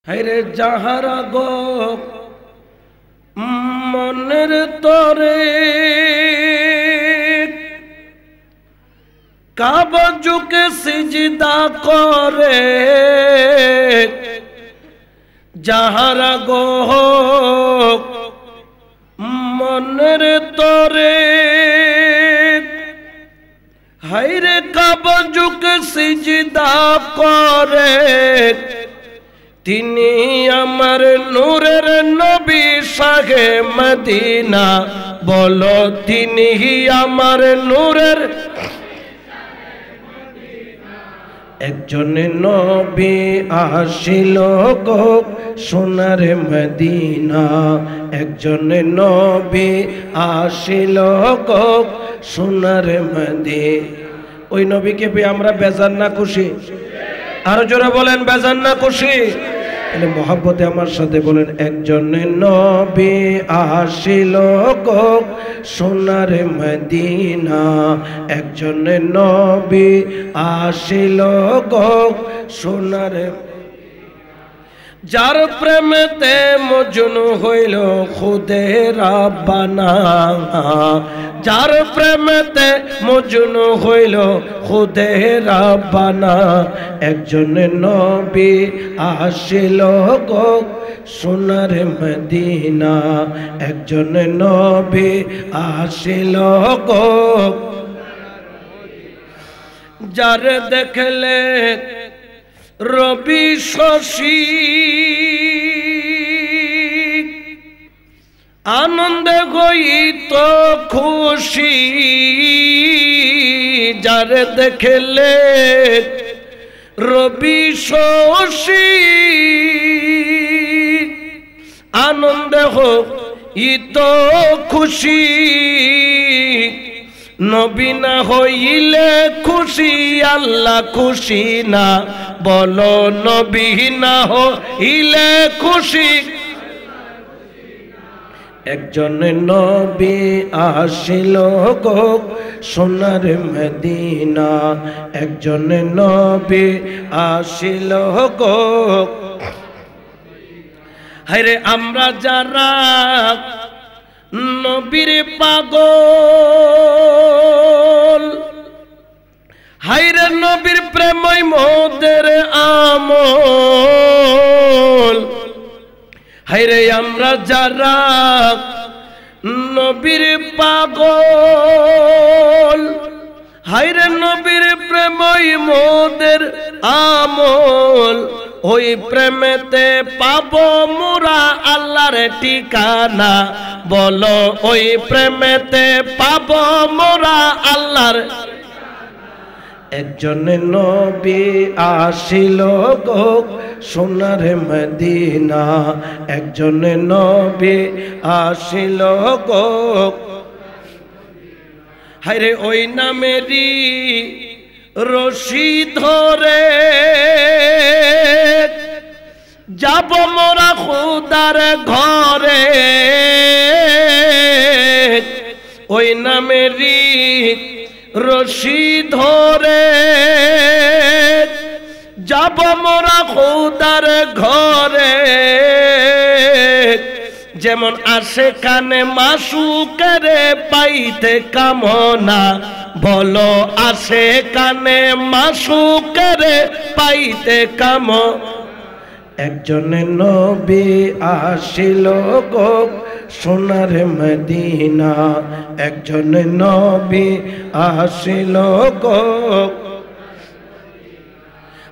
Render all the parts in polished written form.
হায়রে যাহারা গো মনের তরে কাবা ঝুঁকে সিজদা করে, যাহারা গো মনের তরে হায়রে কাবা ঝুঁকে সিজদা করে, তিনি আমার নূরের নবী শাহে মদিনা। বলো তিনি আমার নূরের একজন নবী আসিল গো সোনার মদিনা, একজন নবী আসিল গো সোনার মদিনা। ওই নবীকে পেয়ে আমরা বেজার না খুশি? আরো জোরে বলেন বেজার না খুশি? তাহলে মহব্বতে আমার সাথে বলেন, একজন নবী আসিল গো সোনার মদিনা, একজন নবী আসিল গো সোনার। যার প্রেমেতে মজনু হইল খুদে রাব্বানা, যার প্রেমেতে মজনু হইল খুদে রাব্বানা, একজন নবী আসিল গো সোনার মদিনা, একজন নবী আসিল গো। যার দেখলে রবি শশী আনন্দে হইত খুশি, যার দেখলে রবি শশী আনন্দে হইত খুশি, নবী না হইলে খুশি আল্লাহ খুশি না। বলো নবী না হইলে খুশি। একজন নবী আসিল গো সোনার মদিনা, একজন নবী আসিল গো। হায়রে আমরা যারা নবীর পাগল, হায়রে নবীর প্রেমই মোদের আমল, হায়রে আমরা যারা নবীর পাগল, হায়রে নবীর প্রেমই মোদের আমল, ওই প্রেমেতে পাবো মোরা আল্লাহর ঠিকানা। বলো ওই প্রেমেতে পাবো মোরা আল্লাহর। একজন নবী আসিল গো সোনার মদিনা, একজন নবী আসিল গো। হায়রে ওই নামেরই রশি ধরে যাব মোরা খুদার ঘরে, ওই নামেরই রশি ধরে যাব মোরা খুদার ঘরে। যেমন আসে কানে মাসুকের পাইতে কামনা, বলো আসে কানে মাসুকের পাইতে কামনা। একজন নবী আসিল গো সোনার মদিনা, একজন নবী আসিল গো।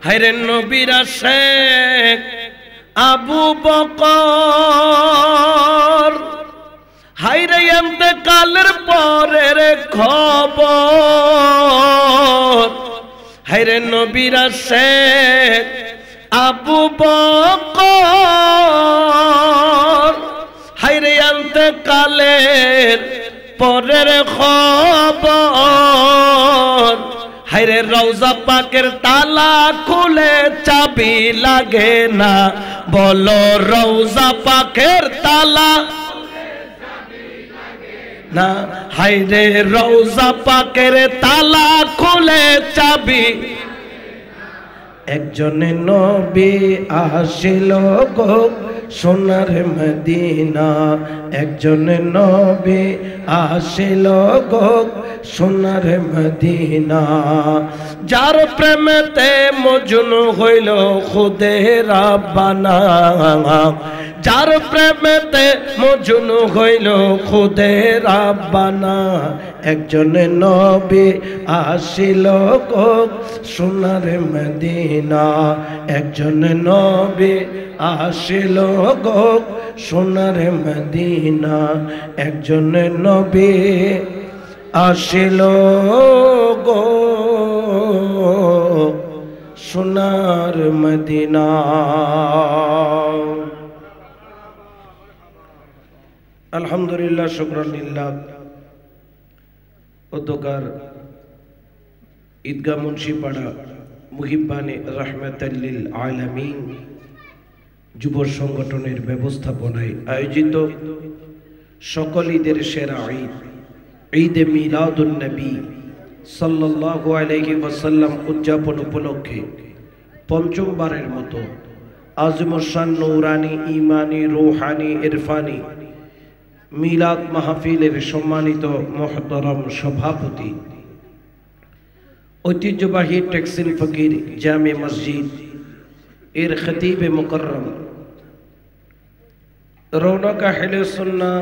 হায়রে নবীর শেখ আবু বকর, হায়রে ইন্তেকালের পরের খবর, হায়রে নবীর শেখ আবু বকর, হায়রে ইন্তেকালের পরের খবর, হায়রে রওজা পাকের তালা খুলে চাবি লাগে না। বলো রওজা পাকের তালা না, হায়রে রওজা পাকের তালা খুলে চাবি। একজনে নবী আসিল গো সোনার মদিনা, একজনে নবী আসিল গো সোনার মদিনা। যার প্রেমেতে মজনু হইল খুদে রাব্বানা, যার প্রেমেতে মজনু হইল খুদে রাব্বানা। একজনে নবী আসিল গো সোনার মদিনা, একজনে নবী আসিল গো সোনার মদিনা, একজনে নবী আসিল গো সোনার মদিনা। আলহামদুলিল্লাহ, শুকরানিল্লাহ। অধ্যকার ঈদগাহ মুন্সিপাড়া মুহিব্বানে রাহমাতাল লিল আলামিন যুব সংগঠনের ব্যবস্থাপনায় আয়োজিত সকল ঈদের সেরা ঈদ, ঈদে মিলাদুন নবী সাল্লাল্লাহু আলাইহি ওয়াসাল্লাম উদযাপন উপলক্ষে পঞ্চমবারের মতো আজমশান নূরানি ঈমানি রূহানি ইরফানি মিলাদ মাহফিলের সম্মানিত মুহতারাম সভাপতি, ঐতিহ্যবাহী টেক্সিন ফকির জামে মসজিদ এর খতিবে মুকররম, রৌনক আহলে সুন্নাহ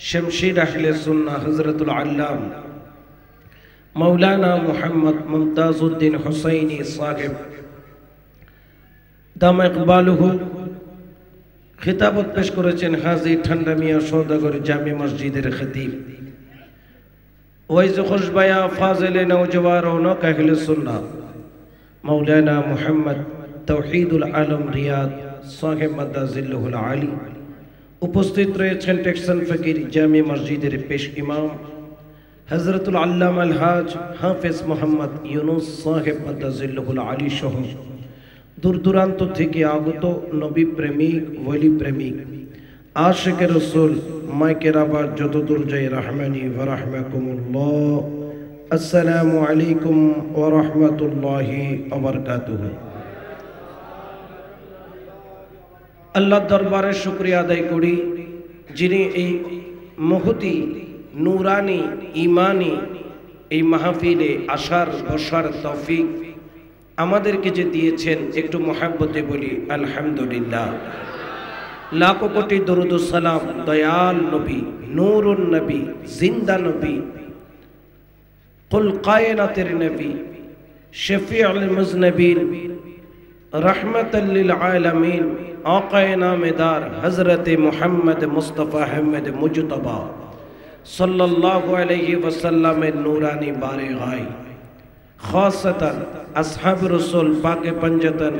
শমশির আহলে সুন্নাহ হযরতুল আল্লাম মৌলানা মুহাম্মদ মুমতাজউদ্দিন হুসাইনি সাহেব দাম ইকবালুহু খিতাবত পেশ করেছেন হাজী ঠান্ডা মিয়া সওদাগর জামে মসজিদের খতিব, ওয়াইজ খুশবায়া ফাজিলে নওজওয়ান রৌনক আহলে সুন্নাহ মৌলানা মুহাম্মদ তৌহিদুল আলম রিয়াদ সাহেব মাদাজিল্লাহুল আলী। উপস্থিত রয়েছেন টেক্সন ফকির জামে মসজিদের পেশ ইমাম হযরতুল আল্লামা আল হাজ হাফেজ মোহাম্মদ ইউনুস সাহেব মাদাজিল্লাহুল আলী সহ দূর দূরান্ত থেকে আগত নবী প্রেমিক, ওলি প্রেমিক, আশিকে রাসূল মাইকের আবার যত দূর যায় রাহমানি ওয়া রাহমাকুমুল্লাহ। আসসালামু আলাইকুম ওয়া রাহমাতুল্লাহি ওয়া বারাকাতুহু। আল্লাহর দরবারে শুকরিয়া আদায় করি, যিনি এই মহতি নূরানি ঈমানি এই মাহফিলে আসার বসার তৌফিক আমাদেরকে যে দিয়েছেন। একটু মহব্বতে বলি আলহামদুলিল্লাহ। লাখো কোটি দরুদ ও সালাম দয়াল নবী, নূরুন নবী, জিন্দা নবী, কুল কায়নাতের নবী, শফিউল মুজনবিন, রহমাতাল লিল আলামিন, আকায়ে নামেদার হযরত মুহাম্মদ মুস্তাফা আহমদ মুজতবা সাল্লাল্লাহু আলাইহি ওয়াসাল্লামের নূরানি বারগায়, খাসতান আসহাব রাসূল পাকে पंजतन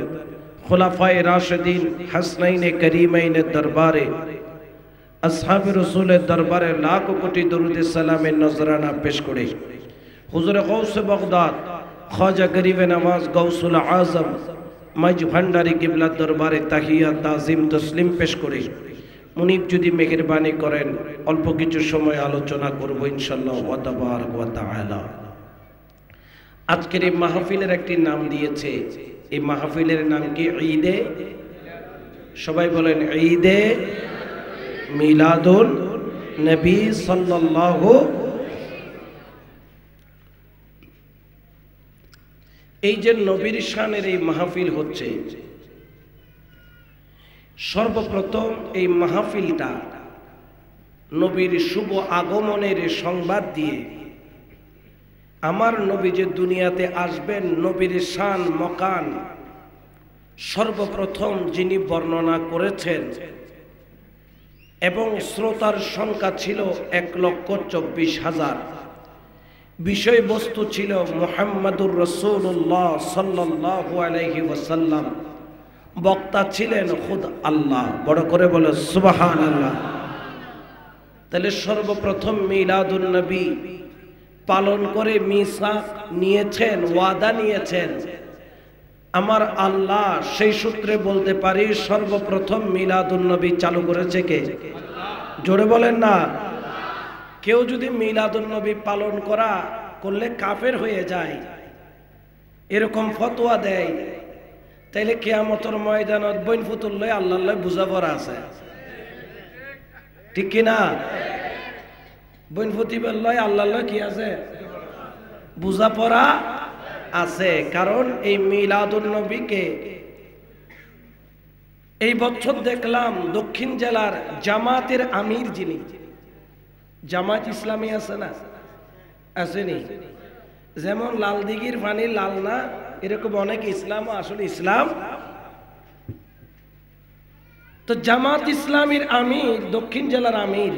खुलाफाए राशिदीन हसनैन करीमैन दरबारे আসহাব রাসূলের দরবারে লাখ কোটি দরুদ সালামের নজরানা পেশ করে হুজুর গৌসে বাগদাদ খাজা গরিবে নওয়াজ গৌসুল আজম মজ ভান্ডারী কিবলা দরবারে তাহিয়া তাজিম তসলিম পেশ করে মুনিব যদি মেহেরবানি করেন অল্প কিছু সময় আলোচনা করব ইনশাআল্লাহ ওয়া তাবারাক ওয়া তাআলা। আজকের এই মাহফিলের একটি নাম দিয়েছে, এই মাহফিলের নাম কি? ঈদে, সবাই বলেন ঈদে মিলাদুন নবী সাল্লাল্লাহু। এই যে নবীর শানের এই মাহফিল হচ্ছে, সর্বপ্রথম এই মাহফিলটা নবীর শুভ আগমনের সংবাদ দিয়ে আমার নবী যে দুনিয়াতে আসবেন, নবীর শান মকান সর্বপ্রথম যিনি বর্ণনা করেছেন এবং শ্রোতার সংখ্যা ছিল 1,24,000। বিষয়বস্তু ছিল মুহাম্মাদুর রাসূলুল্লাহ সাল্লাল্লাহু আলাইহি ওয়াসাল্লাম, বক্তা ছিলেন খুদ আল্লাহ। বড় করে বলে সুবহানাল্লাহ। তাহলে সর্বপ্রথম মিলাদুন নবী পালন করে মিসাক নিয়েছেন, ওয়াদা নিয়েছেন আমার আল্লাহ। সেই সূত্রে বলতে পারি সর্বপ্রথম মিলাদুন নবী চালু করেছে কে? জোরে বলেন না। কেউ যদি মিলাদুন নবী পালন করলে কাফের হয়ে যায় এরকম ফতোয়া দেয়, তাইলে কিয়ামতের ময়দানত বইন ফুতুল লয় আল্লাহর লয় বুঝাপড়া আছে, ঠিক কি না? বইন ফুতিবার লয় আল্লাহর লয় কি আছে? বুঝাপড়া আছে। কারণ এই মিলাদুন নবীকে এই বছর দেখলাম দক্ষিণ জেলার জামাতের আমির, যিনি জামাত ইসলামী আছে না, আসেনি? যেমন লাল দিঘির পানি লাল না, এরকম অনেক ইসলামও আসলে ইসলাম। তো জামাত ইসলামীর আমির, দক্ষিণ জেলার আমির,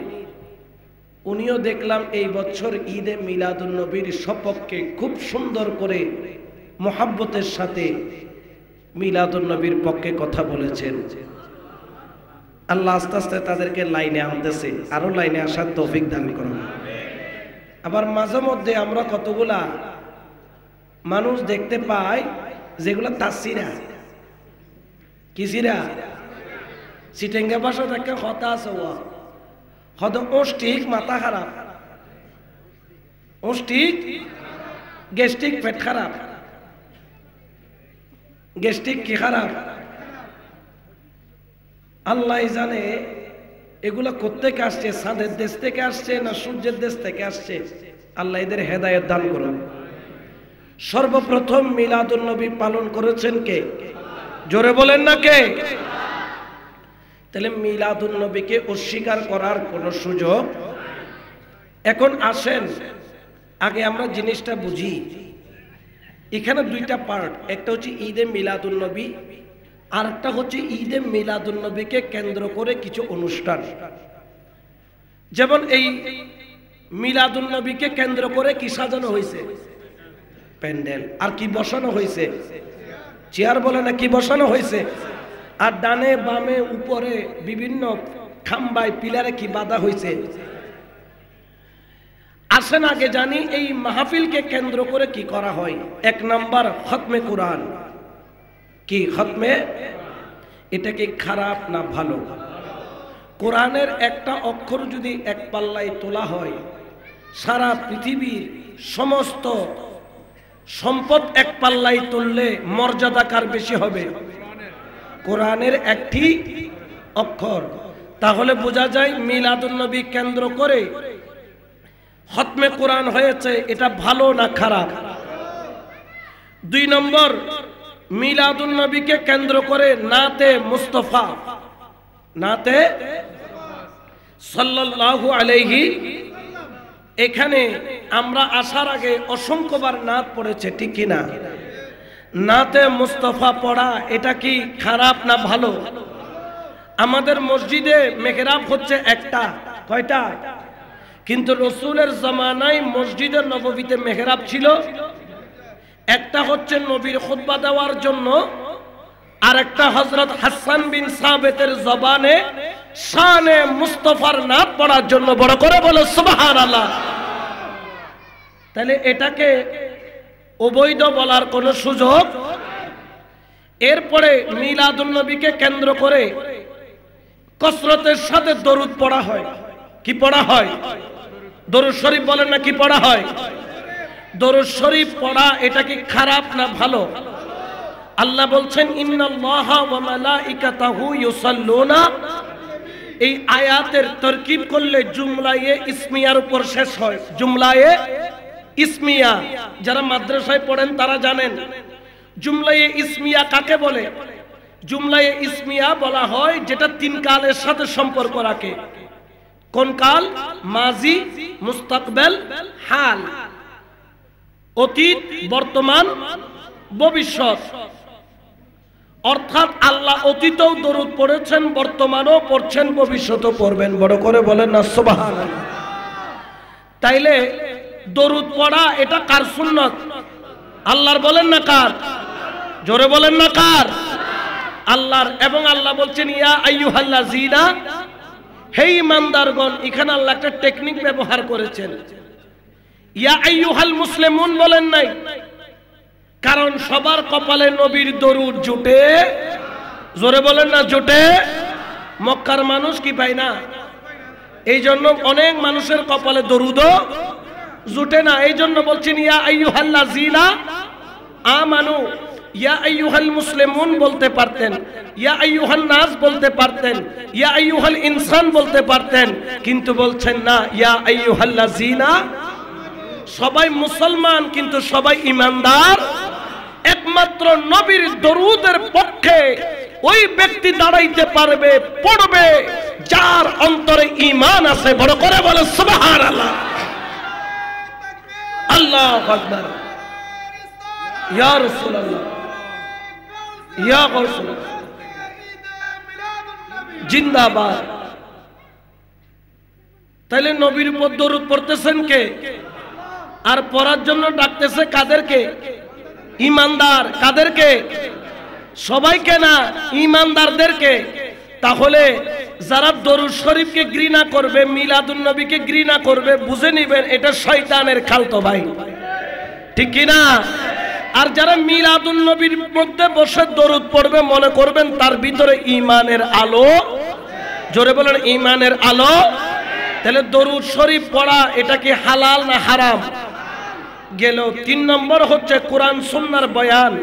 উনিও দেখলাম এই বছর ঈদে মিলাদুন নবীর সপক্ষে খুব সুন্দর করে মোহাব্বতের সাথে মিলাদুন নবীর পক্ষে কথা বলেছেন। আল্লাহ আস্তে আস্তে তাদেরকে লাইনে আনতেছে, আরো লাইনে আসার তৌফিক দান করুন। আবার মাঝে মধ্যে আমরা কতগুলা মানুষ দেখতে পাই যেগুলা তাসিরা, কিসিরা সিটেঙ্গা ভাষা থেকে কথা আছে, হদ ওষ্টিক মাথা খারাপ, ওষ্টিক গ্যাস্ট্রিক পেট খারাপ, গ্যাস্ট্রিক কি খারাপ আল্লাহ জানে। এগুলা কোত্থেকে আসছে? চাঁদের দেশ থেকে আসছে না সূর্যের দেশ থেকে আসছে? আল্লাহ এদের হেদায়েত দান করুন। সর্বপ্রথম মিলাদুন নবী পালন করেছেন কে? জোরে বলেন না কে? তাহলে মিলাদুন নবীকে অস্বীকার করার কোনো সুযোগ। এখন আসেন আগে আমরা জিনিসটা বুঝি। এখানে দুইটা পার্ট, একটা হচ্ছে ঈদে মিলাদুন নবী, আর একটা হচ্ছে ঈদে মিলাদুন নবীকে কেন্দ্র করে কিছু অনুষ্ঠান। যেমন এই মিলাদুন নবীকে কেন্দ্র করে কি সাজানো হয়েছে? প্যান্ডেল। আর কি বসানো হয়েছে? চেয়ার বলে না, কি বসানো হয়েছে? আর ডানে বামে উপরে বিভিন্ন খাম্বায় পিলারে কি বাঁধা হয়েছে? আসেন আগে জানি এই মাহফিলকে কেন্দ্র করে কি করা হয়। এক নাম্বার খতমে কোরআন। কি খতমে? এটা কি খারাপ না ভালো? কোরআনের একটা অক্ষর যদি এক পাল্লায় তোলা হয়, সারা পৃথিবীর সমস্ত সম্পদ এক পাল্লায় তুললে মর্যাদা কার বেশি হবে? কোরআনের একটি অক্ষর। তাহলে বোঝা যায় মিলাদুন নবী কেন্দ্র করে খতমে কোরআন হয়েছে, এটা ভালো না খারাপ? দুই নম্বর, মিলাদুন নবীকে কেন্দ্র করে নাতে মুস্তাফা, নাতে সাল্লাল্লাহু আলাইহি, এখানে আমরা আসার আগে অসংখ্যবার নাত পড়েছে, ঠিক কি না? নাতে মুস্তাফা পড়া এটা কি খারাপ না ভালো? আমাদের মসজিদে মেহরাব হচ্ছে একটা, কয়টা? কিন্তু রাসূলের জামানায় মসজিদের নববীতে মেহরাব ছিল একটা, হচ্ছে নবীর খুতবা দেওয়ার জন্য, আর একটা হযরত হাসান বিন সাবিতের জবানে শানে মুস্তাফার নাত পড়ার জন্য। বড় করে বলো সুবহানাল্লাহ। তাহলে এটাকে অবৈধ বলার কোনো সুযোগ। এরপরে মিলাদুন নবীকে কেন্দ্র করে কসরতের সাথে দরুদ পড়া হয়। কি পড়া হয়? দরুদ শরীফ বলেন না, কি পড়া হয়? দরুদ শরীফ পড়া এটা কি খারাপ না ভালো? আল্লাহ বলছেন ইন্নাল্লাহা ওয়া মালাইকাতাহু ইউসাল্লুনা। এই আয়াতের তরকিব করলে জুমলায়ে ইসমিয়ার উপর শেষ হয়। জুমলায়ে ইসমিয়া যারা মাদ্রাসায় পড়েন তারা জানেন জুমলায়ে ইসমিয়া কাকে বলে। জুমলায়ে ইসমিয়া বলা হয় যেটা তিন কালের সাথে সম্পর্ক রাখে। কোন কাল? মাজি, মুস্তাকবেল, হাল। অতীত, বর্তমান, ভবিষ্যৎ। অর্থাৎ আল্লাহ অতীতেও দরুদ পড়েছেন, বর্তমানেও পড়ছেন, ভবিষ্যতেও পড়বেন। বড় করে বলেন না সুবহানাল্লাহ। তাইলে দরুদ পড়া এটা কার সুন্নাত? আল্লাহর। বলেন না কার? জোরে বলেন না কার? আল্লাহর। এবং আল্লাহ বলছেন ইয়া আইয়ুহাল্লাযীনা, হে ঈমানদারগণ। এখানে আল্লাহ একটা টেকনিক ব্যবহার করেছেন, ইয়া আইয়ুহাল মুসলিমুন বলেন নাই, কারণ সবার কপালে নবীর দরুদ জুটে। জোরে বলেন না জুটে? মক্কার মানুষ কি পায় না? এই জন্য অনেক মানুষের কপালে দরুদও জুটে না। এই জন্য বলছেন ইয়া আইয়ুহাল্লাযীনা আমানু, ইয়া আইয়ুহাল মুসলিমুন বলতে পারতেন, ইয়া আইয়ুহান নাস বলতে পারতেন, ইয়া আইয়ুহাল ইনসান বলতে পারতেন, কিন্তু বলছেন না ইয়া আইয়ুহাল্লাযিনা। সবাই মুসলমান কিন্তু সবাই ঈমানদার। একমাত্র নবীর দরুদের পক্ষে ওই ব্যক্তি দাঁড়াইতে পারবে, পড়বে যার অন্তরে ঈমান আছে। বড় করে বলে সুবহানাল্লাহ, আল্লাহু আকবার, ইয়া রাসূলুল্লাহ, ইয়া রাসূলুল্লাহ, জিন্দাবাদ। তাহলে নবীর উপর দরুদ পড়তেছেন কে? আর পড়ার জন্য ডাকতেছে কাদেরকে? ঈমানদার। কাদেরকে? সবাইকে না, ঈমানদারদেরকে। তাহলে যারা দরুদ শরীফকে ঘৃণা করবে, মিলাদুন নবীকে ঘৃণা করবে, বুঝে নিবেন এটা শয়তানের খালতো ভাই, ঠিক কি না? আর যারা মিলাদুন নবীর মধ্যে বসে দরুদ পড়বে, মনে করবেন তার ভিতরে ঈমানের আলো। জোরে বলেন ঈমানের আলো। তাহলে দরুদ শরীফ পড়া এটা কি হালাল না হারাম? গেল। 3 নম্বর হচ্ছে কোরআন সুন্নাহর বয়ান।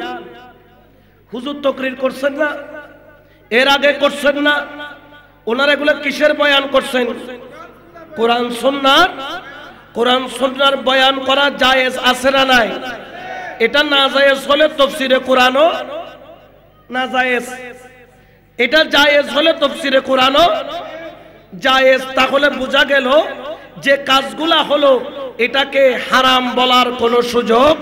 হুজুর তাকরীর করছেন না, এর আগে করছেন না, ওনারা এগুলো কিসের বয়ান করছেন? কোরআন সুন্নাহর। কোরআন সুন্নাহর বয়ান করা জায়েজ আছে না নাই? এটা না জায়েজ হলে তাফসীরে কোরআনও না জায়েজ, এটা জায়েজ হলে তাফসীরে কোরআনও জায়েজ। তাহলে বোঝা গেল যে কাজগুলা হলো এটাকে হারাম বলার কোনো সুযোগ।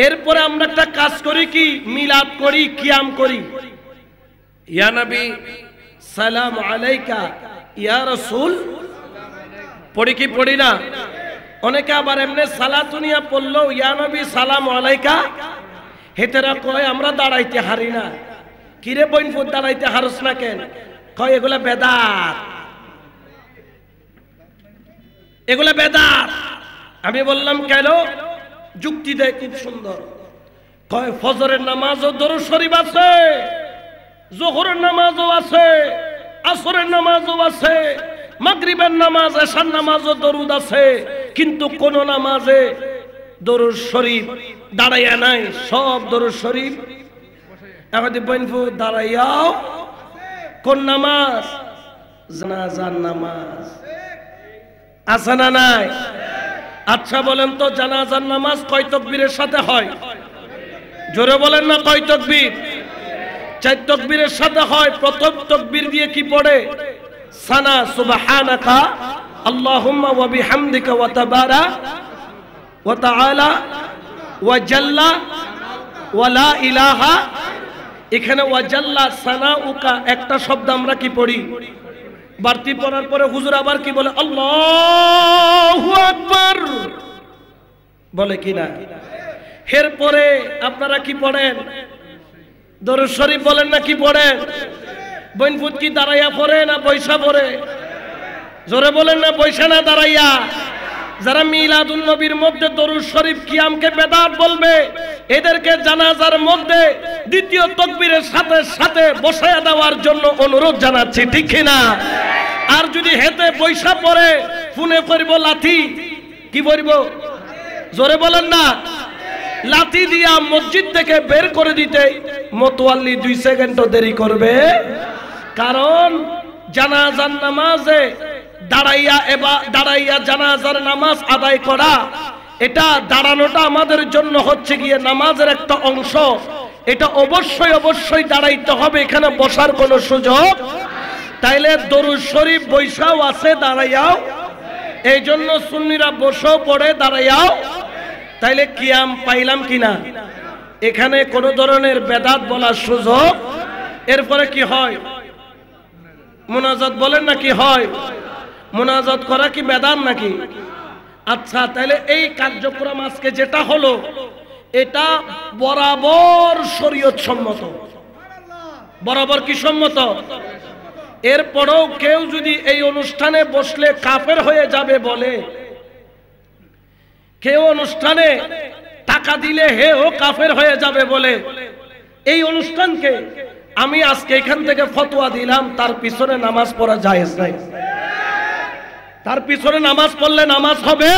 এরপরে আমরা একটা কাজ করি কি? মিলাদ করি, কিয়াম করি। ইয়া নবী সালাম আলাইকা, ইয়া রাসূল পড়ি কি পড়ি না? অনেকে আবার এমনি সালাতুনিয়া পড়লো, ইয়া নবী সালাম আলাইকা, হেতেরা কয় আমরা দাঁড়াইতে হারি না। কিরে বইনপুর দাঁড়াইতে হারস না কেন? কয় এগুলা বেদাত, এগুলা বেদাত। আমি বললাম কেন? যুক্তি দেয় খুব সুন্দর। কয় ফজরের নামাজও দরুদ শরীফ আছে, যোহরের নামাজও আছে, আসরের নামাজও আছে, মাগরিবের নামাজ, এশার নামাজও দরুদ আছে, কিন্তু কোন নামাজে দরুদ শরীফ দাঁড়াইয়া নাই। সব দরুদ শরীফ আমাদের বইনপুর দাঁড়াইয়াও। কোন নামাজ? জানাজার নামাজ আছে না নাই? আচ্ছা বলেন তো জানাজার নামাজ কয় তাকবীরের সাথে হয়? জোরে বলেন না, কয় তাকবীর? 4 তাকবীরের সাথে হয়। প্রথম তাকবীর দিয়ে কি পড়ে? সানা সুবহানাকা আল্লাহুম্মা ওয়া বিহামদিকা ওয়া তাবারা ওয়া তাআলা ওয়া জাল্লা ওয়া লা ইলাহা। এখানে ওয়া জাল্লা সানাউকা একটা শব্দ আমরা কি পড়ি? বাড়তি পড়ার পরে হুজুর আবার কি বলে? আল্লাহু আকবার বলে কিনা? এরপরে আপনারা কি পড়েন? দরুদ শরীফ বলেন না কি পড়েন? বইনপুত কি দাঁড়াইয়া পড়ে না বৈশা পড়ে? জোরে বলেন না, বৈশা না দাঁড়াইয়া? যারা মিলাদুন নবীর মধ্যে দরুদ শরীফ কিয়ামকে বেদাত বলবে, এদেরকে জানাজার মধ্যে দ্বিতীয় তাকবীরের সাথে সাথে বসায়া দেওয়ার জন্য অনুরোধ জানাচ্ছি, ঠিক কিনা? আর যদি হেতে বৈশা পড়ে ফোনে করব লাথি, কি করব? জোরে বলেন না। লাথি দিয়া মসজিদ থেকে বের করে দিতে মোতওয়াল্লি 2 সেকেন্ডও দেরি করবে। কারণ জানাজার নামাজে দাঁড়াইয়া জানাজার নামাজ আদায় করা, এটা দাঁড়ানোটা আমাদের জন্য হচ্ছে গিয়ে নামাজের একটা অংশ। এটা অবশ্যই অবশ্যই দাঁড়াইতে হবে, এখানে বসার কোনো সুযোগ। তাইলে দরুদ শরীফ বৈশাও আছে, দাঁড়াইয়াও। এই জন্য সুন্নিরা বসেও পড়ে, দাঁড়াইয়াও। তাইলে কিয়াম পাইলাম কিনা? এখানে কোন ধরনের বেদাত বলার সুযোগ। এরপরে কি হয়? মুনাজাত বলেন না, কি হয়? মুনাজাত করা কি বেদাত নাকি? আচ্ছা, তাহলে এই কার্যক্রম আজকে যেটা হলো, এটা বরাবর শরীয়ত সম্মত। বরাবর কি সম্মত? এরপরেও কেউ যদি এই অনুষ্ঠানে বসলে কাফের হয়ে যাবে বলে, কেউ অনুষ্ঠানে টাকা দিলে হেও কাফের হয়ে যাবে বলে, এই অনুষ্ঠানকে আমি আজকে এখান থেকে ফতোয়া দিলাম, তার পিছনে নামাজ পড়া জায়েজ নাই। তার পিছনে নামাজ পড়লে নামাজ হবে।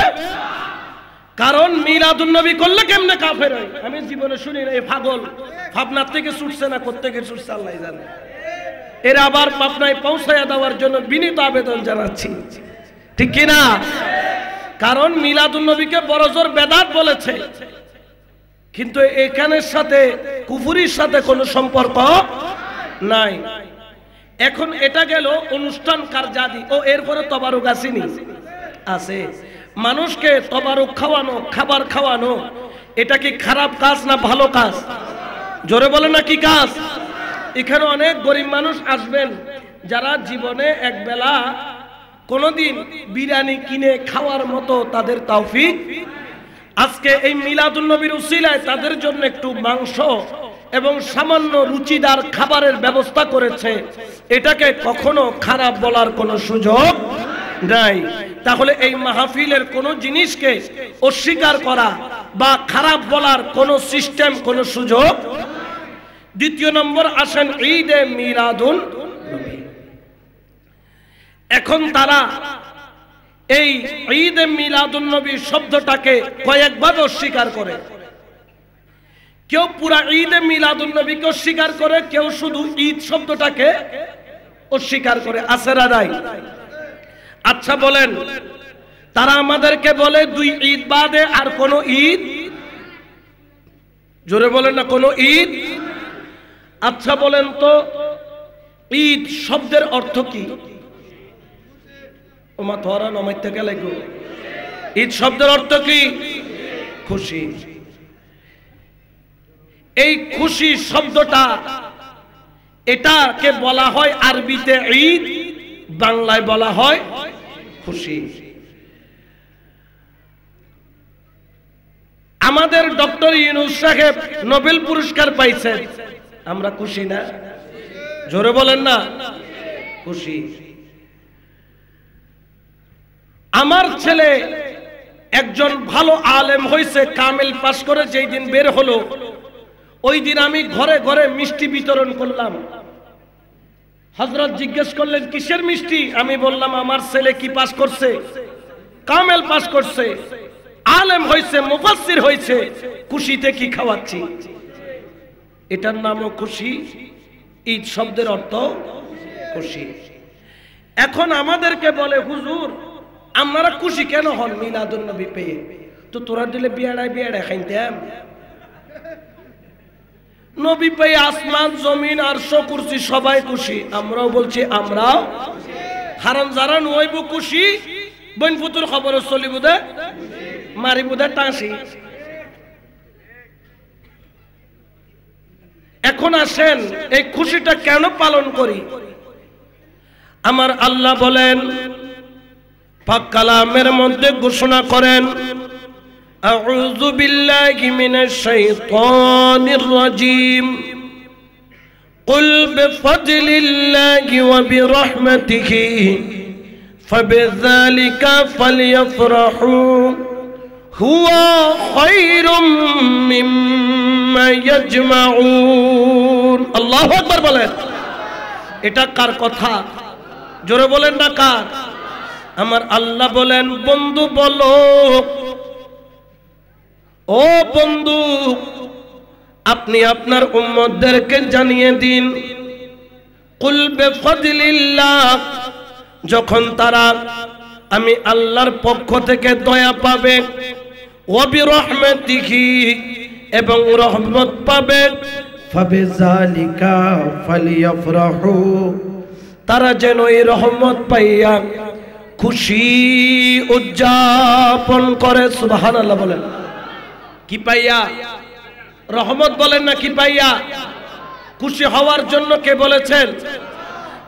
কারণ মিলাদুন নবী করলে কেমনে কাফের হয় আমি জীবনে শুনি না। এই পাগল ভাবনার থেকে ছুটছে না, কোত্থেকে ছুটছে আল্লাহ জানে। এর আবার পাবনায় পৌঁছায়া দেওয়ার জন্য বিনীত আবেদন জানাচ্ছি, ঠিক কি না? কারণ মিলাদুন নবীকে বড় জোর বেদাত বলেছে, কিন্তু এখানের সাথে কুফুরির সাথে কোনো সম্পর্ক নাই। এখন এটা গেল অনুষ্ঠান কারজাদি। ও এরপরে তবারুক আসেনি? আছে। মানুষকে তবারুক খাওয়ানো, খাবার খাওয়ানো, এটা কি খারাপ কাজ না ভালো কাজ? জোরে বলে না কি কাজ? এখানে অনেক গরিব মানুষ আসবেন যারা জীবনে একবেলা কোনোদিন বিরিয়ানি কিনে খাওয়ার মতো তাদের তৌফিক। আজকে এই মিলাদুন নবীর উসিলায় তাদের জন্য একটু মাংস এবং সামান্য রুচিদার খাবারের ব্যবস্থা করেছে, এটাকে কখনো খারাপ বলার কোনো সুযোগ নাই। তাহলে এই মাহফিলের কোনো জিনিসকে অস্বীকার করা বা খারাপ বলার কোনো সিস্টেম, কোনো সুযোগ। দ্বিতীয় নম্বর আসেন ঈদে মিলাদুন নবী। এখন তারা এই ঈদে মিলাদুন নবী শব্দটাকে কয়েকভাবে অস্বীকার করে। কেউ পুরা ঈদে মিলাদুন নবীকে অস্বীকার করে, কেউ শুধু ঈদ শব্দটাকে অস্বীকার করে। আছে না নাই? আচ্ছা বলেন, তারা আমাদেরকে বলে দুই ঈদ বাদে আর কোন ঈদ? জোরে বলেন না কোন ঈদ? আচ্ছা বলেন তো ঈদ শব্দের অর্থ কি? ওমা তোরা নমাইতে গেলে গো, ঈদ শব্দের অর্থ কি? খুশি। এই খুশি শব্দটা, এটাকে বলা হয় আরবিতে ঈদ, বাংলায় বলা হয় খুশি। আমাদের ডক্টর ইউনূস সাহেব নোবেল পুরস্কার পাইছেন, আমরা খুশি না? জোরে বলেন না খুশি। আমার ছেলে একজন ভালো আলেম হয়েছে, কামিল পাস করে যেই দিন বের হলো, ওই দিন আমি ঘরে ঘরে মিষ্টি বিতরণ করলাম। হযরত জিজ্ঞেস করলেন কিসের মিষ্টি? আমি বললাম আমার ছেলে কি পাস করছে? কামেল পাস করছে, আলেম হয়েছে, মুফাসসির হয়েছে, খুশিতে কি খাওয়াচ্ছি? এটার নামও খুশি। ঈদ শব্দের অর্থ খুশি। এখন আমাদেরকে বলে হুজুর আমরা খুশি কেন হন মিলাদুন নবী পেয়ে? তো তোরা দিলে বিয়াড়ায় বিয়াড়ায় খাইতাম। নবী পেয়ে আসমান জমিন আরশ কুরসি সবাই খুশি, আমরাও বলছি আমরাও। হারাম যারা নইব খুশি, বইন ফুতুর খবর চলিব দে মারিব দে টাঁসি। এখন আসেন এই খুশিটা কেন পালন করি? আমার আল্লাহ বলেন, পাক কালামের মধ্যে ঘোষণা করেন, আউযু বিল্লাহি মিনাশ শাইতানির রাজীম, কুল বিফাদলিল্লাহি ওয়া বিরহমাতিহি ফাবিযালিকা ফালইফরাহু হুয়া খায়রুম মিম্মা ইয়াজমাউন। আল্লাহু আকবার বলেন। এটা কার কথা? জোরে বলেন না কার? আমার আল্লাহ বলেন, বন্ধু বলো, ও বন্ধু আপনি আপনার উম্মতদেরকে জানিয়ে দিন, কুল বিফাদলিল্লাহ, যখন তারা আমি আল্লাহর পক্ষ থেকে দয়া পাবে, ওয়া বিরহমাতিহি, এবং রহমত পাবে, ফাবিযালিকা ফালইফরাহু, তারা যেন এই রহমত পাইয়া খুশি উদযাপন করে। সুবহানাল্লাহ বলেন। কি পাইয়া? রহমত বলেন না কি পাইয়া? খুশি হওয়ার জন্য কে বলেছেন?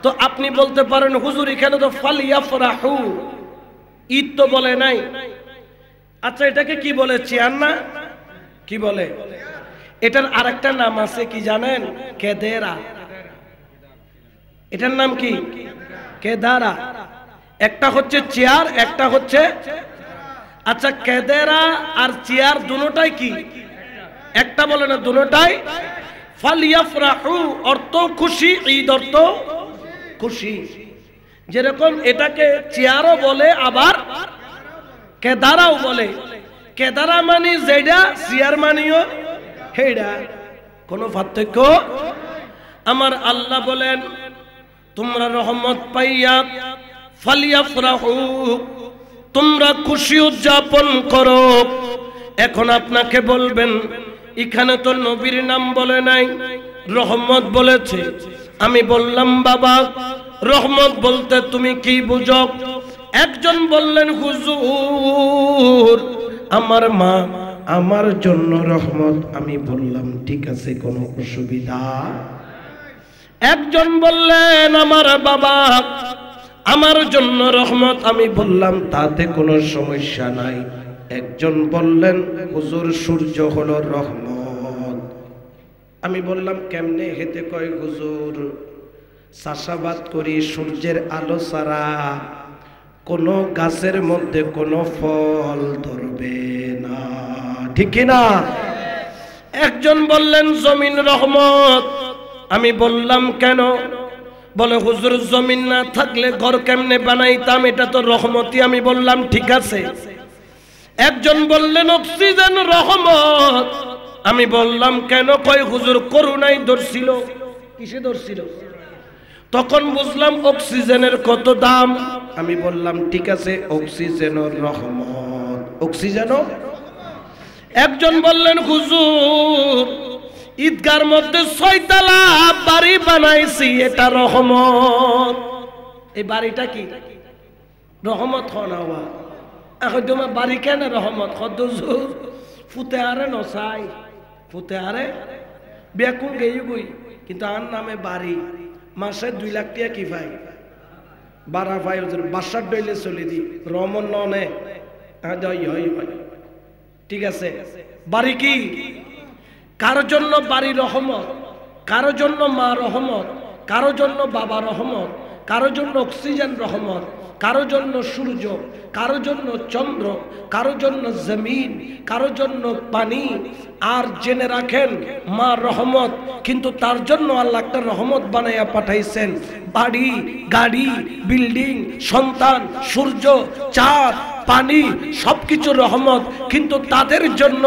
তো আপনি বলতে পারেন হুজুর এখানে তো ফালইফরাহু, ঈদ তো বলে নাই। আচ্ছা এটাকে কি বলে? চেয়ার না? কি বলে? এটার আরেকটা নাম আছে কি জানেন? কেদেরা। এটার নাম কি? কেদারা। একটা হচ্ছে চেয়ার, একটা হচ্ছে, আচ্ছা কেদেরা আর চেয়ার দুটোটাই কি একটা? বলে না দুটোটাই। ফালইফরাহু অর্থ খুশি, ঈদ অর্থ খুশি। যেরকম এটাকে চেয়ারও বলে আবার কেদারাও বলে, কেদারা মানি যেটা চেয়ার মানিও হেডা, কোনো পার্থক্য। আমার আল্লাহ বলেন তোমরা রহমত পাইয়া ফালিয়াফরাহু, তোমরা খুশি উদযাপন করো। এখন আপনাকে বলবেন এখানে তো নবীর নাম বলে নাই, রহমত বলেছে। আমি বললাম বাবা রহমত বলতে তুমি কি বুঝো? একজন বললেন হুজুর আমার মা আমার জন্য রহমত। আমি বললাম ঠিক আছে, কোনো অসুবিধা। একজন বললেন আমার বাবা আমার জন্য রহমত। আমি বললাম তাতে কোনো সমস্যা নাই। একজন বললেন হুজুর সূর্য হলো রহমত। আমি বললাম কেমনে? হেতে কয় হুজুর চাষাবাদ করি, সূর্যের আলো ছাড়া কোনো গাছের মধ্যে কোনো ফল ধরবে না, ঠিক না? একজন বললেন জমিন রহমত। আমি বললাম কেন? বলে হুজুর জমিন না থাকলে ঘর কেমনে বানাইতাম, এটা তো রহমতই। আমি বললাম ঠিক আছে। একজন বললেন অক্সিজেন রহমত। আমি বললাম কেন? কয় হুজুর করুণাই ধরছিল। কিসে ধরছিল? তখন বুঝলাম অক্সিজেনের কত দাম। আমি বললাম ঠিক আছে অক্সিজেনের রহমত, অক্সিজেনও। একজন বললেন হুজুর ঈদগার মধ্যে 6 তলা বাড়ি বানাইছি, এটা রহমত। এই বাড়িটা কি রহমত? হওয়া এখন তোমার বাড়ি কেন রহমত? হুজুর ফুতে আরে নসাই, ফুতে আরে বেকুন গেই গই, কিন্তু আর নামে বাড়ি মাসে 2 লাখ টাকা কি পাই? বারা পাই হুজুর, বাসার ডইলে চলে দি রহমত ননে। ঠিক আছে, বাড়ি কি? কারো জন্য বাড়ি রহমত, কারো জন্য মা রহমত, কারো জন্য বাবা রহমত, কারো জন্য অক্সিজেন রহমত, কারো জন্য সূর্য, কারো জন্য চন্দ্র, কারো জন্য জমিন, কারো জন্য পানি। আর জেনে রাখেন মা রহমত, কিন্তু তার জন্য আল্লাহ একটা রহমত বানাইয়া পাঠাইছেন। বাড়ি, গাড়ি, বিল্ডিং, সন্তান, সূর্য, চাঁদ, পানি সবকিছু রহমত, কিন্তু তাদের জন্য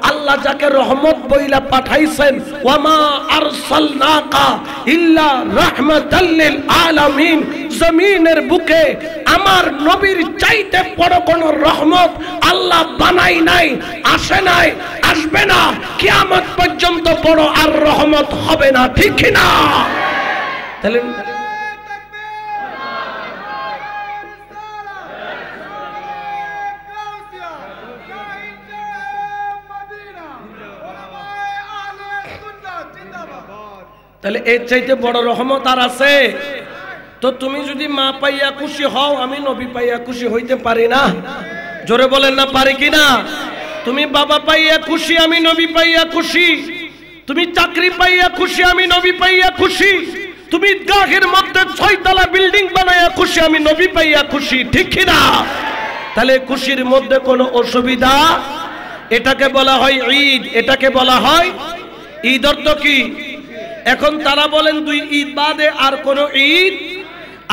আল্লাহ যাকে রহমত বইলা পাঠাইছেন ওয়ামা আরসালনাকা ইল্লা রাহমাতাল লিল আলামিন, জমিনের বুকে আমার নবীর চাইতে বড় কোন রহমত আল্লাহ বানাই নাই, আসে নাই, আসবে না, কিয়ামত পর্যন্ত বড় আর রহমত হবে না, ঠিক কি না? তাহলে তাহলে এর চাইতে বড় রহমত আর আছে? তো তুমি যদি মা পাইয়া খুশি হও, আমি নবী পাইয়া খুশি হইতে পারি না? জোরে বলেন না, পারি কি না? তুমি বাবা পাইয়া খুশি, আমি নবী পাইয়া খুশি। তুমি চাকরি পাইয়া খুশি, আমি নবী পাইয়া খুশি। তুমি গাহের মধ্যে 6 তলা বিল্ডিং বানাইয়া খুশি, আমি নবী পাইয়া খুশি, ঠিক কি না? তাহলে খুশির মধ্যে কোনো অসুবিধা? এটাকে বলা হয় ঈদ, এটাকে বলা হয় ঈদ। অর্থ কি? এখন তারা বলেন 2 ঈদ বাদে আর কোন ঈদ?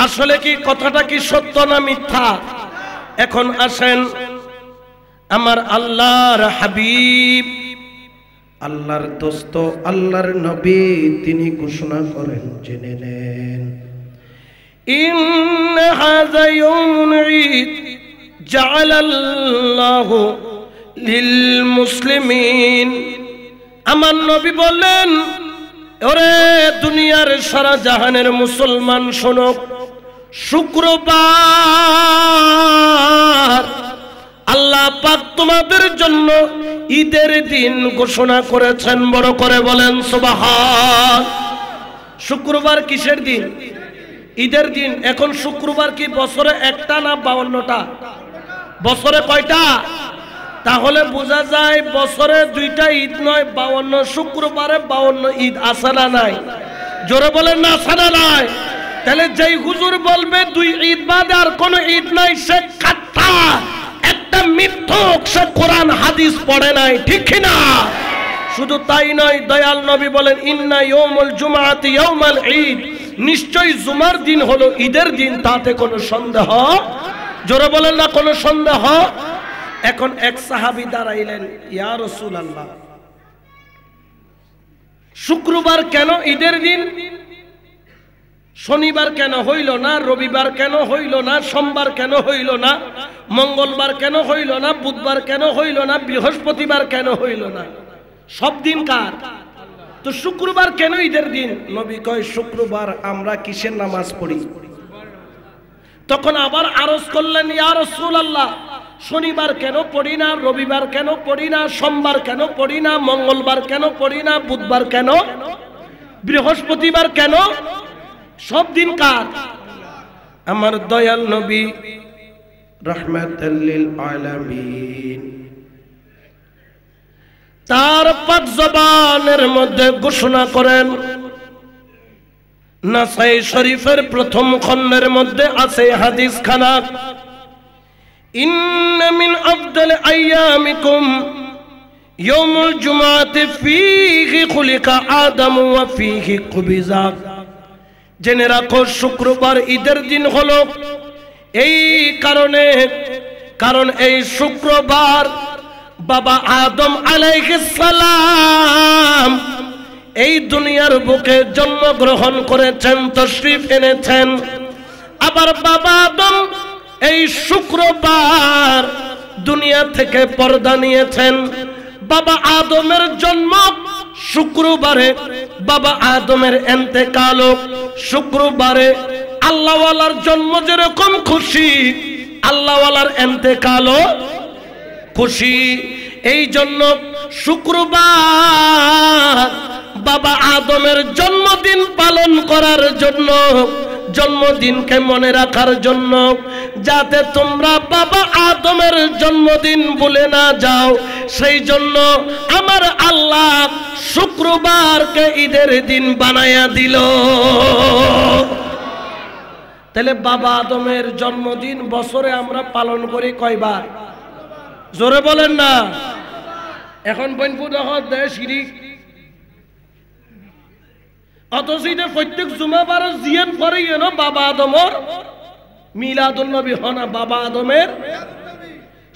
আসলে কি কথাটা কি সত্য না মিথ্যা? এখন আসেন, আমার আল্লাহর হাবিব, আল্লাহর দোস্ত, আল্লাহর নবী তিনি ঘোষণা করেন, জেনে নেন, ইন হাযা ইয়াউমুন ঈদ জাআলাল্লাহু লিল মুসলিমিন। আমার নবী বলেন, ওরে দুনিয়ার সারা জাহানের মুসলমান শোনো, শুক্রবার আল্লাহ পাক তোমাদের জন্য ঈদের দিন ঘোষণা করেছেন। বড় করে বলেন সুবহান। শুক্রবার কিসের দিন? ঈদের দিন। এখন শুক্রবার কি বছরে একটা না 52টা? বছরে কয়টা? তাহলে বোঝা যায় বছরে 2টা ঈদ নয়, 52 শুক্রবারে 52 ঈদ আছে না নাই? জোরে বলেন না, আছে না নাই? তাহলে যেই হুজুর বলবে 2 ঈদ বাদে আর কোন ঈদ নাই, সে কাট্টা একটা মিথ্যক, সে কোরআন হাদিস পড়ে নাই, ঠিক কি না? শুধু তাই নয়, দয়াল নবী বলেন ইন্না ইয়াউমুল জুমআতি ইয়াউমুল ঈদ, নিশ্চয়ই জুমার দিন হলো ঈদের দিন, তাতে কোনো সন্দেহ? জোরে বলেন না, কোনো সন্দেহ? এখন এক সাহাবী দাঁড়াইলেন, ইয়া রাসূলুল্লাহ, শুক্রবার কেন ঈদের দিন? শনিবার কেন হইল না? রবিবার কেন হইল না? সোমবার কেন হইল না? মঙ্গলবার কেন হইল না? বুধবার কেন হইল না? বৃহস্পতিবার কেন হইল না? সব দিন কার? তো শুক্রবার কেন ঈদের দিন? নবী কয়, শুক্রবার আমরা কিসের নামাজ পড়ি? তখন আবার আরজ করলেন, ইয়া রাসূলুল্লাহ, শনিবার কেন পড়ি না? রবিবার কেন পড়ি না? সোমবার কেন পড়ি না? মঙ্গলবার কেন পড়ি না? বুধবার কেন? বৃহস্পতিবার কেন? সব দিন কার? আমার দয়াল নবী রাহমাতাল লিল আলামিন তার পাক জবানের মধ্যে ঘোষণা করেন, নাসাই শরীফের প্রথম খণ্ডের মধ্যে আছে হাদিস খানা, ইন্না মিন আফদাল আইয়ামিকুম ইয়াউমুল জুমআতি ফীহি খুলিকা আদম ওয়া ফীহি কুবিজা। জেনে রাখো, শুক্রবার ঈদের দিন হলো এই কারণে, কারণ এই শুক্রবার বাবা আদম আলাইহিস সালাম এই দুনিয়ার বুকে জন্মগ্রহণ করেছেন, তশরিফ এনেছেন। আবার বাবা আদম এই শুক্রবার দুনিয়া থেকে পর্দা নিয়েছেন। বাবা আদমের জন্ম শুক্রবারে, বাবা আদমের ইন্তেকাল শুক্রবারে। আল্লাহওয়ালার জন্ম যেরকম খুশি, আল্লাহওয়ালার ইন্তেকালও খুশি। এই জন্য শুক্রবার বাবা আদমের জন্মদিন পালন করার জন্য, জন্মদিনকে মনে রাখার জন্য, যাতে তোমরা বাবা আদমের জন্মদিন ভুলে না যাও, সেই জন্য আমার আল্লাহ শুক্রবারকে ঈদের দিন বানায়া দিল। তাহলে বাবা আদমের জন্মদিন বছরে আমরা পালন করি কয়বার? জোরে বলেন না। এখন বইনপুর দেয় শিরিক, অথচ এটা প্রত্যেক জুমাবার জিয়ান করে বাবা আদমের মিলাদুন নবী হনা, বাবা আদমের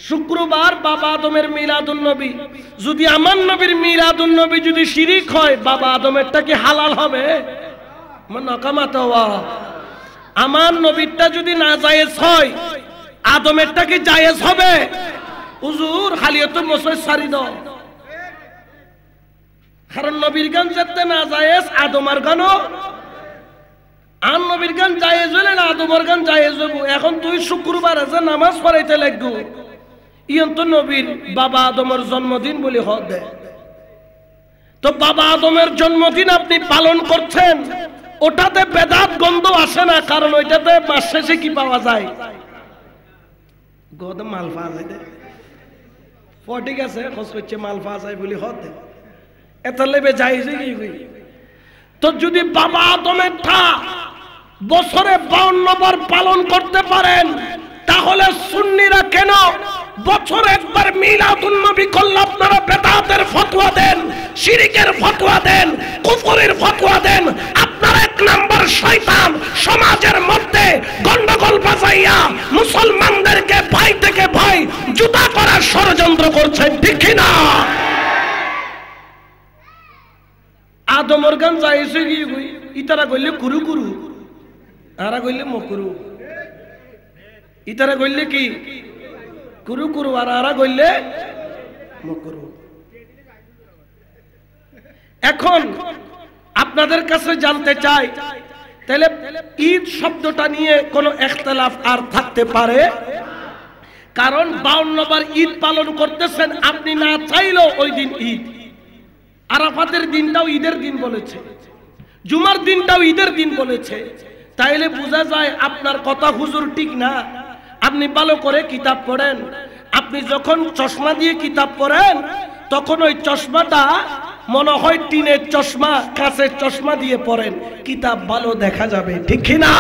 শুক্রবার বাবা আদমের মিলাদুন নবী। যদি আমার নবীর মিলাদুন নবী যদি শিরিক হয়, বাবা আদমেরটা কি হালাল হবে? আমার নবীরটা যদি না জায়েজ হয়, আদমেরটা কি জায়েজ হবে? হুজুর হালিয়ত মসজিদ সারি দাও, কারণ নবীর গান যেতে না জায়েজ, আদমের গানও আর নবীর গান জায়েজ হলে না আদমের গান জায়েজ হইব। এখন তুই শুক্রবার আছে নামাজ পড়াইতে লাগবো, ইয়ন তো নবীর বাবা আদমের জন্মদিন বলে হদ দেয়। তো বাবা আদমের জন্মদিন আপনি পালন করছেন, ওটাতে বেদাত গন্ধ আসে না, কারণ ওইটাতে মাস শেষে কি পাওয়া যায়? গদ মাল পাওয়া যায়, ঠিক আছে, খোঁজ করছে মাল পাওয়া যায় বলে হদ দেয়, এত লেবে যাই যে কি। তো যদি বাবা আদমেরটা বছরে 52 বার পালন করতে পারেন, তাহলে সুন্নিরা কেন বছর একবার মিলাদুন নবী করলে আপনারা বেদাতের ফতোয়া দেন, শিরকের ফতোয়া দেন, কুফরের ফতোয়া দেন? আপনারা এক নাম্বার শয়তান, সমাজের মধ্যে গন্ডগোল বাজাইয়া মুসলমানদেরকে ভয় থেকে ভয় জুতা করার ষড়যন্ত্র করছেন, ঠিক কিনা? আদমর গান যাইছে কি ইতারা কইলে কুরু কুরু, আরা কইলে মকুরু। ইতারা কইলে কি কুরু কুরু, আর আরা কইলে মকুরু। এখন আপনাদের কাছে জানতে চাই, তাহলে ঈদ শব্দটা নিয়ে কোনো ইখতিলাফ আর থাকতে পারে? কারণ 52 বার ঈদ পালন করতেছেন আপনি, না চাইলেও ওই দিন ঈদ। আরাফাতের দিনটাও ঈদের দিন বলেছে, জুমার দিনটাও ঈদের দিন বলেছে। তাইলে বোঝা যায় আপনার কথা হুজুর ঠিক না। আপনি ভালো করে কিতাব পড়েন। আপনি যখন চশমা দিয়ে কিতাব পড়েন, তখন ওই চশমাটা মনে হয় টিনের চশমা, কাঁচের চশমা দিয়ে পড়েন, কিতাব ভালো দেখা যাবে, ঠিক না?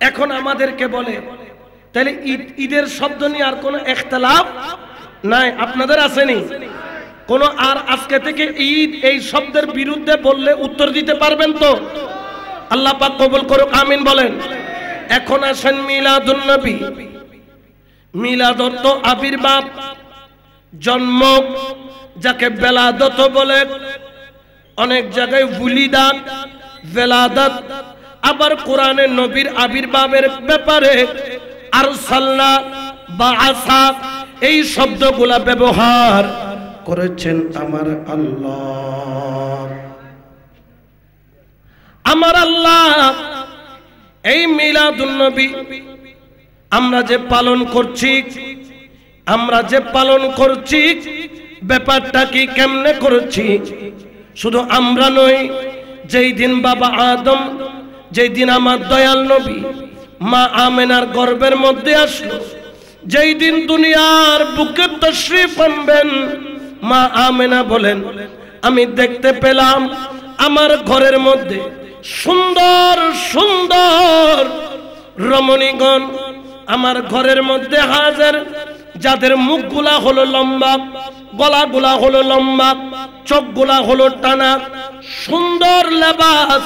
এখন আমাদেরকে বলে, তাহলে ঈদের শব্দ নিয়ে আর কোনো ইখতিলাফ নাই? আপনাদের আসেনি কোনো? আর আজকে থেকে ঈদ এই শব্দের বিরুদ্ধে বললে উত্তর দিতে পারবেন তো? আল্লাহ পাক কবুল করুক, আমিন বলেন। এখন আসেন মিলাদুন নবী। মিলাদত আবির্ভাব, জন্ম, যাকে বেলাদত বলে, অনেক জায়গায় বুলিদাত, বেলাদাত। আবার কোরআনে নবীর আবির্ভাবের ব্যাপারে আরসালনা, বাআসা এই শব্দগুলা ব্যবহার করেছেন আমার আল্লাহ। আমার আল্লাহ এই মিলাদুন নবী আমরা যে পালন করছি, ব্যাপারটা কি কেমনে করছি? শুধু আমরা নই, যেই দিন বাবা আদম, যেই দিন আমার দয়াল নবী মা আমেনার গর্ভের মধ্যে আসলো, যেই দিন দুনিয়ার বুকে তশরিফ আনবেন, মা আমেনা বলেন, আমি দেখতে পেলাম আমার ঘরের মধ্যে সুন্দর সুন্দর রমণীগণ আমার ঘরের মধ্যে হাজার, যাদের মুখগুলা হলো লম্বা, গলাগুলা হলো লম্বা, চোখগুলা হলো টানা, সুন্দর লেবাস।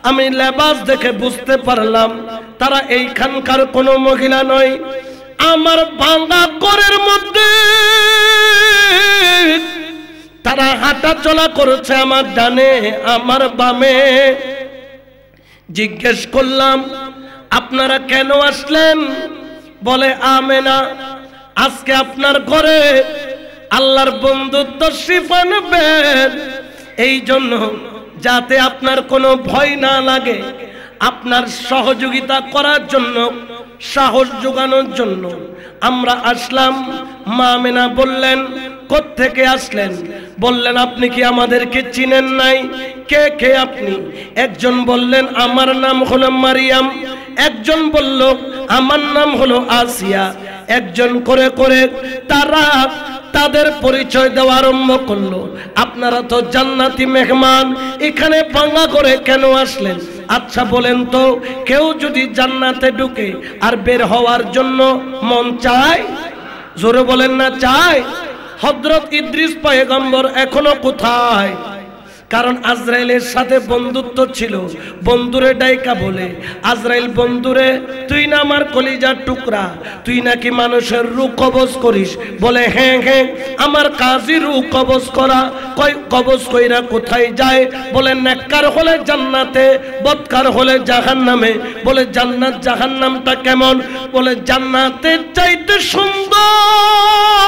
আমি লেবাস দেখে বুঝতে পারলাম তারা এইখানকার কোনো মহিলা নয়। আমার ভাঙা ঘরের মধ্যে তারা হাঁটা চলা করেছে, আমার ডানে আমার বামে। জিজ্ঞেস করলাম, আপনারা কেন আসলেন? বলে, আমেনা, আজকে আপনার ঘরে আল্লাহর বন্ধুত্ব তশরিফ আনবেন, এই জন্য যাতে আপনার কোনো ভয় না লাগে, আপনার সহযোগিতা করার জন্য, সাহস যোগানোর জন্য আমরা আসলাম। মা আমেনা বললেন, কোত্থেকে আসলেন? বললেন, আপনি কি আমাদেরকে চিনেন নাই? কে কে আপনি? একজন বললেন, আমার নাম হলো মারিয়াম। একজন বলল, আমার নাম হলো আসিয়া। একজন করে করে তারা তাদের পরিচয় দেওয়া আরম্ভ করলো। আপনারা তো জান্নাতি মেহমান, এখানে ভাঙা করে কেন আসলেন? আচ্ছা বলেন তো, কেউ যদি জান্নাতে ঢুকে আর বের হওয়ার জন্য মন চায়? জোরে বলেন না চায়? হযরত ইদ্রিস পয়গম্বর এখনো কোথায়? কারণ আজরাইলের সাথে বন্ধুত্ব ছিল। বন্ধুরে ডাইকা বলে, আজরাইল, বন্ধুরে, তুই না আমার কলিজার টুকরা, তুই নাকি মানুষের রূহ কবজ করিস? বলে, হ্যাঁ হ্যাঁ, আমার কাজই রূহ কবজ করা। কই কবজ কইরা কোথায় যায়? বলে, নেককার হলে জান্নাতে, বদকার হলে জাহান্নামে। বলে, জান্নাত জাহান্নামটা কেমন? বলে, জান্নাতের চাইতে সুন্দর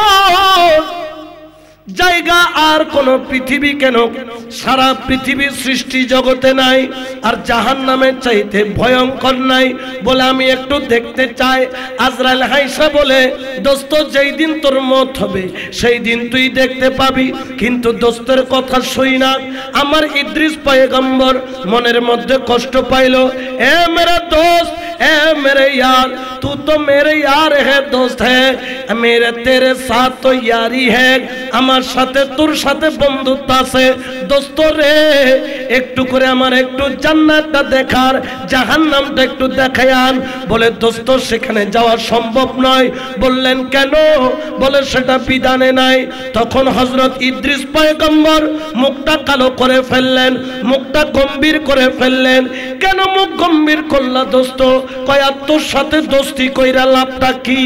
জায়গা আর কোন পৃথিবী কেন, সারা পৃথিবীর সৃষ্টি জগতে নাই। আর জাহান্নামের চাইতে ভয়ঙ্কর নাই। বলে, আমি একটু দেখতে চাই। আজরাইল হাইসা বলে, দোস্ত, যেই দিন তোর মত হবে সেই দিন তুই দেখতে পাবি। কিন্তু দোস্তের কথা শুই না। আমার ইদ্রিস পয়গম্বর মনের মধ্যে কষ্ট পাইল। এ মেরা দোস্ত, এ মেরে यार, तू तो मेरे यार है, दोस्त है मेरे, तेरे साथ तो यारी है। আমার সাথে তোর সাথে বন্ধুত্ব আছে। দোস্ত রে, একটু করে আমার একটু জান্নাতটা দেখার, জাহান্নামটা একটু দেখায় আন। বলে, দোস্ত, সেখানে যাওয়া সম্ভব নয়। বললেন, কেন? বলে, সেটা বিধানে নাই। তখন হযরত ইদ্রিস পয়গম্বর মুখটা কালো করে ফেললেন, মুখটা গম্ভীর করে ফেললেন। কেন মুখ গম্ভীর করলা দোস্ত? কয়, তোর সাথে দোস্তি কইরা লাভটা কি?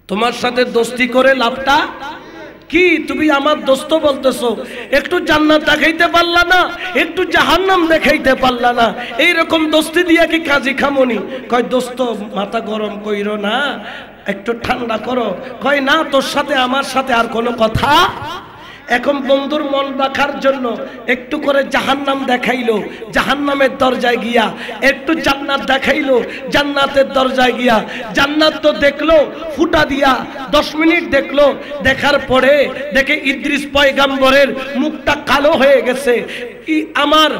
তোমার সাথে দোস্তি করে লাভটা কি? তুমি আমার দোস্ত বলতেছো, একটু জান্নাত দেখাইতে পারলা না, একটু জাহান্নাম দেখাইতে পারলা না, এইরকম দোস্তি দিয়া কি কাজী খামনি? কয়, দোস্ত, মাথা গরম কইরো না, একটু ঠান্ডা করো। কয়, না, তোর সাথে আমার সাথে আর কোনো কথা। এখন বন্ধুর মন রাখার জন্য একটু করে জাহান্নাম দেখাইলো, জাহান্নামের দরজায় গিয়া একটু জান্নাত দেখাইলো, জান্নাতের দরজায় গিয়া জান্নাত তো দেখলো ফুটা দিয়া, 10 মিনিট দেখলো। দেখার পরে দেখে ইদ্রিস পয়গম্বরের মুখটা কালো হয়ে গেছে। আমার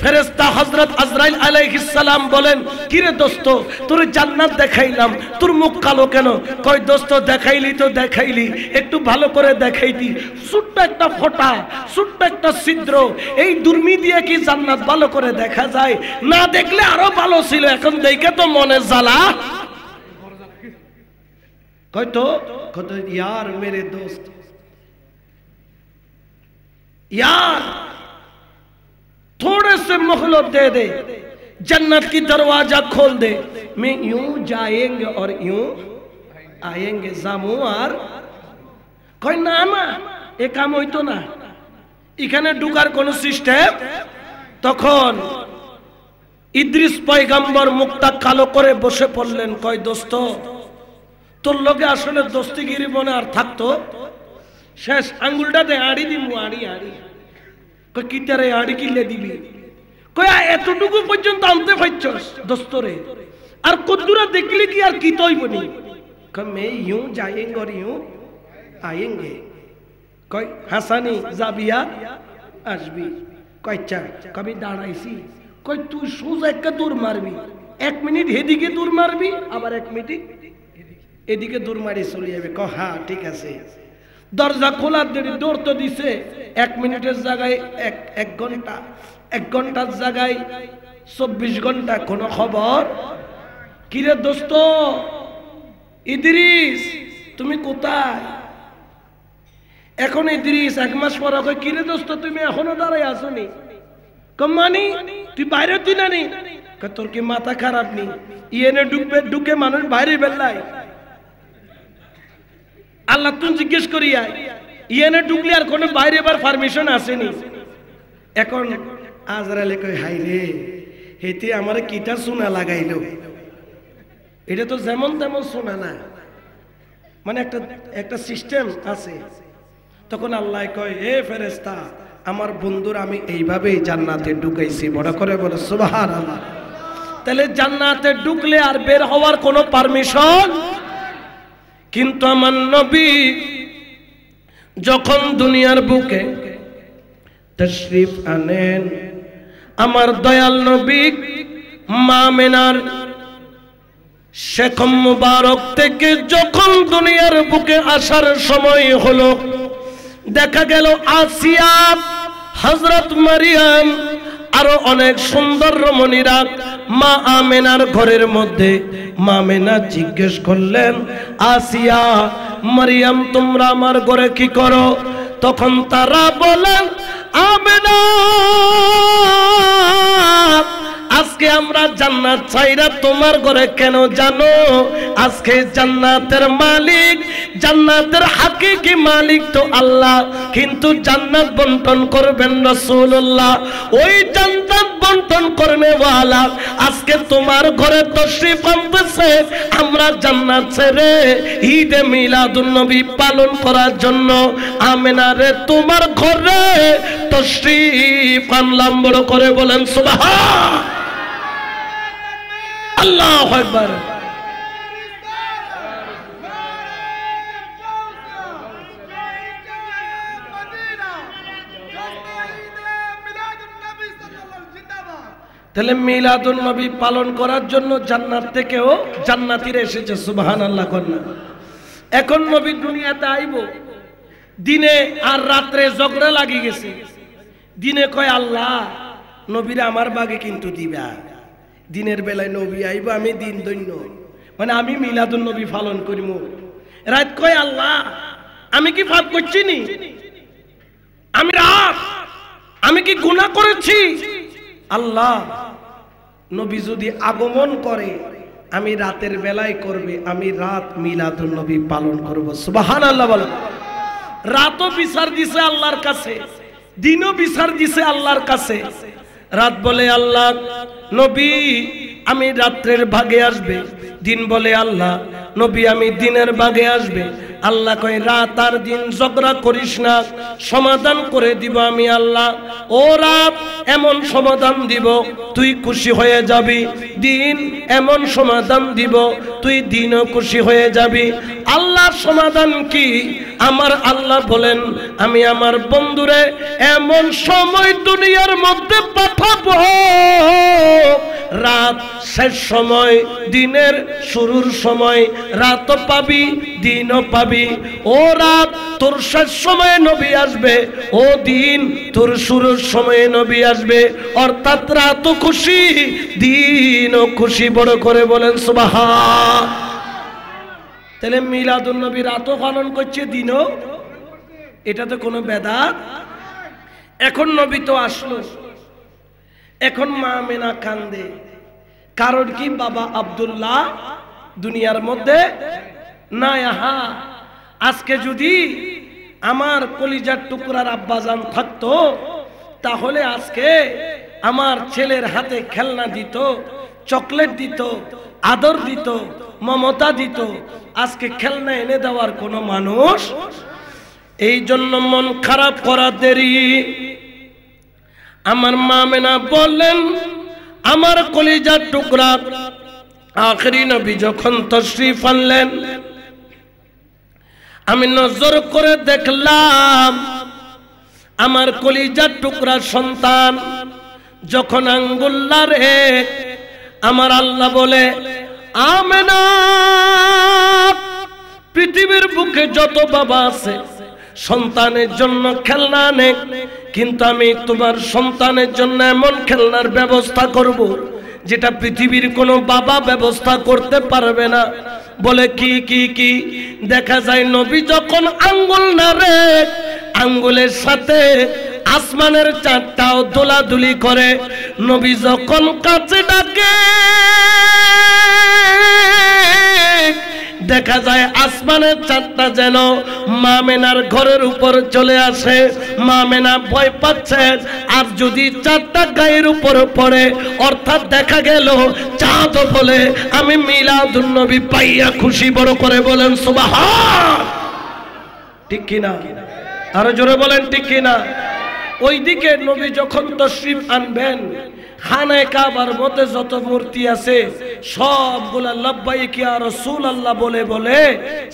ফেরেশতা হযরত আজরাইল আলাইহিস সালাম বলেন, কিরে দোস্ত, তোর জান্নাত দেখাইলাম, তোর মুখ কালো কেন? কয়, দোস্ত, দেখাইলি তো দেখাইলি, একটু ভালো করে দেখাইতি। ছোট্ট একটা ফোঁটা, ছোট্ট একটা ছিদ্র, এই দুর্মি দিয়ে কি জান্নাত ভালো করে দেখা যায়? না দেখলে আরো ভালো ছিল, এখন দেখে তো মনে জ্বালা। কয়, তো यार मेरे दोस्त, यार थोड़े से मोहलत दे दे, जन्नत की दरवाजा खोल दे। मैं यूं जाएंगे और यूं आएंगे, जामू আর কই না না এ কাম হইতো না, এখানে ঢুকার কোন সিস্টেম। তখন ইদ্রিস পয়গম্বর মুখটা কালো করে বসে পড়লেন, কয় দোস্ত তোর লগে আসলে দোস্তিগিরি মনে আর থাকতো, শেষ আঙ্গুলটাতে আড়ি দিমু, আড়ি আড়ি। কই কিটারে আড়ি কিলে দিবি? কই এতটুকু পর্যন্ত আনতে পারছস দোস্তরে, আর কদ্দুরা দেখলি কি আর কি তৈবনি? কই মে ইউं जाएंगे और यूं आएंगे। কই হাসানি যাবিয়া আসবি? কই চা কবি দাঁড়াইছি। কই তুই সোজা একটা দূর মারবি, 1 মিনিট এদিকে দূর মারবি, আবার 1 মিনিট এদিকে দূর মারি চলে যাবে। ক হ্যাঁ ঠিক আছে। দরজা খোলার দেরি, দৌড় তো দিছে 1 মিনিটের জায়গায় 1 ঘন্টা, 1 ঘন্টার জায়গায় 24 ঘন্টা, কোনো খবর। কিরে দোস্ত ইদ্রিস তুমি কোথায়? এখন ইদ্রিস 1 মাস পর কই কিরে দোস্ত তুমি এখনো দাঁড়ায় আছো নি? কমানি তুই বাইরে তুই না নি? তোর কি মাথা খারাপ নি? ইয়েনে ঢুকে মানুষ বাইরে বেল্লাই। আল্লাহ তুই জিজ্ঞেস করি ইয়েনে ঢুকলে আর কোনো বাইরে বার পারমিশন আসেনি। এখন আজরাইলে কই হাই রে হেতে আমারে কিটা সোনা লাগাইলো, এটা তো যেমন তেমন সোনা না, মানে একটা সিস্টেম আছে। তখন আল্লাহ কয় এ ফেরেশতা আমার বন্ধুর আমি এইভাবেই জান্নাতে ঢুকাইছি, বড় করে বলে সুবহানাল্লাহ। তাহলে জান্নাতে ঢুকলে আর বের হওয়ার কোনো পারমিশন। কিন্তু আমার নবী যখন দুনিয়ার বুকে তশরিফ আনেন, আমার দয়াল নবী মা আমিনার শেখম মুবারক থেকে যখন দুনিয়ার বুকে আসার সময় হলো, দেখা গেল আসিয়া, হযরত মারিয়াম আরো অনেক সুন্দর রমণীরা মা আমিনার ঘরের মধ্যে। মা আমিনা জিজ্ঞেস করলেন আসিয়া মারিয়াম তোমরা আমার ঘরে কি করো? তখন তারা বলেন আমিনা আজকে আমরা জান্নাত চাইরা তোমার ঘরে কেন জানো? আজকে জান্নাতের মালিক, জান্নাতের হাকিকি মালিক তো আল্লাহ, কিন্তু জান্নাত বন্টন করবেন রাসূলুল্লাহ। ওই জান্নাত বন্টন করনে ওয়ালা আজকে তোমার ঘরে তশরিফ আনতেছে। আমরা জান্নাত ছেড়ে ঈদে মিলাদুন নবী পালন করার জন্য আমিনা রে তোমার ঘরে তশরিফ আনলাম। বড় করে বলেন সুবহান আল্লাহু আকবার। তাহলে মিলাদুন নবী পালন করার জন্য জান্নাত থেকেও জান্নাতীরা এসেছে, সুবহানাল্লাহ কন্যা। এখন নবী দুনিয়াতে আইব, দিনে আর রাত্রে ঝগড়া লাগি গেছে। দিনে কয় আল্লাহ নবীরে আমার বাগে কিন্তু দিবা, দিনের বেলায় নবী আইব আমি দিন দৈন্য, মানে আমি মিলাদুন নবী পালন করিব। রাত কয় আল্লাহ আমি কি পাপ করছি নি? আমি রাত আমি কি গুনাহ করেছি? আল্লাহ নবী যদি আগমন করে আমি রাতের বেলায় করবে, আমি রাত মিলাদুন নবী পালন করব। সুবহানাল্লাহ বলেন। রাতও বিচার দিছে আল্লাহর কাছে, দিনও বিচার দিছে আল্লাহর কাছে। রাত বলে আল্লাহ নবী আমি রাত্রের ভাগে আসবে, দিন বলে আল্লাহ নবী আমি দিনের ভাগে আসবে। আল্লাহ কয় রাত আর দিন ঝগড়া করিস না, সমাধান করে দিব আমি আল্লাহ। ও রাত এমন সমাধান দিব তুই খুশি হয়ে যাবি, দিন এমন সমাধান দিব তুই দিনও খুশি হয়ে যাবি। আল্লাহর সমাধান কি? আমার আল্লাহ বলেন আমি আমার বন্ধুরে এমন সময় দুনিয়ার মধ্যে পাঠাবো, রাত শেষ সময় দিনের শুরুর সময়, রাতও পাবি দিনও পাবি। ও রাত তোর শেষ সময়ে নবী আসবে, ও দিন তোর শুরুর সময়ে নবী আসবে। অর্থাৎ রাতও খুশি দিনও খুশি। বড় করে বলেন সুবহান। তাহলে মিলাদুন নবী রাতও পালন করছে দিনও, এটা তো কোনো বেদাত। এখন নবী তো আসলো, এখন মা আমিনা কান্দে, কারণ কি বাবা আব্দুল্লাহ দুনিয়ার মধ্যে নাই। আহা, আজকে যদি আমার কলিজার টুকরার আব্বাজান থাকতো তাহলে আজকে আমার ছেলের হাতে খেলনা দিত, চকলেট দিত, আদর দিত, মমতা দিত। আজকে খেলনা এনে দেওয়ার কোনো মানুষ। এই জন্য মন খারাপ করা দেরি। আমার মা মেনা বললেন, আমার কলিজার টুকরা আখেরি নবী যখন তশরিফ আনলেন, আমি নজর করে দেখলাম আমার কলিজার টুকরা সন্তান যখন আঙ্গুল্লার এক, আমার আল্লাহ বলে, আমেনা, পৃথিবীর বুকে যত বাবা আছে সন্তানের জন্য খেলনা আনে, কিন্তু আমি তোমার সন্তানের জন্য এমন খেলনার ব্যবস্থা করব যেটা পৃথিবীর কোনো বাবা ব্যবস্থা করতে পারবে না। বলে কি কি কি? দেখা যায় নবী যখন আঙ্গুল নাড়ে, আঙ্গুলের সাথে আসমানের চাঁদটাও দোলাদুলি করে। নবী যখন কাছে ডাকে, দেখা যায় আসমানের চাঁদটা যেন মা মেনার ঘরের উপর চলে আসে। মা মেনা ভয় পাচ্ছেন, আর যদি চাঁদটা গায়ের উপর পড়ে, অর্থাৎ দেখা গেল চাঁদ বলে আমি মিলাদুন নবী পাইয়া খুশি। বড় করে বলেন সুবহান। ঠিক কিনা? আরো জোরে বলেন ঠিক কিনা? ওইদিকে নবী যখন তশরিফ আনবেন, খানায়ে কাবার মধ্যে যত মূর্তি আছে সবগুলা লব্বাইক ইয়া রাসূলুল্লাহ বলে বলে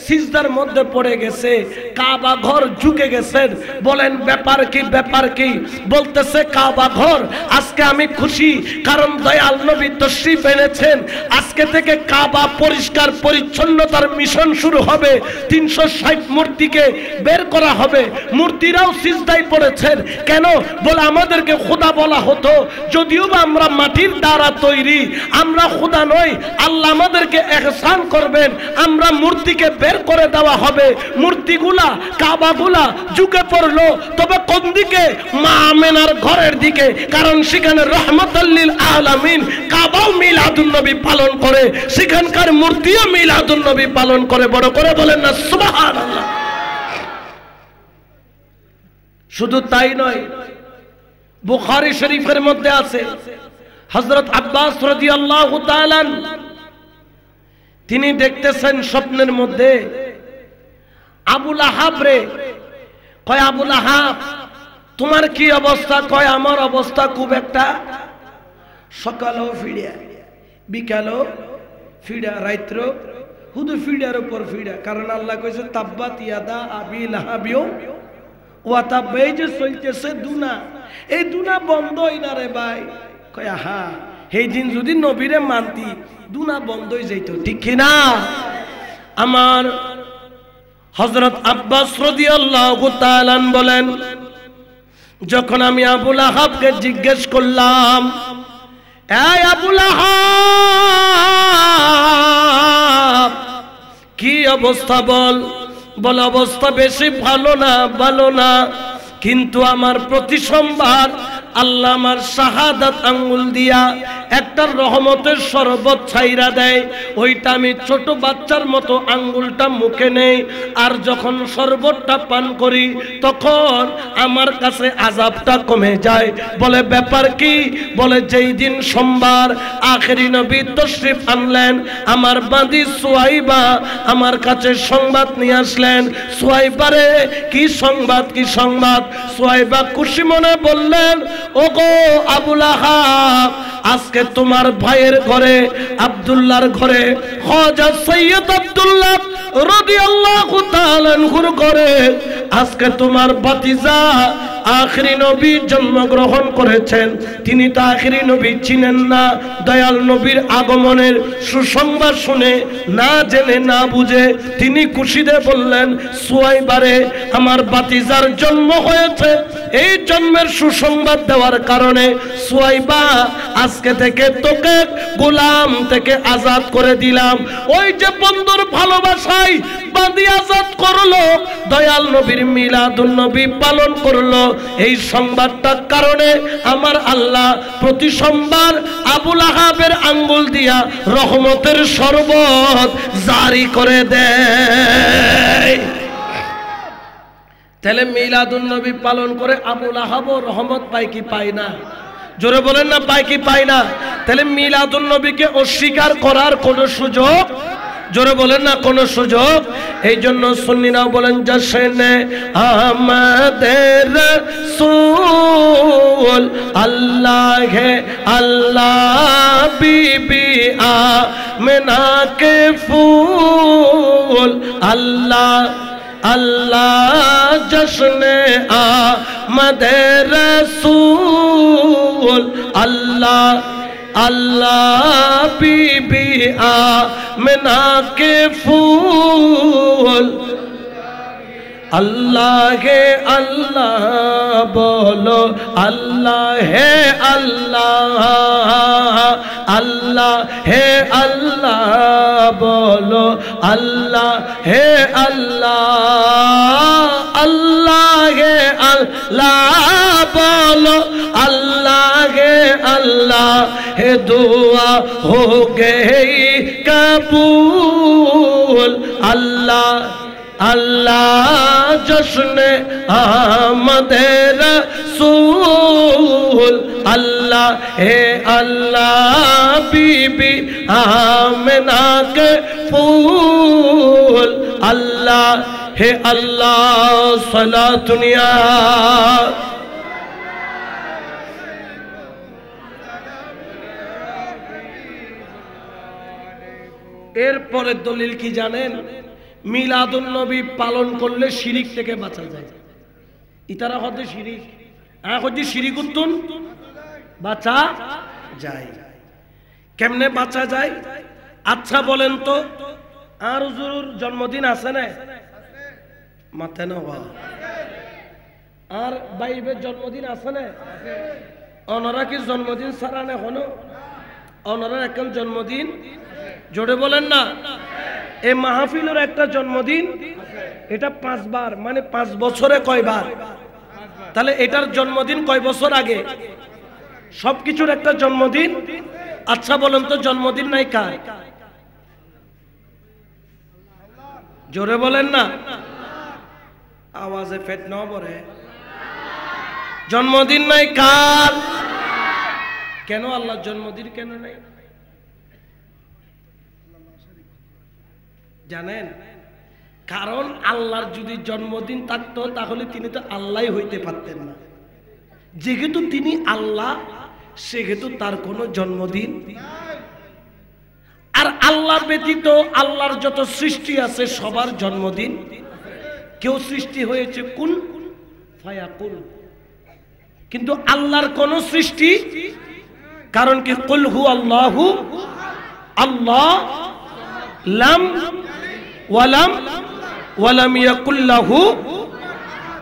সিজদার মধ্যে পড়ে গেছে। কাবা ঘর ঝুঁকে গেছেন। বলেন ব্যাপার কি? ব্যাপার কি? বলতেছে কাবা ঘর, আজকে আমি খুশি কারণ দয়াল নবী তশরিফ এনেছেন। আজকে থেকে কাবা পরিষ্কার পরিচ্ছন্নতার মিশন শুরু হবে। 360 মূর্তিকে বের করা হবে। মূর্তিরাও সিজদায় পড়েছেন। কেন? বলে আমাদেরকে খোদা বলা হতো, যদিও আমরা মাটির দ্বারা তৈরি, আমরা খোদা নই। আল্লাহ আমাদেরকে ইহসান করবেন, আমরা মূর্তিকে বের করে দেওয়া হবে। মূর্তিগুলা কাবাগুলা ঝুঁকে পড়লো, তবে কোন দিকে? মা আমেনার ঘরের দিকে, কারণ সেখানে রহমাতুল লিল আলামিন কাবাও মিলাদুন নবী পালন করে, সেখানকার মূর্তিও মিলাদুন নবী পালন করে। বড় করে বলেন না সুবহানাল্লাহ। শুধু তাই নয়, বুখারী শরীফের মধ্যে আছে হযরত আব্বাস রাদিয়াল্লাহু তাআলা তিনি দেখতেছেন স্বপ্নের মধ্যে আবু লাহাব রে। কয় আবু লাহাব তোমার কি অবস্থা? কয় আমার অবস্থা খুব একটা। সকালও ফিড়া, বিকালও ফিড়া, রাত্র শুধু ফিড়ার উপর ফিড়া। কারণ আল্লাহ কইছে তাব্বাত ইয়াদা আবি লাহাবিও ওয়া তাব। এই যে চলতেছে দুনা, এই দুনা বন্ধই না রে ভাই। কয় হা, এই দিন যদি নবীরে মানতি দুনা বন্ধই যাইতো। ঠিক কিনা? আমার হযরত আব্বাস রাদিয়াল্লাহু তাআলা বলেন, যখন আমি আবু লাহাবকে জিজ্ঞেস করলাম, এই আবু লাহাব কি অবস্থা বল? বল অবস্থা বেশি ভালো না, ভালো না, কিন্তু আমার প্রতি সোমবার আল্লাহ আমার শাহাদাত আঙ্গুল দিয়া একটা রহমতের শরবত ছাইরা দেয়। ওইটা আমি ছোট বাচ্চার মতো আঙ্গুলটা মুখে নেই, আর যখন শরবতটা পান করি তখন আমার কাছে আযাবটা কমে যায়। বলে ব্যাপার কি? বলে যেই দিন সোমবার আখেরি নবী তশরিফ আনলেন, আমার বাঁধি সুয়াইবা আমার কাছে সংবাদ নিয়ে আসলেন। সুয়াইবারে কি সংবাদ? কি সংবাদ? সুয়াইবা খুশি মনে বললেন, ওগো আবু লাহাব, আজকে তোমার ভাইয়ের ঘরে আব্দুল্লাহর ঘরে খাজা সৈয়দ আব্দুল্লাহ রাদিয়াল্লাহু তাআলা আনহুর ঘরে আজকে তোমার ভাতিজা আখেরি নবী জন্মগ্রহণ করেছেন। তিনি তো আখেরি নবী চিনেন না। দয়াল নবীর আগমনের সুসংবাদ শুনে না জেনে না বুঝে তিনি খুশিতে বললেন, সুয়াইবারে আমার ভাতিজার জন্ম হয়েছে। এই জন্মের সুসংবাদ দেওয়ার কারণে সুয়াইবা আজকে থেকে তোকে গোলাম থেকে আজাদ করে দিলাম। ওই যে বন্ধুর ভালোবাসায় বাঁধি আজাদ করলো, দয়াল নবীর মিলাদুন নবী পালন করলো। এই সংবাদটার কারণে আমার আল্লাহ প্রতি সোমবার আবুল আহাবের আঙ্গুল দিয়া রহমতের শরবত জারি করে দেয়। তাহলে মিলাদুন নবী পালন করে আবুল আহাবও রহমত পায় কি পায় না? জোরে বলেন না, পায় কি পায় না? তাহলে মিলাদুন নবীকে অস্বীকার করার কোনো সুযোগ, জোরে বলেন না, কোনো সুযোগ। এই জন্য সুন্নিরাও বলেন জশনে আমাদের রাসূল আল্লাহ হে আল্লাহ বিবি আমেনা কে ফুল আল্লাহ আল্লাহ জশনে আমাদের রাসূল আল্লাহ আল্লাহ বিবি আমেনা কে ফুল আল্লাহ হে আল্লাহ বলো আল্লাহ হে আল্লাহ আল্লাহ হে আল্লাহ বলো আল্লাহ হে আল্লাহ আল্লাহ হে আল্লাহ বলো আল্লাহ হে আল্লাহ হে दुआ हो गई कबूल अल्लाह अल्लाह जश्न आमदे रसूल अल्लाह हे अल्लाह बीबी आमिना के फूल अल्लाह हे अल्लाह सलात दुनिया এরপরে দলিল কি জানেন? মিলাদুন নবী পালন করলে শিরিক থেকে বাঁচা যায়। ইতারা হতে শিরিক হচ্ছে শিরিক উত্তন বাঁচা যায়। কেমনে বাঁচা যায়? আচ্ছা বলেন তো, আর হুজুর জন্মদিন আছে না? মাথায় না আর বাইবের জন্মদিন আছে না? ওনারা কি জন্মদিন ছাড়া না? হনো ওনারা এখন জন্মদিন, জোরে বলেন না। এই মাহফিলের একটা জন্মদিন, এটা 5 বার, মানে 5 বছরে কয়বার? তাহলে এটার জন্মদিন কয় বছর আগে? সবকিছুর একটা জন্মদিন। আচ্ছা বলেন তো, জন্মদিন নাই কার? জোরে বলেন না, আওয়াজে ফেট না পড়ে। জন্মদিন নাই কার? কেন আল্লাহর জন্মদিন কেন নাই জানেন? কারণ আল্লাহর যদি জন্মদিন থাকতো তাহলে তিনি তো আল্লাহ হইতে পারতেন না। যেহেতু তিনি আল্লাহ, সেহেতু তার কোনো জন্মদিন। আর আল্লাহ ব্যতীত আল্লাহর যত সৃষ্টি আছে সবার জন্মদিন। কেউ সৃষ্টি হয়েছে কুন ফায়াকুন, কিন্তু আল্লাহর কোন সৃষ্টি, কারণ কি কুল হু আল্লাহু আল্লাহ লাম ওয়ালাম ওয়ালাম ইয়াকুল লাহু,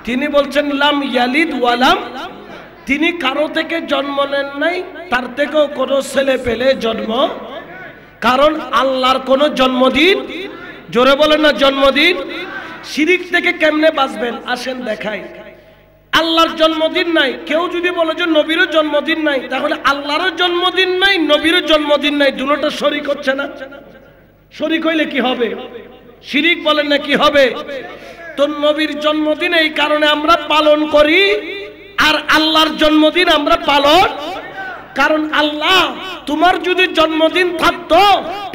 তিনি বলছেন লাম ইয়ালিদ ওয়ালাম, তিনি কারো থেকে জন্ম নেন নাই, তার থেকেও কোনো ছেলে পেলে জন্ম। কারণ আল্লাহর কোনো জন্মদিন, জোরে বলেন না জন্মদিন। শিরিক থেকে কেমনে বাঁচবেন আসেন দেখাই। আল্লাহর জন্মদিন নাই, কেউ যদি বলে যে নবীরও জন্মদিন নাই, তাহলে আল্লাহরও জন্মদিন নাই, নবীরও জন্মদিন নাই, দুটোটা শরীক হচ্ছে না? শরীক হইলে কি হবে? শিরিক বলেন না কি হবে? তো নবীর জন্মদিন এই কারণে আমরা পালন করি, আর আল্লাহর জন্মদিন আমরা পালন। কারণ আল্লাহ, তোমার যদি জন্মদিন থাকতো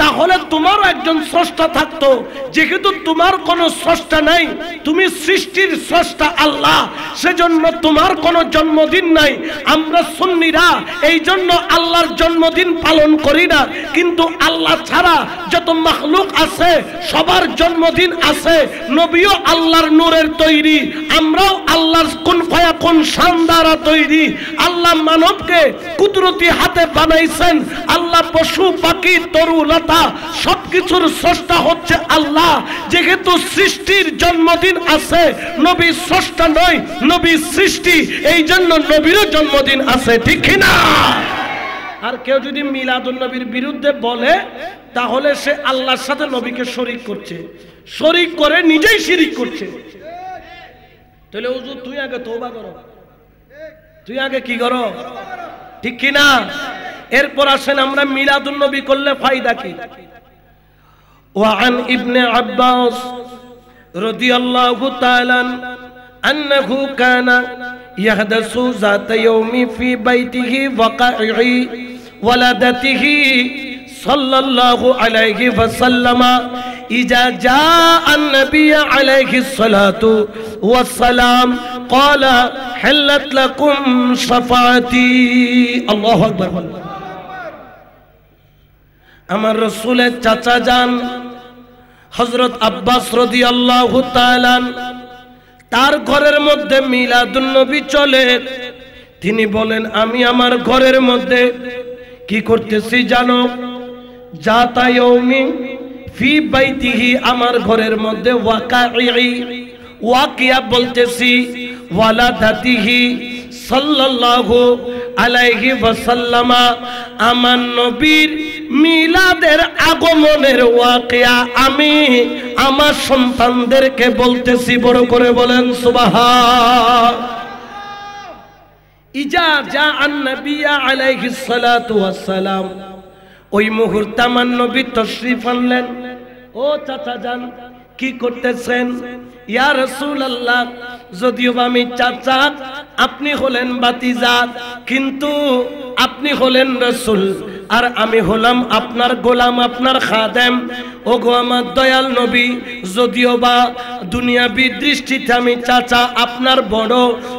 তাহলে তোমারও একজন স্রষ্টা থাকতো। যেহেতু তোমার কোনো স্রষ্টা নাই, তুমি সৃষ্টির স্রষ্টা আল্লাহ, সেজন্য তোমার কোনো জন্মদিন নাই। আমরা সুন্নিরা এই জন্য আল্লাহর জন্মদিন পালন করি না, কিন্তু আল্লাহ ছাড়া যত মাখলুক আছে সবার জন্মদিন আছে। নবীও আল্লাহর নূরের তৈরি, আমরাও আল্লাহর কুন ফায়াকুন শান দ্বারা তৈরি। আল্লাহ মানবকে কুদরতি হাতে বানাইছেন। আল্লাহ পশু পাখি তরু লতা সবকিছুর স্রষ্টা হচ্ছে আল্লাহ। যেহেতু সৃষ্টির জন্মদিন আছে, নবী স্রষ্টা নয়, নবী সৃষ্টি, এই জন্য নবীরও জন্মদিন আছে, ঠিক কিনা? আর কেউ যদি মিলাদুন নবীর বিরুদ্ধে বলে তাহলে সে আল্লাহর সাথে নবীকে শরীক করছে, শরীক করে নিজেই শিরিক করছে। তাহলে হুজুর তুই আগে তওবা করো, তুই আগে কি করো, ঠিক কি না? এরপর আসেন আমরা মিলাদুন নবী করলে ফায়দা কি? ওয়ান ইবনে আব্বাস রাদিয়াল্লাহু তাআলা আন্নাহু কানা ইয়াহদাসু যাতা ইয়াউমি ফি বাইতিহি ওয়াকা'i ওয়ালাদাতিহি সাল্লাল্লাহু আলাইহি ওয়াসাল্লাম ইজা জাআ আন-নবী আলাইহিস সালাতু ওয়াস সালাম ক্বালা হাল্লাত লাকুম শাফাআতি। আল্লাহু আকবার। আমার রাসূলের চাচা যান হযরত আব্বাস রাদিয়াল্লাহু তাআলা, তার ঘরের মধ্যে মিলাদুন নবী চলে। তিনি বলেন আমি আমার ঘরের মধ্যে কি করতেছি জানো? জাতা ইয়াউমি ফি বাইতিহি, আমার ঘরের মধ্যে ওয়াকা'i, ওয়াকিয়া বলতেছি, ওয়ালাদাতিহি সাল্লাল্লাহু আলাইহি ওয়াসাল্লামা, আমার নবীর মিলাদের আগমনের ওয়াকিয়া আমি আমার সন্তানদেরকে বলতেছি। বড় করে বলেন সুবহান। ইজা জা আন-নবী আলাইহিস সালাতু ওয়াস সালাম, ওই মুহূর্তে আমার নবী তশরিফ আনলেন। ও চাচা যান কি করতেছেন? ইয়া রাসূলুল্লাহ, যদিও আমি চাচা, আপনি হলেন ভাতিজা, কিন্তু আপনি হলেন রাসূল আর আমি হলাম আপনার গোলাম, আপনার খাদেম। ও গো আমার দয়াল নবী, যদিও বা দুনিয়াবি দৃষ্টিতে আমি চাচা আপনার বড়,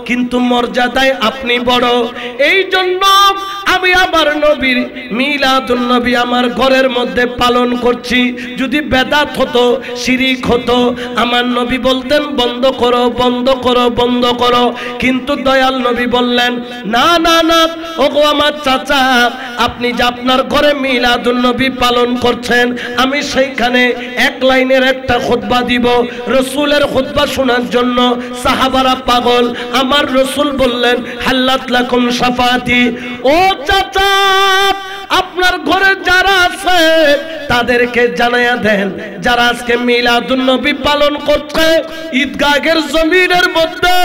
কিন্তু মর্যাদায় আপনি বড়। এই জন্য আমি আমার নবীর মিলাদুন নবী আমার ঘরের মধ্যে পালন করছি। যদি বেদাত হতো, শিরিক হতো, আমার নবী বলতেন বন্ধ করো, বন্ধ করো, বন্ধ করো। কিন্তু দয়াল নবী বললেন না না না, ওগো আমার চাচা, আপনি যে আপনার ঘরে মিলাদুন নবী পালন করছেন, আমি সেইখানে এক লাইনের একটা খুতবা দিব। রাসূলের খুতবা শোনার জন্য সাহাবারা পাগল। আমার রাসূল বললেন হাল্লাত লাকুম শাফাআতি। ও চাচা, আপনার ঘরে যারা আছে তাদেরকে জানায়া দেন, যারা আজকে মিলাদুন নবী পালন করছে ঈদগাহের জমিনের মধ্যে,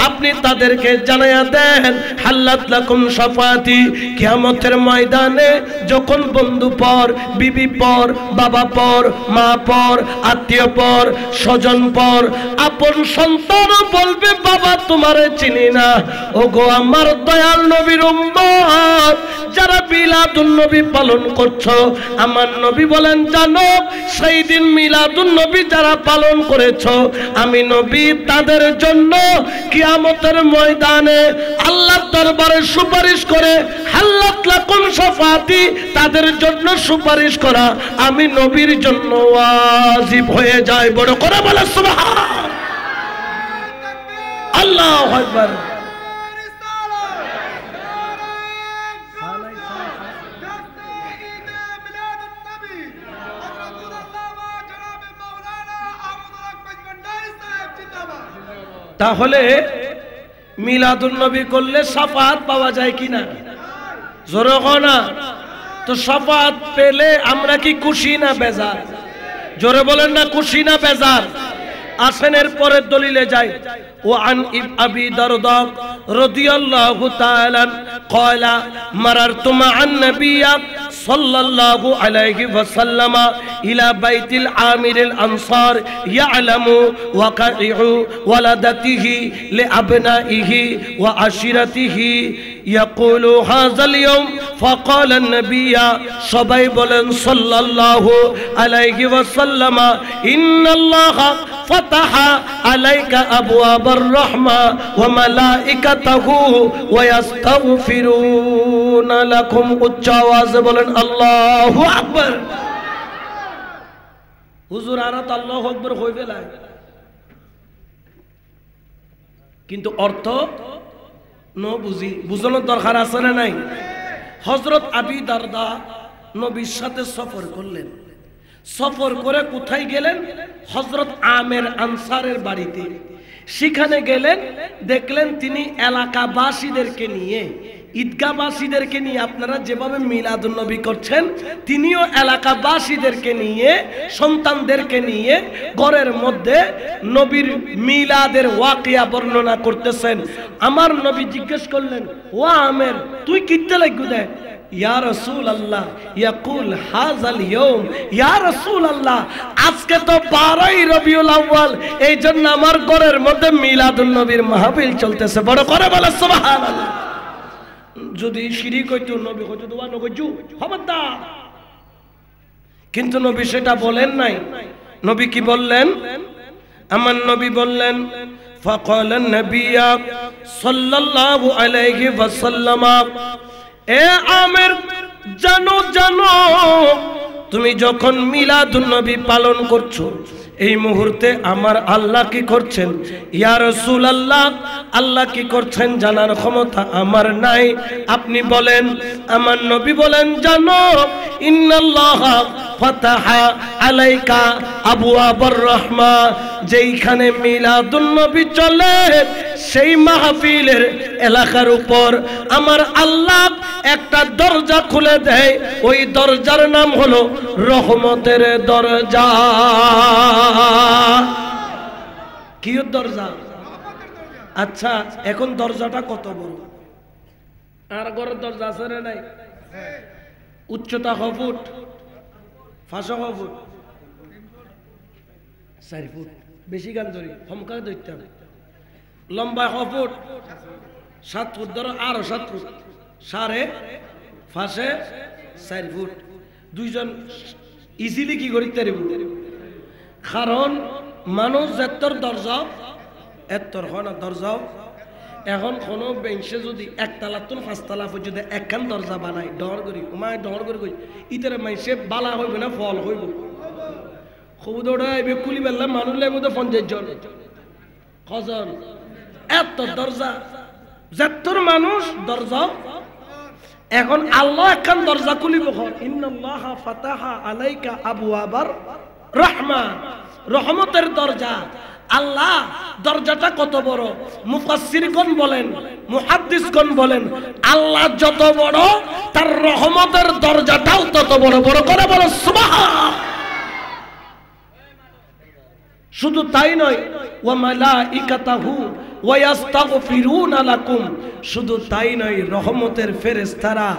আপনি তাদেরকে জানায়া দেন হাল্লাত লাকুম শাফাআতি। কিয়ামতের ময়দানে যখন বন্ধু পর, বিবি পর, বাবা পর, মা পর, আত্মীয় পর, স্বজন পর, আপন সন্তানও বলবে বাবা তোমারে চিনি না। ওগো আমার দয়াল নবীর উম্মত, যারা মিলাদুন নবী পালন করছো, আমার নবী বলেন জানো, সেই দিন মিলাদুন নবী যারা পালন করেছো, আমি নবী তাদের জন্য কিয়ামতের ময়দানে আল্লাহর দরবারে সুপারিশ করে হাল্লাত লাকুম শাফাআতি, তাদের জন্য সুপারিশ করা আমি নবীর জন্য ওয়াজিব হয়ে যায়। বড় করে বলে সুবহান আল্লাহু আকবার। তাহলে মিলাদুন নবী করলে শাফাআত পাওয়া যায় কিনা? জোরে কও না। তো শাফাআত পেলে আমরা কি খুশি না বেজার? জোরে বলেন না, খুশি না বেজার? আসেন এর পরের দলিলে যাই। وعن أبي درداء رضي الله تعالى قال مررت مع النبي صلى الله عليه وسلم إلى بيت العامر الأنصار يعلم وقائع ولدته لأبنائه وعشيرته يقول هذا اليوم فقال النبي صلى الله عليه وسلم إن الله فتح عليك أبواب الرحمة وملائكته ويستغفرون لكم উচ্চাওয়াজে বলেন আল্লাহু আকবার। হুজুর আরা তো আল্লাহু আকবার হই ফেলায়, কিন্তু অর্থ বুঝানোর দরকার আছে না নাই? হযরত আবি দারদা নবীর সাথে সফর করলেন। সফর করে কোথায় গেলেন? হযরত আমের আনসারের বাড়িতে। সেখানে গেলেন, দেখলেন তিনি এলাকাবাসীদেরকে নিয়ে ঈদগাহবাসীদেরকে নিয়ে আপনারা যেভাবে মিলাদুন নবী করছেন, তিনিও এলাকাবাসীদেরকে নিয়ে, সন্তানদেরকে নিয়ে ঘরের মধ্যে নবীর মিলাদের ওয়াকিয়া বর্ণনা করতেছেন। আমার নবী জিজ্ঞেস করলেন, ও আমের, তুই কিতে লাগু দে? ইয়া রাসূলুল্লাহ ইয়াকুল হাযাল ইয়াউম, ইয়া রাসূলুল্লাহ আজকে তো 12ই রবিউল আউয়াল, এইজন্য আমার ঘরের মধ্যে মিলাদুন নবীর মাহফিল চলতেছে। বড় করে বলে সুবহানাল্লাহ। যদি শিরিক হইতো নবী হয়তো দোয়া নগজু খবরদার, কিন্তু নবী সেটা বলেন নাই। নবী কি বললেন? আমার নবী বললেন, ফাকালান নাবিয়্যা সাল্লাল্লাহু আলাইহি ওয়াসাল্লাম, এ আমের জানো জানো, তুমি যখন মিলাদুন নবী পালন করছো, এই মুহূর্তে আমার আল্লাহ কি করছেন? ইয়া রাসূলুল্লাহ, আল্লাহ কি করছেন জানার ক্ষমতা আমার নাই, আপনি বলেন। আমার নবী বলেন, জানো, ইন্নাল্লাহা ফাতাহা আলাইকা আবওয়াবার রাহমা, যেইখানে মিলাদুন নবী চলে সেই মাহফিলের এলাকার উপর আমার আল্লাহ একটা দরজা খুলে দেয়, ওই দরজার নাম হলো রহমতের দরজা। কি দরজা? আচ্ছা, এখন দরজাটা কত বড়? আর ঘরের দরজা আছে না নাই? উচ্চতা ক ফুট? 5 ফুট, 4 ফুট, বেশি গান ধরি হমকা ধরতাম। লম্বা ক ফুট? 7 ফুট, ধরো আরো 7 ফুট, 5.5 ফুট। দুইজন ইজিলি কি করি তারিব, কারণ মানুষ এত্তর দরজা এত্তর হয় না দরজাও। এখন কোনো বেঞ্চে যদি 1 তলা 5 তলা পর্যন্ত একখান দরজা বানাই, ডর করি উমায় ডর করে কই ইতারে মাইসে বালা হইবে না ফল হইব? খবুদোড়া এবে খুলি বেললে মানুষ লাগবে তো 50 জন কজন, এত দরজা যেত্তর মানুষ দরজা। এখন আল্লাহ একখান দরজা খুলিব, ইন্নাল্লাহা ফাতাহা আলাইকা আবওয়াবার রাহমা, রহমতের দরজা। আল্লাহ দরজাটা কত বড়? মুফাসসিরগণ বলেন, মুহাদ্দিসগণ বলেন, আল্লাহ যত বড় তার রহমতের দরজাটাও তত বড়। বড় করে বলো সুবহান। শুধু তাই নয়, ওয়া মালাইকাতাহু ওয়া ইস্তাগফিরুনা লাকুম, শুধু তাই নয়, রহমতের ফেরেশতারা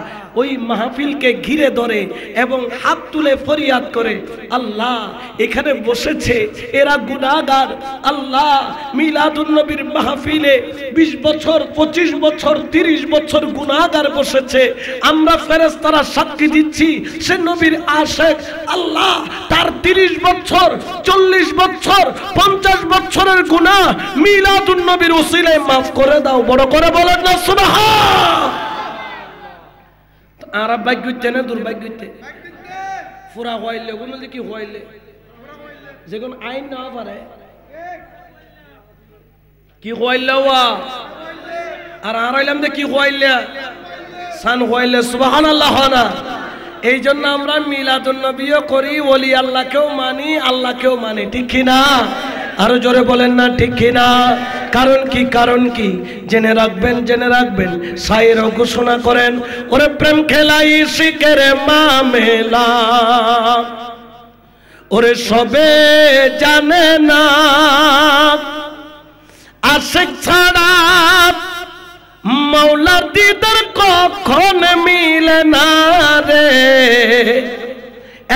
ওই মাহফিলকে ঘিরে ধরে এবং হাত তুলে ফরিয়াদ করে, আল্লাহ এখানে বসেছে এরা গুনাহগার, আল্লাহ মিলাদুন নবীর মাহফিলে 20 বছর 25 বছর 30 বছর গুনাহগার বসেছে, আমরা ফেরেশতারা সাক্ষী দিচ্ছি সে নবীর আশিক, আল্লাহ তার 30 বছর 40 বছর 50 বছরের গুনাহ মিলাদুন নবীর উসিলায় মাফ করে দাও। বড় করে বলেন না সুবহান। আর ভাগ্যতে না দুর্ভাগ্যতে পুরা হইলে ওগুলো কি হইলে যেগুন আইন না পারে কি হইলে আর হইলাম যে কি হইলে সান হইলে সুবহানাল্লাহ না। এই জন্য আমরা মিলাদুন নবীও করি, ওলি আল্লাহকেও মানি, আল্লাহকেও মানি, ঠিক কিনা? আরো জোরে বলেন না ঠিক কিনা? কারণ কি? কারণ কি? জেনে রাখবেন, জেনে রাখবেন। শায়েরও ঘোষণা করেন, ওরে প্রেম খেলাই শিখের মামেলা, ওরে সবে জানে না, আশিক ছাড়া মাওলার দিদার কখন মিলে না রে,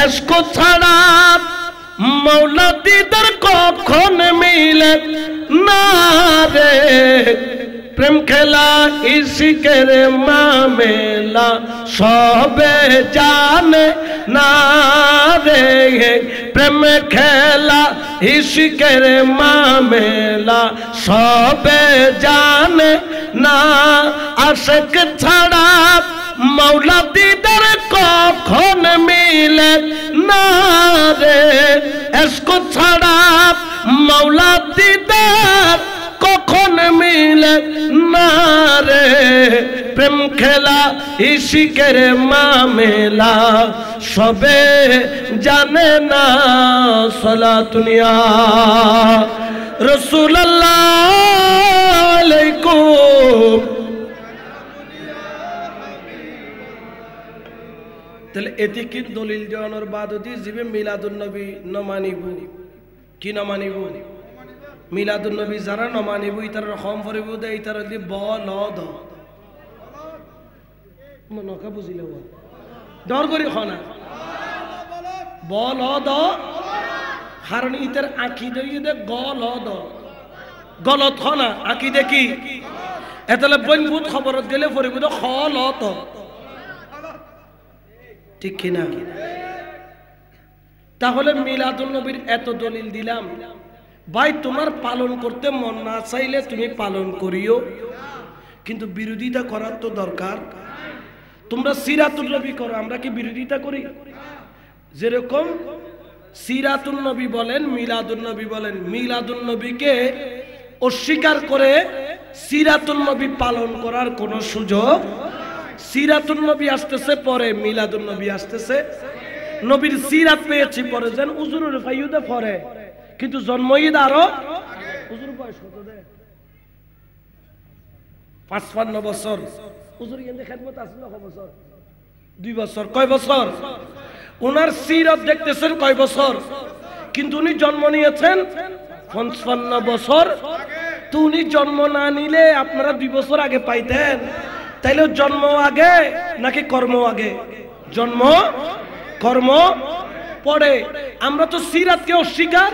এশক ছাড়া মাওলা দিদার কখন মিলে না রে, প্রেম খেলা ইশিকের মামেলা সবে জানে না রে, প্রেম খেলা ইশিকের মামেলা সবে জানে না, আশিক ছাড়া মাওলা দিদার কখন মিলে না রে, এশক ছাড়া মাওলা দিদার কখন মিলে না রে, প্রেম খেলা ইশিকের মামেলা সবে জানে না। সালাতুন ইয়া রাসূলুল্লাহ আলাইকুম তাহলে এতে কি দলিল জানানোর বাদতি জিবে মিলাদুন নবী নমানিব কি নমানিব মিলাদুন নবী যারা নমানিব ইতার রকম ফরিব দে ইতার দি ব ল দ মনকা বুঝিলে ডর করি খনা ব ল দ কারণ ইতার আঁকি দিয়ে দে গ ল দ গলত খনা আঁকি দেখি এতলে বনভূত খবরত গেলে ফরিব দ খ ল ত ঠিক কিনা তাহলে মিলাদুন নবীর এত দলিল দিলাম ভাই তোমার পালন করতে মন না চাইলে তুমি পালন করিও কিন্তু বিরোধিতা করার তো দরকার তোমরা সিরাতুল নবী করো আমরা কি বিরোধিতা করি যেরকম সিরাতুল নবী বলেন মিলাদুন নবী বলেন মিলাদুন নবীকে অস্বীকার করে সিরাতুল নবী পালন করার কোনো সুযোগ সিরাতুল নবী আসতেছে পরে মিলাদুন নবী আসতেছে নবীর সিরাত পেয়েছি পরে যেন উজুরুর ফাইয়ুদে পরে কিন্তু জন্মঈদ আরো হুজুর বয়স কত দে 55 বছর হুজুর এখানে খেদমত আসলো কয় বছর 2 বছর কয় বছর ওনার সিরাত দেখতেছেন কয় বছর কিন্তু উনি জন্ম নিয়েছেন 55 বছর তো উনি জন্ম না নিলে আপনারা 2 বছর আগে পাইতেন তাইলে জন্ম আগে নাকি কর্ম আগে জন্ম কর্ম পরে আমরা তো সিরাতকে অস্বীকার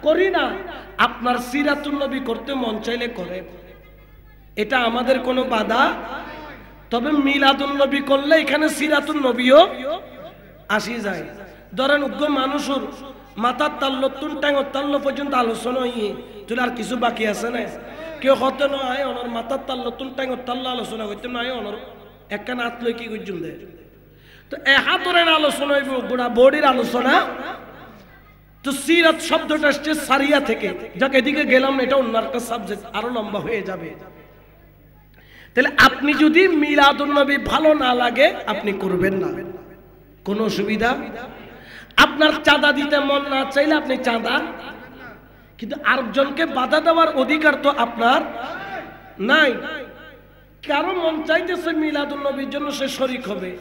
করি না আপনার সিরাতুন নবী করতে মন চাইলে করেন এটা আমাদের কোনো বাধা তবে মিলাদুন নবী করলে এখানে সিরাতুন নবীও আসি যায় ধরেন উগ্র মানুষের মাথার তাল্লতুন ট্যাঙ্গর তাল্ল পর্যন্ত আলোচনা হইয়ে তুই আর কিছু বাকি আছে না কেউ হতে নয় ওনার মাথার তাল্লতুন ট্যাঙ্গর তাল্ল আলোচনা করতে নয় ওনার একটা নাত লই কি করছুন দে তো এহাতরের আলোচনা হইব গোড়া বডির আলোচনা তো সিরাত শব্দটা আসছে সারিয়া থেকে যাকে এদিকে গেলাম এটা অন্য একটা সাবজেক্ট আরো লম্বা হয়ে যাবে তাহলে আপনি যদি মিলাদুন নবী ভালো না লাগে আপনি করবেন না কোনো অসুবিধা আপনার চাঁদা দিতে মন না চাইলে আপনি চাঁদা কিন্তু আরেকজনকে বাধা দেওয়ার অধিকার তো আপনার নাই কারো মন চাইতেছে মিলাদুন নবীর জন্য সে শরীক হবে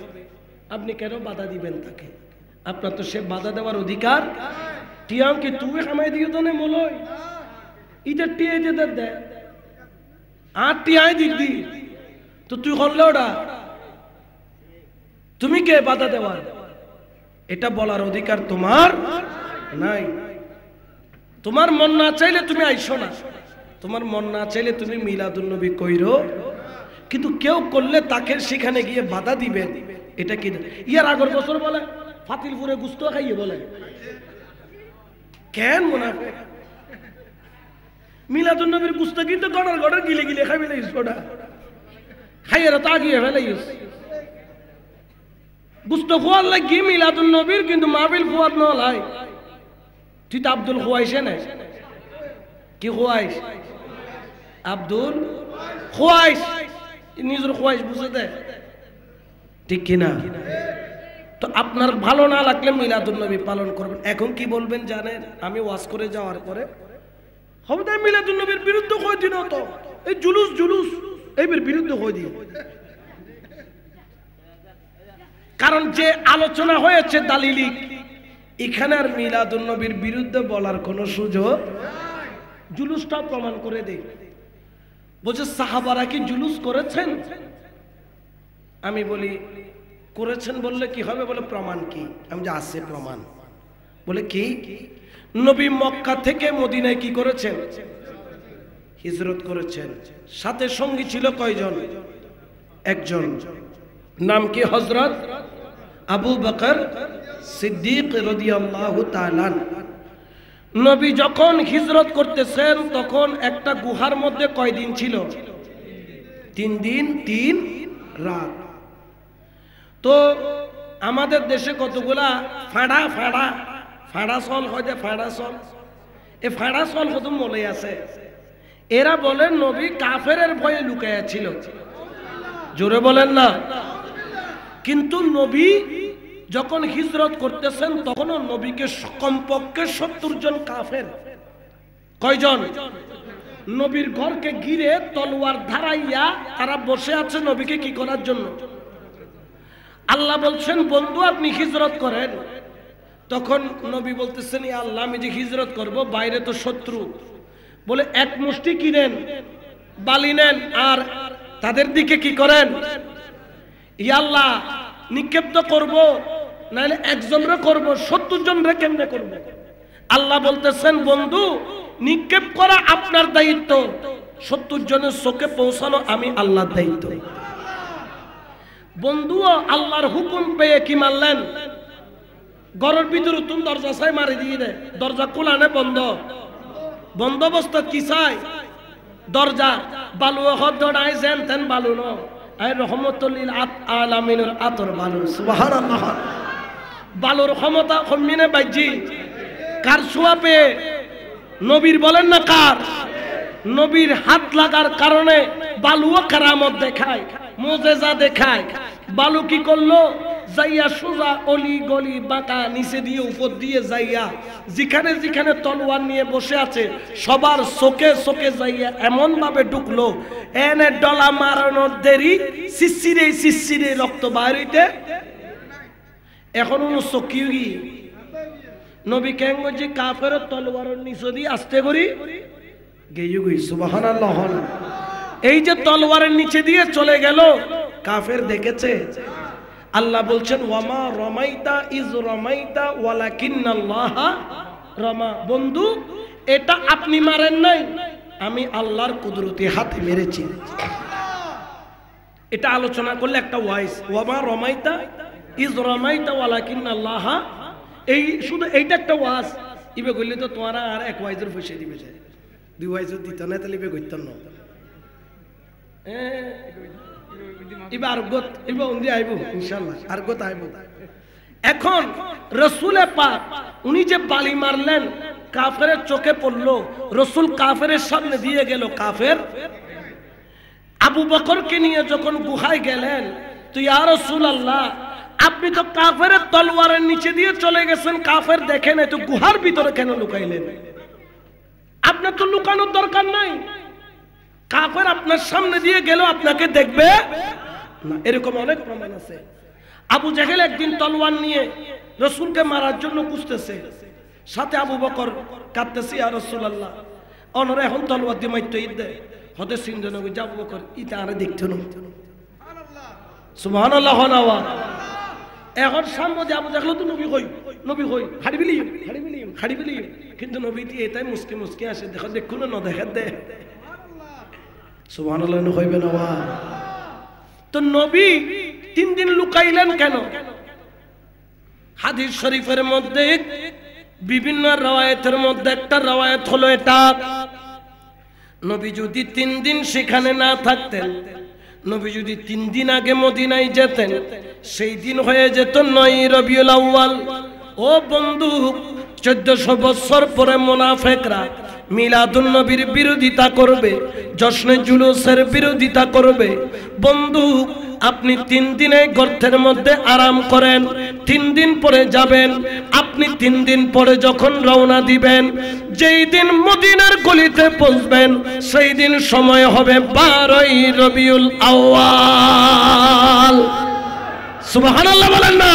আপনি কেন বাধা দিবেন তাকে আপনার তো সে বাধা দেওয়ার অধিকার টিয়াম কি তুমি খামাই দিও তো না মলই ইটা টিয়ে যেতে দে আর টিয়াই দিক দি তো তুই করলে ওটা তুমি কে বাধা দেওয়ার এটা বলার অধিকার তোমার নাই তোমার মন না চাইলে তুমি আইসো না তোমার মন না চাইলে তুমি মিলাদুন নবী কইরো কিন্তু কেউ করলে তাকে সেখানে গিয়ে বাধা দিবেন এটা কি ইয়ার আগের বছর বলে ফাতিলপুরে গুস্ত খাইয়ে বলে কেন মুনাফিক মিলাদুন নবীর গুস্ত কিন্তু গড়ার গড়ার গিলে গিলে খাইবে না ইসোটা খাইয়ে তো আগিয়ে ফেলে গুস্ত খোয়ার লাগি মিলাদুন নবীর কিন্তু মাহফিল খোয়ার নয় তুই তো আব্দুল খোয়াইছে না কি খোয়াইস আব্দুল খোয়াইস নিজের খোয়াইস বুঝে দে ঠিক কিনা তো আপনার ভালো না লাগলে মিলাদুন নবী পালন করবেন এখন কি বলবেন জানেন আমি ওয়াজ করে যাওয়ার পরে হবে তাই মিলাদুন নবীর বিরুদ্ধে কই দিন তো এই জুলুস জুলুস এইবার বিরুদ্ধে কই দিন কারণ যে আলোচনা হয়েছে দালিলিক এখানে আর মিলাদুন নবীর বিরুদ্ধে বলার কোনো সুযোগ জুলুসটা প্রমাণ করে দেয় বলছে সাহাবারা কি জুলুস করেছেন আমি বলি করেছেন বললে কি হবে বলে প্রমাণ কি আমি যে আছে প্রমাণ বলে কি নবী মক্কা থেকে মদিনায় কি করেছেন হিজরত করেছেন সাথে সঙ্গী ছিল কয়জন একজন নাম কি হযরত আবু বকর সিদ্দিক রাদিয়াল্লাহু তাআলা নবী যখন হিজরত করতেছেন তখন একটা গুহার মধ্যে কয় দিন ছিল 3 দিন 3 রাত তো আমাদের দেশে কতগুলা ফাড়া ফাড়া ফাড়া চল হয় যে ফাড়া চল এই ফাড়া চল কত মলে আছে এরা বলেন নবী কাফেরের ভয়ে লুকায়া ছিল জোরে বলেন না কিন্তু নবী যখন হিজরত করতেছেন তখনও নবীকে কমপক্ষে 70 জন কাফের কয়জন নবীর ঘরকে ঘিরে তলোয়ার ধারাইয়া তারা বসে আছে নবীকে কি করার জন্য আল্লাহ বলছেন বন্ধু আপনি হিজরত করেন। তখন নবী বলতেছেন ইয়া আল্লাহ আমি যে হিজরত করব বাইরে তো শত্রু, বলে এক মুষ্টি কি নেন, বালি নেন আর তাদের দিকে কি করেন, ইয়া আল্লাহ নিক্ষেপ তো করবো, নাহলে একজনরে করব, 70 জনরে কেমনে করব? আল্লাহ বলতেছেন বন্ধু নিক্ষেপ করা আপনার দায়িত্ব, 70 জনের চোখে পৌঁছানো আমি আল্লাহর দায়িত্ব। বন্ধুও আল্লাহর হুকুম পেয়ে কি মারলেন, ঘরের ভিতরে তুমি দরজা চাই মারি দিয়ে দেয়, দরজা খোলানে বন্ধ, বন্দোবস্ত কি চাই দরজা বালু হদ্দাই যেন তেন বালু ন আই রহমতুল্লিল আলামিনের আতর বালু সুবহানাল্লাহ। বালুর ক্ষমতা কমিনে বাইজি কার ছোঁয়া পেয়ে, নবীর বলেন না কার, নবীর হাত লাগার কারণে বালুও কারামত দেখায়, মুজেজা দেখায়। বালু কি করলো, যাইয়া সোজা অলি গলি বাঁকা নিচে দিয়ে উপর দিয়ে যাইয়া যেখানে যেখানে তলোয়ার নিয়ে বসে আছে সবার চোখে চোখে যাইয়া এমন ভাবে ঢুকলো এনে ডলা মারানোর দেরি, শিশিরে শিশিরে রক্ত বাইর হইতে এখন চকি নবী কেঙ্গজি কাফের তলোয়ারের নিচে দিয়ে আস্তে করি গেয়ে গই সুবহানাল্লাহ। এই যে তলোয়ারের নিচে দিয়ে চলে গেল কাফের দেখেছে। আল্লাহ বলছেন ওয়ামা রমাইতা ইজ রমাইতা ওয়ালাকিন্নাল্লাহ রমা, বন্ধু এটা আপনি মারেন নাই, আমি আল্লাহর কুদরতি হাতে মেরেছি। এটা আলোচনা করলে একটা ওয়াইস ওয়ামা রমাইতা ইজ রমাইতা ওয়ালাকিন্নাল্লাহ, এই শুধু এইটা একটা ওয়াজ ইবে কইলে তো তোমারা আর এক ওয়াইজের পয়সা দিবে যায়, 2 ওয়াইজের দিত না তাহলে ইবে কইতাম না। এখন রসুলে পাক উনি যে বালি মারলেন কাফের চোখে পড়লো, রসুল কাফের সামনে দিয়ে গেল, কাফের আবু বকরকে নিয়ে যখন গুহায় গেলেন তো ইয়া রাসূলুল্লাহ আপনি তো কাফের তলোয়ারের নিচে দিয়ে চলে গেছেন, কাফের দেখে নাই তো গুহার ভিতরে কেন লুকাইলেন? আপনার তো লুকানোর দরকার নাই, কাফের আপনার সামনে দিয়ে গেল আপনাকে দেখবে না, এরকম অনেক প্রমাণ আছে। আবু জাহেল একদিন তলোয়ার নিয়ে রাসূলকে মারার জন্য খুঁজতেছে, সাথে আবু বকর কাঁদতেছে ইয়া রাসূলুল্লাহ অনরে এখন তলোয়ার দিয়ে মাইতো ঈদ হতে সিনজন কই আবু বকর ইতা আরে দেখতো না সুবহানাল্লাহ। এখন সামনে আবু জাহেল তো নবী কই হাড়ি বিলি কিন্তু নবী এটাই মুস্কি মুস্কি আসে, দেখো দেখো না দেখে দে সুবহানাল্লাহ হইবে না। তো নবী 3 দিন লুকাইলেন কেন? হাদিস শরীফের মধ্যে বিভিন্ন রওয়ায়াতের মধ্যে একটা রওয়ায়াত হলো এটা, নবী যদি 3 দিন সেখানে না থাকতেন, নবী যদি 3 দিন আগে মদিনায় যেতেন সেই দিন হয়ে যেত 9 রবিউল আউয়াল। ও বন্ধু 1400 বছর পরে মুনাফিকরা মিলাদুন নবীর বিরোধিতা করবে, জশ্নে জুলুসের বিরোধিতা করবে। বন্ধু আপনি 3 দিনে গর্তের মধ্যে আরাম করেন, 3 দিন পরে যাবেন। আপনি 3 দিন পরে যখন রওনা দিবেন, যেই দিন মদিনার গলিতে পৌঁছবেন সেই দিন সময় হবে 12ই রবিউল আউয়াল। সুবহানাল্লাহ বলেন না,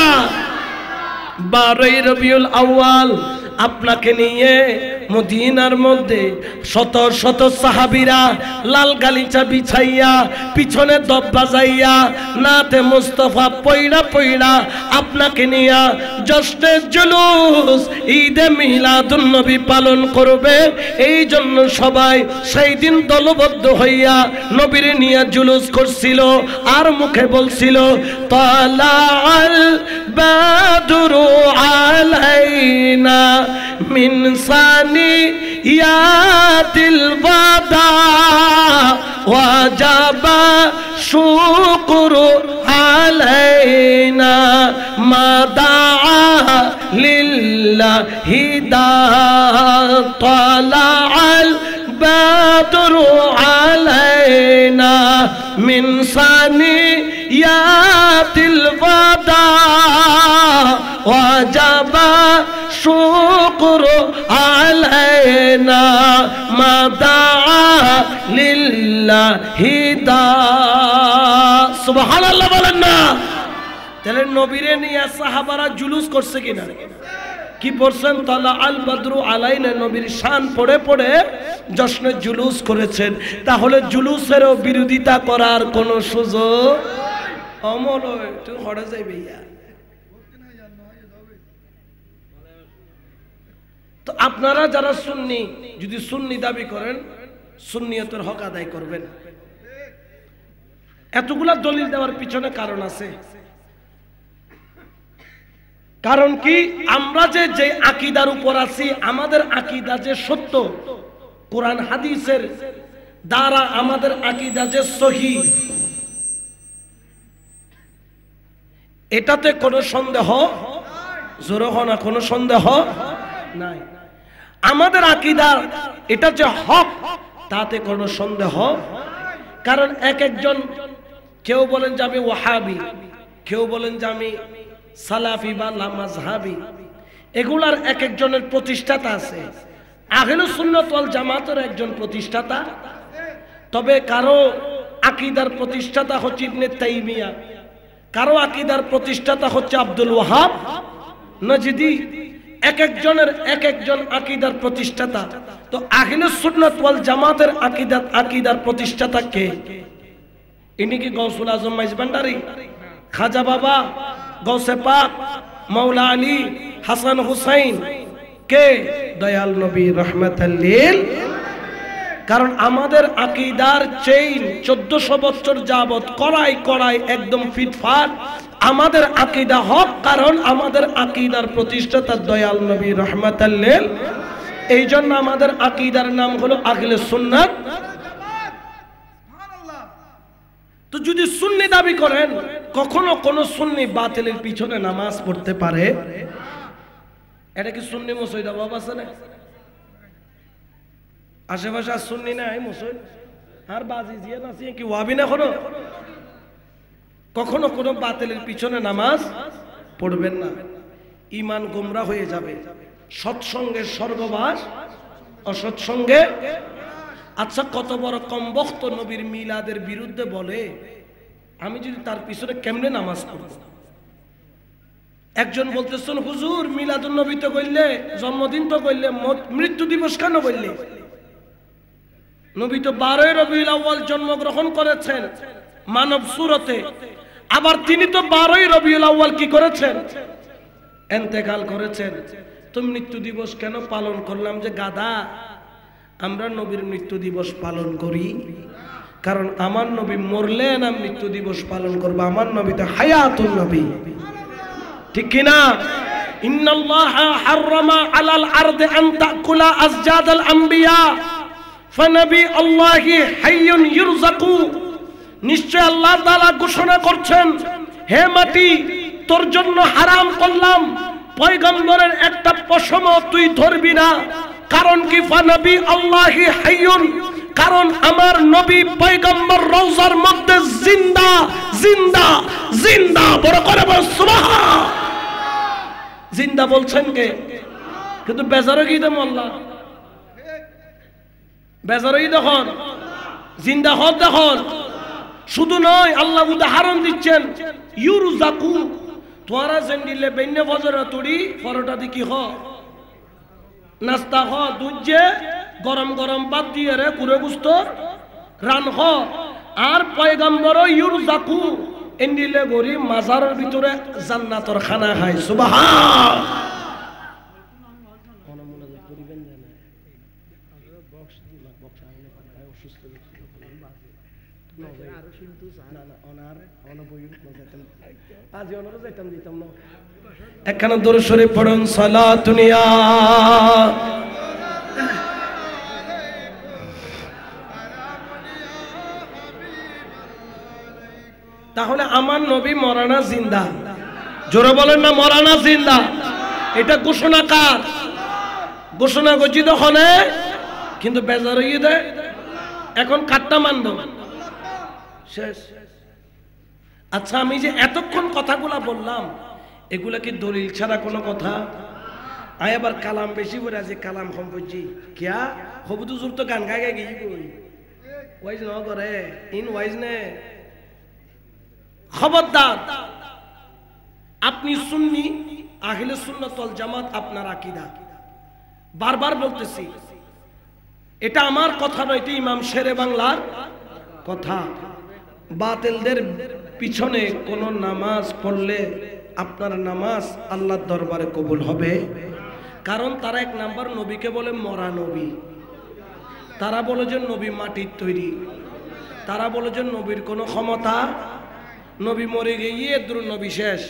12ই রবিউল আউয়াল। আপনাকে নিয়ে মদিনার মধ্যে শত শত সাহাবীরা লাল গালিচা বিছাইয়া পিছনে দব বাজাইয়া নাতে মুস্তাফা পয়রা পয়রা আপনাকে নিয়ে জশ্নে জুলুস ঈদে মিলাদুন নবী পালন করবে। এই জন্য সবাই সেই দিন দলবদ্ধ হইয়া নবীর নিয়ে জুলুস করছিল আর মুখে বলছিল তালাল বাদরু আলাইনা মিন সানিয়াতিল ওয়াদা ওয়াজাবা শুকরু আলাইনা মাদাআ লিল্লাহি তালাল বাদরু আলাইনা মিন সানিয়াতিল ওয়াদা ওয়াজাবা শুকরু আলাইনা মাদাআ লিল্লাহি সুবহানাল্লাহ বলেন না। তাহলে নবীরে নিয়ে সাহাবারা জুলুস করছে কিনা? কি পড়ছেন? তালা আল বদরু আলাইনা, নবীর শান পড়ে পড়ে জশ্নে জুলুস করেছেন। তাহলে জুলুসেরও বিরোধিতা করার কোন সুযোগ অমল তুই হড়ে যাইবে। তো আপনারা যারা সুন্নি, যদি সুন্নি দাবি করেন, সুন্নিয়তের হক আদায় করবেন। এতগুলা দলিল দেওয়ার পিছনে কারণ আছে। কারণ কি? আমরা যে আকীদার উপর আছি, আমাদের আকীদা যে সত্য, কোরআন হাদিসের দ্বারা আমাদের আকীদা যে সহিহ, এটাতে কোনো সন্দেহ, জোরে হয় না, কোনো সন্দেহ নাই। আমাদের আকীদা এটা যে হক, তাতে কোনো সন্দেহ। কারণ এক একজন, কেউ বলেন যে আমি ওয়াহাবি, কেউ বলেন যে আমি সালাফি বা লামাযহাবি, এগুলার এক একজনের প্রতিষ্ঠাতা আছে। আহলুস সুন্নাত ওয়াল জামাতের একজন প্রতিষ্ঠাতা, তবে কারো আকীদার প্রতিষ্ঠাতা হচ্ছে ইবনে তাইমিয়া, কারো আকীদার প্রতিষ্ঠাতা হচ্ছে আব্দুল ওয়াহাব নজদি। এক একজনের এক একজন আকীদার প্রতিষ্ঠাতা। তো আহলুস সুন্নাত ওয়াল জামাতের আকীদার প্রতিষ্ঠাতা কে? ইনি কি গৌসুল আজম মাইজ ভান্ডারী, খাজা বাবা, গৌসে পাক, মাওলা আলী, হাসান হুসাইন? কে? দয়াল নবী রাহমাতাল লিল। কারণ আমাদের আকীদার চেইন 1400 বছর যাবত কড়াই কড়াই একদম ফিটফাট। আমাদের আকীদা হক, কারণ আমাদের আকীদার প্রতিষ্ঠাতা দয়াল নবী রাহমাতাল লিল। এই জন্য আমাদের আকীদার নাম হলো আহলে সুন্নাত। তো যদি সুন্নি দাবি করেন, কখনো কোন সুন্নি বাতিলের পিছনে নামাজ পড়তে পারে? এটা কি সুন্নি মুসইদা বাবা আছে না? আশেপাশে আর সুন্নি নাই মুসইদ আর বাজি জিয়া নাসি কি ওয়াবি না? কখনো কোনো বাতিলের পিছনে নামাজ পড়বেন না, ঈমান গোমরা হয়ে যাবে। সৎসঙ্গের স্বর্গবাস, অসৎসঙ্গে। আচ্ছা, কত বড় কমবখ্ত নবীর মিলাদের বিরুদ্ধে বলে, আমি যদি তার পিছনে কেমনে নামাজ পড়ব? একজন বলতেছেন, হুজুর মিলাদুন নবী তো কইলে, জন্মদিন তো কইলে, মৃত্যু দিবস কেন কইলে? নবী তো 12ই রবিউল আউয়াল জন্মগ্রহণ করেছেন মানব সুরতে, আবার তিনি তো 12ই রবিউল আউয়াল কি করেছেন? ইন্তেকাল করেছেন। তো মৃত্যু দিবস কেন পালন করলাম? যে গাদা, আমরা নবীর মৃত্যু দিবস পালন করি কারণ আমার নবী মরলে না মৃত্যু দিবস পালন করব। আমার নবী তো হায়াতুন নবী, ঠিক কি না? ইন্নাল্লাহা হাররামা আলাল আরদি আন তাকুলা আজজাদাল আম্বিয়া ফানাবি আল্লাহি হাইয়ুন ইরযাকু। নিশ্চয় আল্লাহ তাআলা ঘোষণা করছেন, হে মাটি, তোর জন্য হারাম করলাম পয়গম্বরের একটা পশম তুই ধরবি না। কারণ কি? ফানাবি আল্লাহি হাইয়ুন, কারণ আমার নবী পয়গম্বর রওজার মধ্যে জিন্দা জিন্দা জিন্দা। বড় করে বল সুবহান। জিন্দা বলছেন কে? কিন্তু বেজারও কি দেম আল্লাহ, বেজারই দেখুন, জিন্দা হদ দেখুন। শুধু নয়, আল্লাহ উদাহরণ দিচ্ছেন, ইউরজাকু, তোরা জেন্ডিলে বেন্নে ফজর তুড়ি পরোটা দি কি হ নাস্তা হ, দুধে গরম গরম ভাত দিয়ে রে কুরে গুস্ত রান হ। আর পয়গম্বর ইউরজাকু এন্ডিলে গরি মাজারের ভিতরে জান্নাতের খানা খায়। সুবহান। একখানা দরুদ শরীফ পড়ুন, সালাতুন ইয়া। তাহলে আমার নবী মরানা জিন্দা? জোরে বলেন না, মরানা জিন্দা। এটা ঘোষণা কার? ঘোষণা করছি তখন, কিন্তু বেজার হয়ে দেয়। এখন কাটটা মানব শেষ। আচ্ছা, আমি যে এতক্ষণ কথাগুলা বললাম, এগুলা কি দলিল ছাড়া কোনো কথা? আয় আবার কালাম বেশি করে আছে, কালাম কম করছি কিয়া হবু তো জোর তো গান গাই গাই গিয়ে কই ওয়াইজ ন করে ইন ওয়াইজ নে। খবরদার, আপনি সুন্নি, আহলে সুন্নাত ওয়াল জামাত আপনার আকীদা। বারবার বলতেছি, এটা আমার কথা নয়, এটা ইমাম শেরে বাংলার কথা। বাতিলদের পিছনে কোন নামাজ পড়লে আপনার নামাজ আল্লাহর দরবারে কবুল হবে, কারণ তারা এক নাম্বার নবীকে বলে মরা নবী, তারা বলে যে নবী মাটির তৈরি, তারা বলে যে নবীর কোনো ক্ষমতা, নবী মরে গিয়ে নবী শেষ।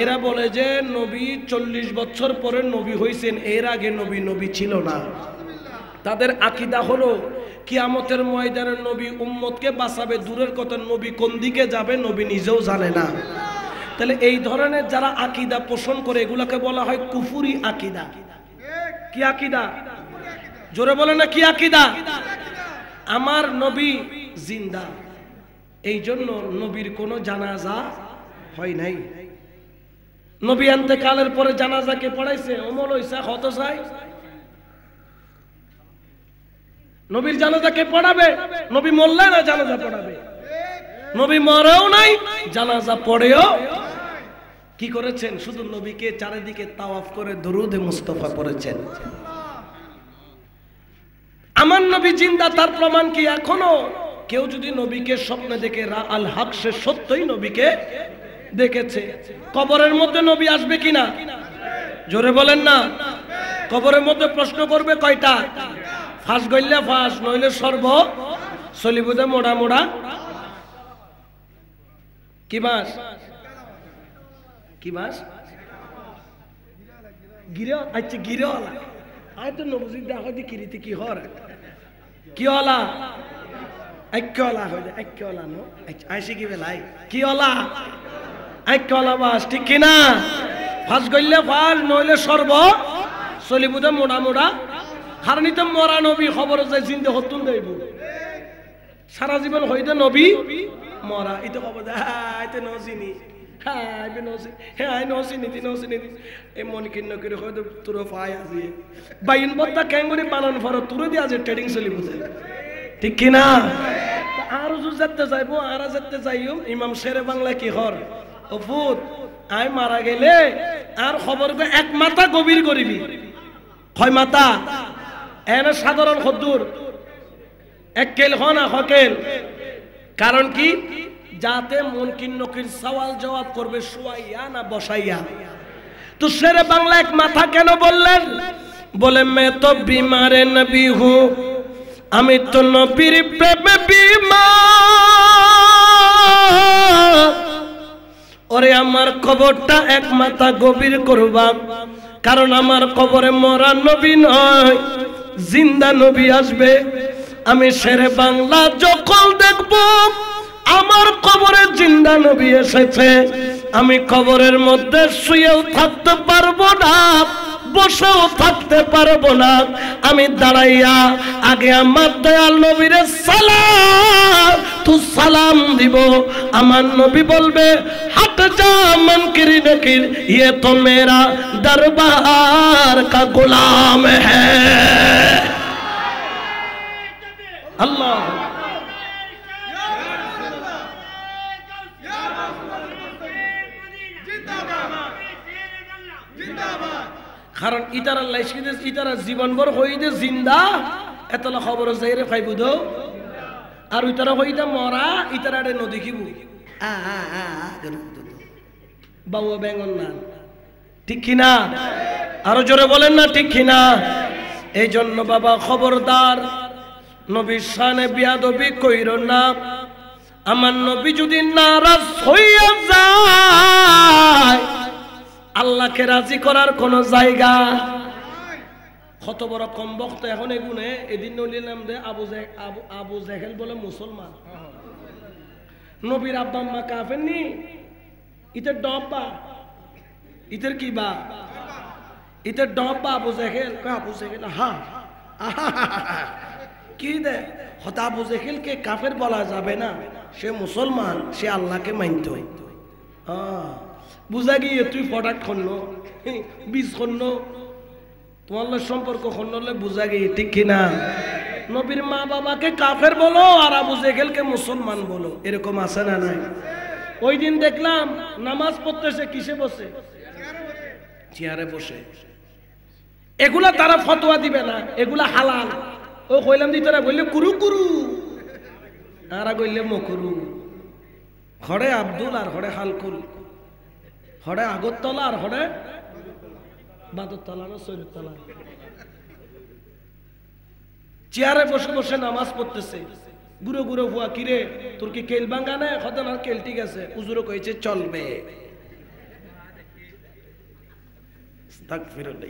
এরা বলে যে নবী 40 বছর পরে নবী হয়েছেন, এর আগে নবী ছিল না। তাদের আকীদা হলো কিয়ামতের ময়দানে নবী উম্মতকে বাঁচাবে, দূরের কথা নবী কোন দিকে যাবে নবী নিজেও জানে না। তাহলে এই ধরনের যারা আকীদা পোষণ করে এগুলোকে বলা হয় কুফুরি আকীদা। কি আকীদা? জোরে বলে না, কি আকীদা? আমার নবী জিন্দা, এই জন্য নবীর কোনো জানাজা হয় নাই। নবী ইন্তেকালের পরে জানাজাকে পড়াইছে ওমর হইছে হত চাই, নবীর জানাজাকে পড়াবে? নবী মরলে না জানাজা পড়াবে? নবী মরেও নাই, জানাজা পড়েও কি করেছেন? শুধু নবীকে চারিদিকে তাওয়াফ করে দরুদে মুস্তাফা পড়েছেন। আমার নবী জিন্দা, তার প্রমাণ কি? এখনো কেউ যদি নবীকে স্বপ্নে দেখে রা আল হক, সে সত্যই নবীকে দেখেছে। কবরের মধ্যে নবী আসবে কিনা? জোরে বলেন না। কবরের মধ্যে প্রশ্ন করবে কয়টা? ফাঁস গইলে ফাঁস, নইলে সর্ব সলিবুদে মোড়া মোড়া কি বাস? কি বাস? গিরে। আচ্ছা গিরেওয়ালা, আয় তো নবুজি দেখো দি কিরিতে কি হর কি হলা ঐক্যওয়ালা হয়ে যায়, ঐক্যওয়ালা নো আইসি কি বেলাই কি হলা ঐক্যওয়ালা বাস, ঠিক কিনা? ফাঁস গইলে ফাঁস, নইলে সর্ব সলিবুদে মোড়া মোড়া। হারনিতে মরা নবী খবর যায় জিন্দে হতুন দেব, সারা জীবন হইতে নবী মরা, এটা খবর দেয় হাইতে নসিনি, হাইবে নসি, হ্যাঁ নসিনি নসিনি এই মন কিন্ন করে হয়তো তোর পায় আছে বাইন বত্তা ক্যাঙ্গুরি পালন ফর তুরে দিয়ে আছে ট্রেডিং সলিবুদে, ঠিক কিনা? আরো জোর যেতে চাইবো, আর যেতে চাইও ইমাম শেরে বাংলা কি হর অফুত আই মারা গেলে আর খবর এক মাথা গভীর করিবি, হয় মাথা এনে সাধারণ খদ্দুর এক কেল হনা হকেল। কারণ কি? যাতে মুনকির নকির সওয়াল জবাব করবে শুয়াইয়া না বসাইয়া। তো শেরে বাংলা এক মাথা কেন বললেন? বলে মে তো বিমারে নবী হু, আমি তো নবীর প্রেমে বিমার। ওরে আমার কবরটা এক মাথা গভীর করবা, কারণ আমার কবরে মরা নবী নয়, জিন্দা নবী আসবে। আমি শেরে বাংলা যখন দেখব আমার কবরে জিন্দা নবী এসেছে, আমি কবরের মধ্যে শুয়েও থাকতে পারবো না, বসেও থাকতে পারবো না, আমি দাঁড়াইয়া আগে আমার দয়াল নবীর সালাম তু সালাম দিব। আমার নবী বলবে হট যা মুনকির নকির, ये तो मेरा दरबार का गुलाम है। अल्लाह কারণ ইতারা লাইসিদে ইতারা জীবনভর হইতে জিন্দা এতলা খবর যাইরে খাইবু দো, আর ইতারা হইতা মরা ইতারা নদী খিবু বাবু বেঙ্গল না, ঠিক কিনা? আরো জোরে বলেন না, ঠিক কিনা? এই জন্য বাবা খবরদার, নবীর শানে বিয়াদবি কইরো না। আমার নবী যদি নারাজ হইয়া যায়, আল্লাহকে রাজি করার কোন জায়গা কত বড় কম বক্ত এখন এগুনে। এদিন নলিলাম দে আবু জেহেল বলে মুসলমান, নবীর আব্বা আম্মা কাফের নি, ইতের ডব্বা, ইতের কি বা ইতের ডব্বা আবু জেহেল, আবু জেহেল হা কি দে হতা আবু জেহেলকে কাফের বলা যাবে না, সে মুসলমান, সে আল্লাহকে মানত। বুঝা গিয়ে তুই প্রোডাক্ট খন্ন বীজ খন্ন তোমার সম্পর্ক খন্নলে বুঝা গিয়ে, ঠিক কিনা? নবীর মা বাবাকে কাফের বলো আর আবু জেহেলকে মুসলমান বলো, এরকম আছে না নাই? ওই দিন দেখলাম নামাজ পড়তেছে কিসে বসে? চেয়ারে বসে। এগুলা তারা ফতোয়া দিবে না, এগুলা হালাল। ও কইলাম দি তোরা বললে কুরু কুরু, আর কইলে মকুরু। হরে আব্দুল আর হরে হালকুল, হরে আগরতলা আর হরে বাদরতলা না সৈরতলা। চেয়ারে বসে বসে নামাজ পড়তেছে। গুরু গুরু হুয়া কিরে তোর কি কেল ভাঙ্গা না? হতেন আর কেল ঠিক আছে, হুজুরও কইছে চলবে।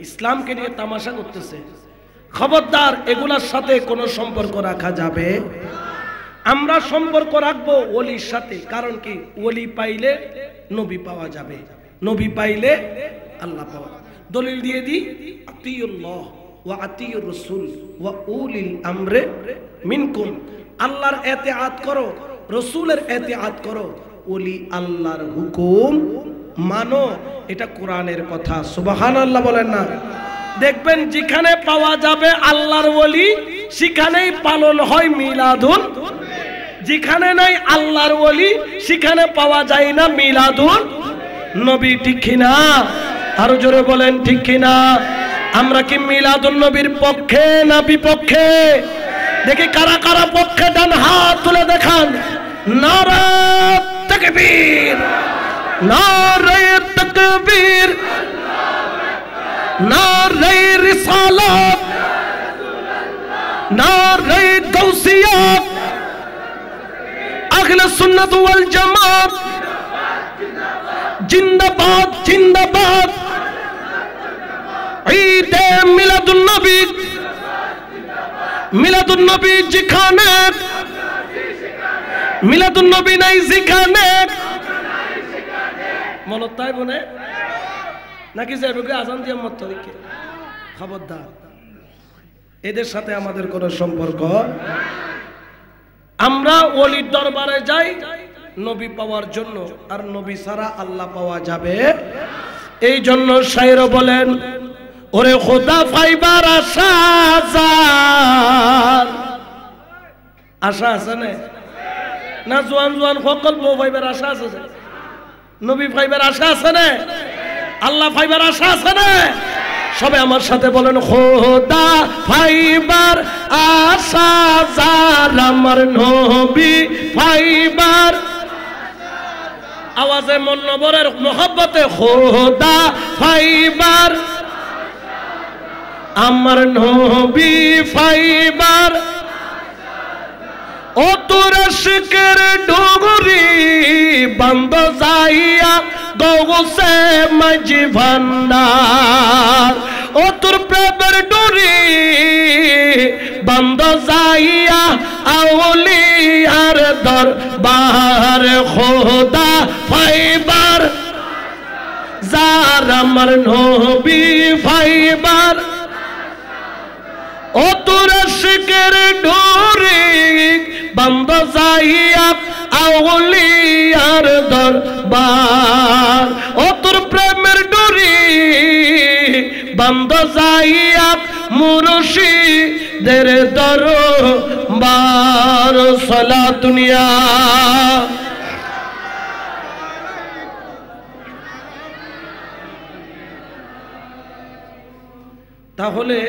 ইসলামকে নিয়ে তামাশা করতেছে। খবরদার, এগুলার সাথে কোনো সম্পর্ক রাখা যাবে। আমরা সম্পর্ক রাখবো ওলির সাথে, কারণ কি ওলি পাইলে নবী পাওয়া যাবে, নবী পাইলে আল্লাহ পাওয়া। দলিল দিয়ে দি, আতিউল্লাহ ওয়া আতিউর রাসূল ওয়া উলিল আমরে মিনকুম। আল্লাহর ইতিআত করো, রাসূলের ইতিআত করো, ওলি আল্লাহর হুকুম মানো। এটা কোরআনের কথা। সুবহানাল্লাহ বলেন না? দেখবেন যেখানে পাওয়া যাবে আল্লাহর ওলি, সেখানেই পালন হয় মিলাদুন। যেখানে নাই আল্লাহর ওলি, সেখানে পাওয়া যায় না মিলাদুন নবী। ঠিক কিনা? আরো জোরে বলেন ঠিক কিনা? আমরা কি মিলাদুন নবীর পক্ষে না বিপক্ষে? দেখি কারা কারা পক্ষে, ডান হাত তুলে দেখান। নারা তাকবীর, নারে তাকবীর, নারে রিসালাত, নারে গাউসিয়াত, আহলে সুন্নাত ওয়াল জামাত জিন্দাবাদ জিন্দাবাদ। ঈদে মিলাদুন নবী, মিলাদুন নবী যেখানে, মিলাদুন নবী নাই যেখানে। মনত তাই বনে নাকি যাইবে আজান দিয়ে মত তরিকে? খবরদার, এদের সাথে আমাদের কোনো সম্পর্ক। আমরা ওলির দরবারে যাই নবী পাওয়ার জন্য, আর নবী ছাড়া আল্লাহ পাওয়া যাবে। এই জন্য শায়ের বলেন, ওরে খোদা পাইবার আশা যার, আশা আছে না? জোয়ান জোয়ান সকল বউ পাইবার আশা আছে, নবী পাইবার আশা আছে না? আল্লাহ পাইবার আশা আছে না? সবে আমার সাথে বলেন, খোদা পাইবার আশা যার, আমার নবী পাইবার। আওয়াজে মন নবরের মোহব্বতে, খোদা পাইবার, আমার নবী পাইবার। ও তোর শিকের ডুগরি বন্ধ যাইয়া গৌসে মাঝি ভান্ডার। ও তোর প্রেমের ডুরি বন্ধ যাইয়া আউলিয়ার দরবার। খোদা পাইবার যার, আমার নবী পাইবার। ও তোর শিকের ডোরে বন্ধ যাইয়া আউলিয়ার দরবার। ও তোর প্রেমের ডোরে বন্ধ যাইয়া মুর্শিদের দরবার। সালাতুনিয়া তাহলে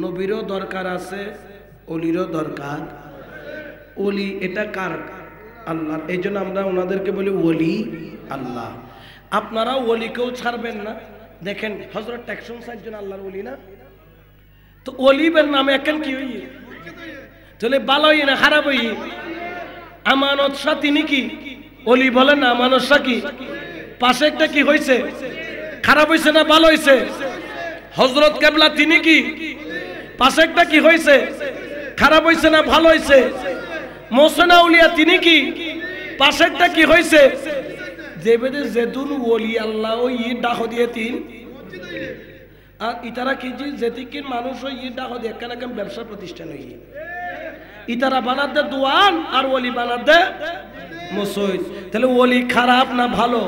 নবীরও দরকার আছে, ওলিরও দরকার। ওলি এটা কার? আল্লাহ। এই জন্য আমরা ওনাদেরকে বলি ওলি আল্লাহ। আপনারা ওলিকেও ছাড়বেন না। দেখেন হযরত ট্যাকসুম সাইজন আল্লাহর ওলি না? তো ওলিবের নামে এখন কি হই? তাহলে ভালো হই না খারাপ হই? আমানত শাহ তিনি কি ওলি বলেন না? আমানত শাহ কি পাশে একটা কি হয়েছে? খারাপ হয়েছে না ভালো হয়েছে? হযরত কেবলা তিনি কি পাশে একটা কি হয়েছে? খারাপ হয়েছে না ভালো হয়েছে? মোহসেন আউলিয়া তিনি কি পাশে একটা কি হয়েছে? যে বেদে যেদুন ওলি আল্লাহ ও ই ডাক দিয়ে তিন আর ইতারা কি যে যেতিকিন মানুষ ও ই ডাক দিয়ে কেন কেন ব্যবসা প্রতিষ্ঠান হই ইতারা বানাত দে দোয়ান আর ওলি বানাত দে মসজিদ। তাহলে ওলি খারাপ না ভালো?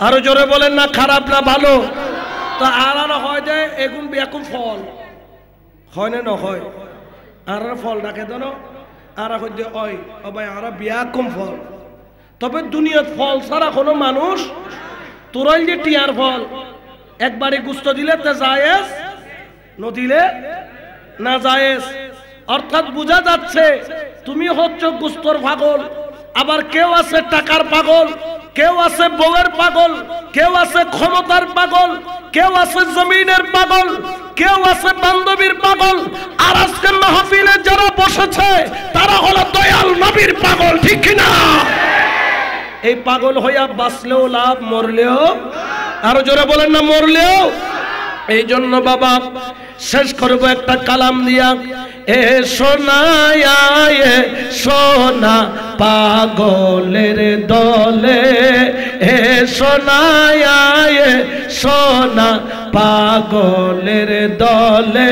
আরো জোরে বলেন না, খারাপ না ভালো? তো আর হয় যে এগুন বেকুম ফল হয় না নহয়? আর ফল ডাকে দেন আর হইতে ওই ও ভাই আর বিয়া কম ফল। তবে দুনিয়ার ফল ছাড়া কোনো মানুষ তোরাই যে টিয়ার ফল একবারে গুস্ত দিলে তা জায়েজ, নদিলে না জায়েজ। অর্থাৎ বোঝা যাচ্ছে তুমি হচ্ছ গুস্তর পাগল, আবার কেউ আছে টাকার পাগল, কেউ আছে বউয়ের পাগল, কেউ আছে ক্ষমতার পাগল, কেউ আছে জমিনের পাগল, কেউ আছে বান্ধবীর পাগল। আর আজকে মাহফিলে যারা বসেছে তারা হলো দয়াল নবীর পাগল, ঠিক কিনা? এই পাগল হইয়া বাঁচলেও লাভ, মরলেও, আরো জোরে বলেন না, মরলেও। এই জন্য বাবা শেষ করব একটা কালাম দিয়া। এ সোনায়া এ সোনা পাগলের দলে, এ সোনায়া এ সোনা পাগলের দলে,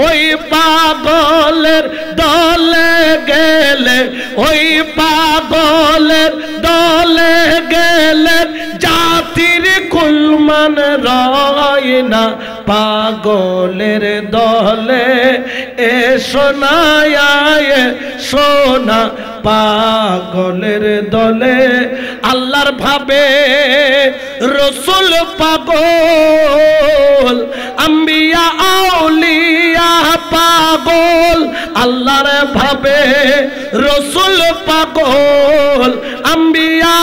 ওই পাগলের দলে গেলে, ওই পাগলের দলে গেলে জাতির কুলমান রয় না পাগলের দলে। এ সোনায়া এ সোনা পাগলের দলে। আল্লাহর ভাবে রসুল পাগল, আম্বিয়া আউলিয়া পাগল। আল্লাহর ভাবে রসুল পাগল, আম্বিয়া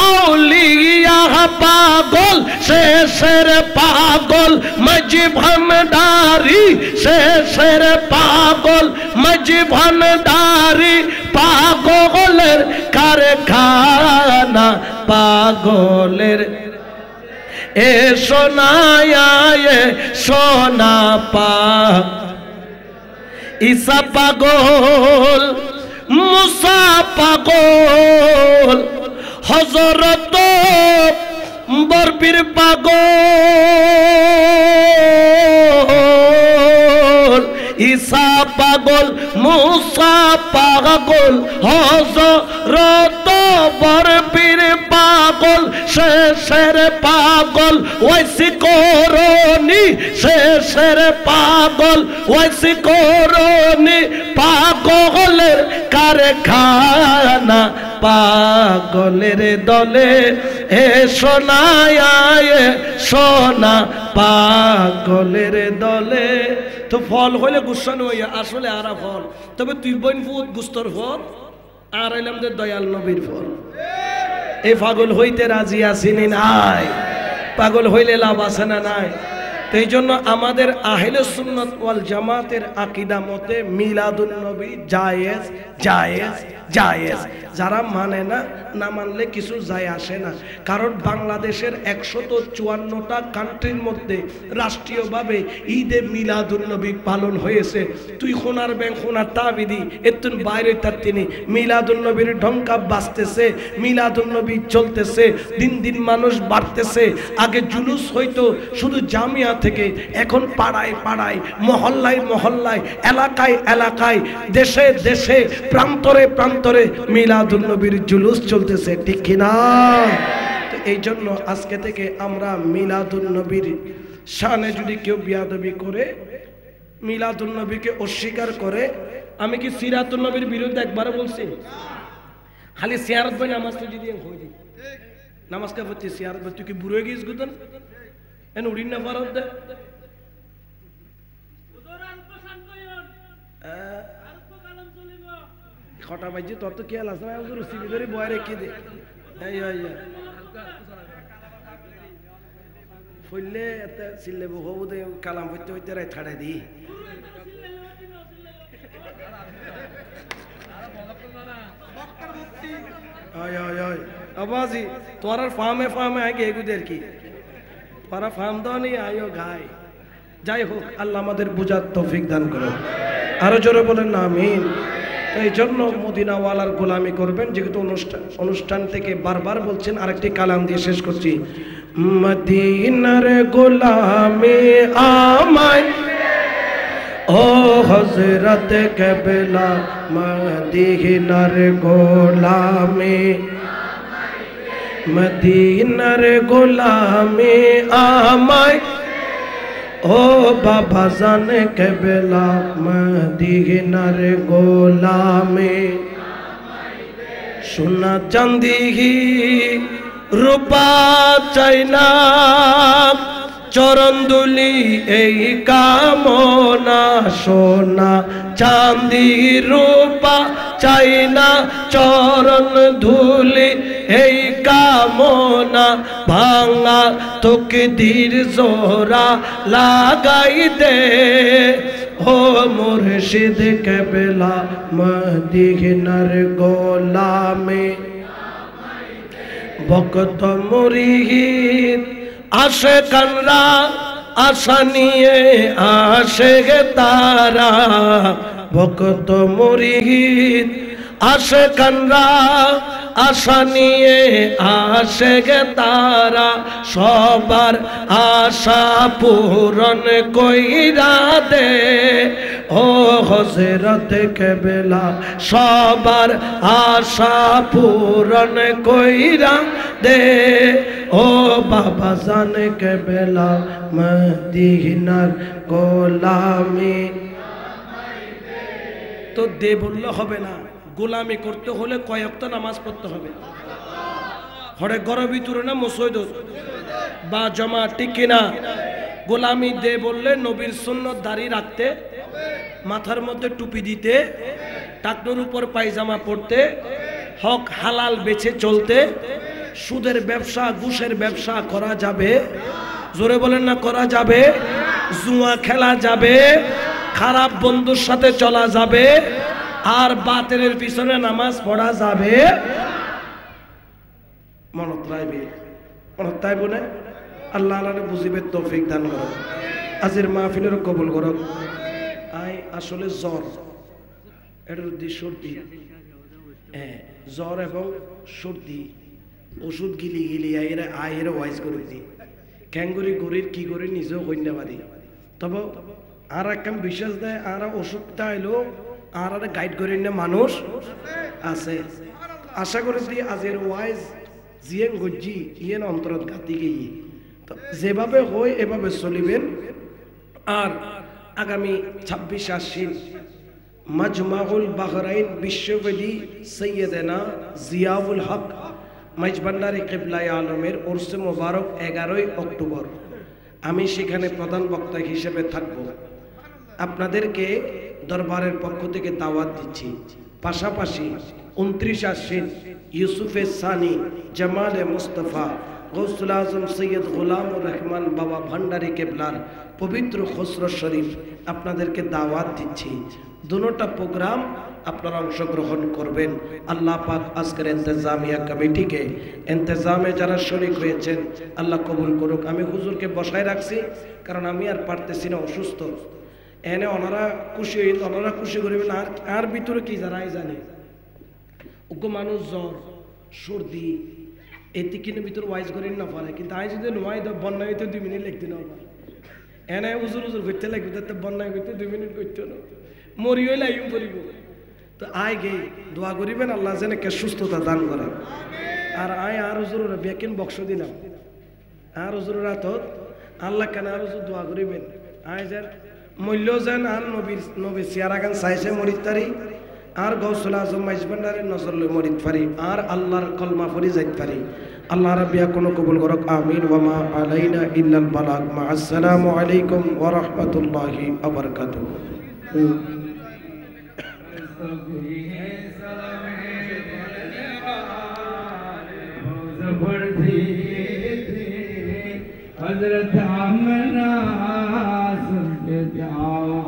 আউলিয়া পাগল। শেষের পাগল মাঝি ভান্ডারি, শেষের পাগল মাঝি ভান্ডারি। পাগলের কারখানা পাগলের। এ সোনায়া এ সোনা পা ঈসা পাগল, মুসা পাগল, হযরত বরবীর পাগল। ঈসা পাগল, মুসা পাগল, হযরত বরবীর পাগল। শেষের পাগল ওয়াইসি করনি, শেষের পাগল ওয়াইসি করনি। পাগলের কারখানা পাগলের দলে। এ সোনায়া এ সোনা পাগলের দলে। তো ফল হইলে গুসানো হইয়া আসলে আরা ফল, তবে তুই বইন ফুট গুস্তর ফল, আর এলাম যে দয়াল নবীর ফল। এই পাগল হইতে রাজি আসিনি নাই? পাগল হইলে লাভ আছে না নাই? এই জন্য আমাদের আহলে সুন্নাত ওয়াল জামাতের আকীদা মতে মিলাদুন নবী জায়েজ, জায়েজ, জায়েজ। যারা মানে না, না মানলে কিছু যায় আসে না। কারণ বাংলাদেশের 154টা কান্ট্রির মধ্যে রাষ্ট্রীয়ভাবে ঈদে মিলাদুন নবী পালন হয়েছে। তুই খোনার ব্যাংক খোনার তাবিদি এতুন বাইরে তার তিনি মিলাদুন নবীর ঢঙ্কা বাজতেছে, মিলাদুন নবী চলতেছে, দিন দিন মানুষ বাড়তেছে। আগে জুলুস হইতো শুধু জামিয়া থেকে, এখন পাড়ায় পাড়ায়, মহল্লায় মহল্লায়, এলাকায় এলাকায়, দেশে দেশে, প্রান্তরে প্রান্তরে মিলাদুন নবীর জুলুস চলতেছে, ঠিক কিনা? তো এই জন্য আজকে থেকে আমরা মিলাদুন নবীর শানে যদি কেউ বিয়াদবি করে, মিলাদুন নবীকে অস্বীকার করে, আমি কি সিরাতুন নবীর বিরুদ্ধে একবারও বলছি? খালি সিয়ারত বই নামাজ তো যদি হয়ে যায়, নামাজ কা পড়তে সিয়ারত বই, তুই কি বুড়ো গিয়েছিস গুতন এন উড়িন না পারত দে। খটা বাজি তোর তো খেয়াল আছে না, রুসিবি ধরে বয় রেখে দে। ফুললে চিল্লে বহু দে কালাম হইতে হইতে রায় ছাড়াই দিই। আবাজি তোর ফার্মে ফার্মে আগে এগুদের কি তোরা ফার্ম দাও নি আয়ো গায়। যাই হোক, আল্লাহ আমাদের বুঝার তৌফিক দান করো, আরো জোরে বলেন না আমিন। এই জন্য মদিনাওয়ালার গোলামি করবেন, যেহেতু অনুষ্ঠান থেকে বারবার বলছেন। আরেকটি কালাম দিয়ে শেষ করছি। মদিনার গোলামি আমায় ও হযরত কেবলা, মদিনার গোলামি, মদিনার গোলামি আমায় ও বাবা জানে কেবলা, মদিনার গোলামি। সোনা চাঁদি রূপা চাই না, চরণ দুলি এই কামনা। সোনা চাঁদি রূপা চাই না, চরণ ধুলি এই কামনা। ভাঙা তকদীর জোড়া লাগাই দে, ও মুর্শিদ কেবলা মদিনার গোলামে। ভক্ত মুরিদ আশিকানরা আশা নিয়ে আসে তারা, ভক্ত মুরিদ আশিকানরা আশা নিয়ে আসে তারা। সবার আশা পূরণ কইরা দে, ও হযরত কেবলা সবার আশা পূরণ কইরা দে, ও বাবা জান কেবলা মদিনার গোলামি। তো দে বললে হবে না, গোলামি করতে হলে কয় ওয়াক্ত নামাজ পড়তে হবে। হরে ঘরের ভিতরে না মসজিদ বা জমা, ঠিক কিনা? গোলামি দে বললে নবীর সুন্নত দাড়ি রাখতে, মাথার মধ্যে টুপি দিতে, টাকনুর উপর পায়জামা পড়তে, হক হালাল বেছে চলতে। সুদের ব্যবসা ঘুষের ব্যবসা করা যাবে? জোরে বলেন না, করা যাবে? জুয়া খেলা যাবে? খারাপ বন্ধুর সাথে চলা যাবে? আর বাতিলের পিছনে নামাজ পড়া যাবে? মনত রাখবে, মনত রাখবো না। আল্লাহ আল্লাহ বুঝিবে তৌফিক দান করো, আজের মাহফিলের কবুল করো। আই আসলে জ্বর, এটার উদ্দেশ্য সর্দি, জ্বর এবং সর্দি ওষুধ গিলি গিলি আয়ের ওয়াইজ করে দিই। ক্যাঙ্গুরি গরির কি করে নিজেও কন্যা পারি। তবে আর একটা বিশ্বাস দেয়, আর ওষুধটা এলো আর গাইড করে না মানুষ আছে। আশা করি আজের ওয়াইজ জিয়েন গজ্জি ইয়েন অন্তরত গাতি গিয়ে যেভাবে হয় এভাবে চলিবেন। আর আগামী 26 আশ্বিন মাজমাউল বাহরাইন বিশ্বব্যাপী সৈয়দনা জিয়াউল হক মাইজভান্ডারী কিবলায়ে আলমের উরসে মোবারক 11ই অক্টোবর। আমি সেখানে প্রধান বক্তা হিসেবে থাকব। আপনাদেরকে দরবারের পক্ষ থেকে দাওয়াত দিচ্ছি। পাশাপাশি 29 আশ্বিন ইউসুফে সানি জামালে মুস্তফা গৌসুল আজম সৈয়দ গোলামুর রহমান বাবা ভান্ডারী কেবলার পবিত্র খসরো শরীফ আপনাদেরকে দাওয়াত দিচ্ছি। দুটোটা প্রোগ্রাম আপনারা অংশগ্রহণ করবেন। আল্লাহ পাক আজকের ইন্তেজামিয়া কমিটিকে, ইন্তেজামে যারা শরীক হয়েছেন আল্লাহ কবুল করুক। আমি হুজুরকে বসায় রাখছি কারণ আমি আর পারতেছি না, অসুস্থ। এনে ওনারা খুশি হইল, ওনারা খুশি করবেন। আর ভিতরে কি যারাই জানে ওকে মানুষ জ্বর সর্দি এতিকিনের ভিতরে ওয়াইজ করেন না পারে, কিন্তু আই যদি নোয়াই বন্যা হইতে 2 মিনিট লিখতে না পারে। এনে উজুর উজুর করতে লাগবে, তাতে বন্যা করতে 2 মিনিট করতে না, মরি হইলে আইম করিব। তো আয় গে দোয়া করিবেন আল্লাহ যেন কে সুস্থতা দান করে। আর আয় আর উজুর বেকিন বক্স দিলাম, আর উজুর রাত আল্লাহ কেন আর উজুর দোয়া করিবেন। আয় যার মূল্য যেন আর নবীর চেয়ারা গান চাইছে মরিত তারি, আর গৌসুল আজম মাইজভান্ডারের নজর লই মরিত পারি, আর আল্লাহর কলমা পড়ি যাইতে পারি। আল্লাহ রাব্বিয়া কোন কবুল করক, আমিন। ওয়া মা আলাইনা ইল্লাল বালাগ। মা আসসালামু আলাইকুম ওয়া রাহমাতুল্লাহি ওয়া বারাকাতুহু। हज़रत आमना सुनते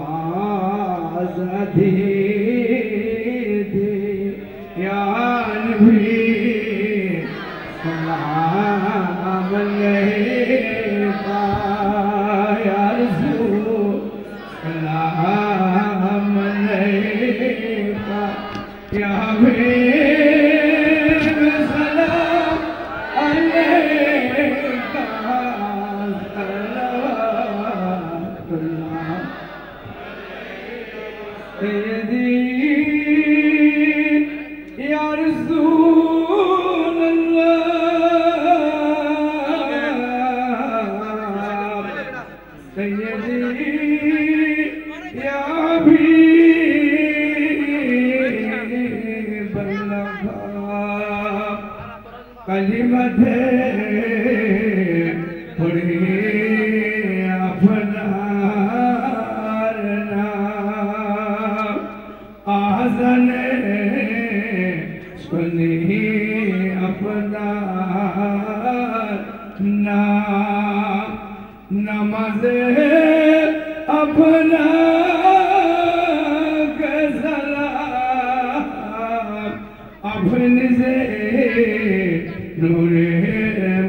आवाज़ थी या नबी सलाम अलैका या रसूल सलाम अलैका या हबीब सलाम अलैका या रसूल अल्लाह सय्यदी या हबीब अल्लाह थे पढ़े अपना आसन सुनी अपना नमाज अपना अपने से नूरे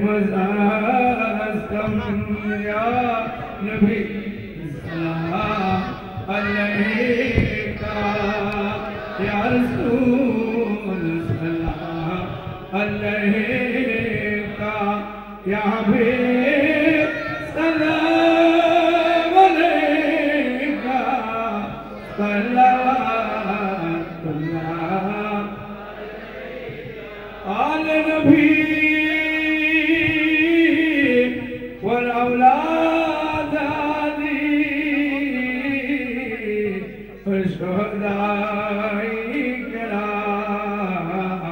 मज़ास्तम या नबी सल्लल्लाहु अलैका या रसूल सल्लल्लाहु अलैका या हबीब सल्लल्लाहु अलैका आल नबी वल औलाद आली शुहदाई किराम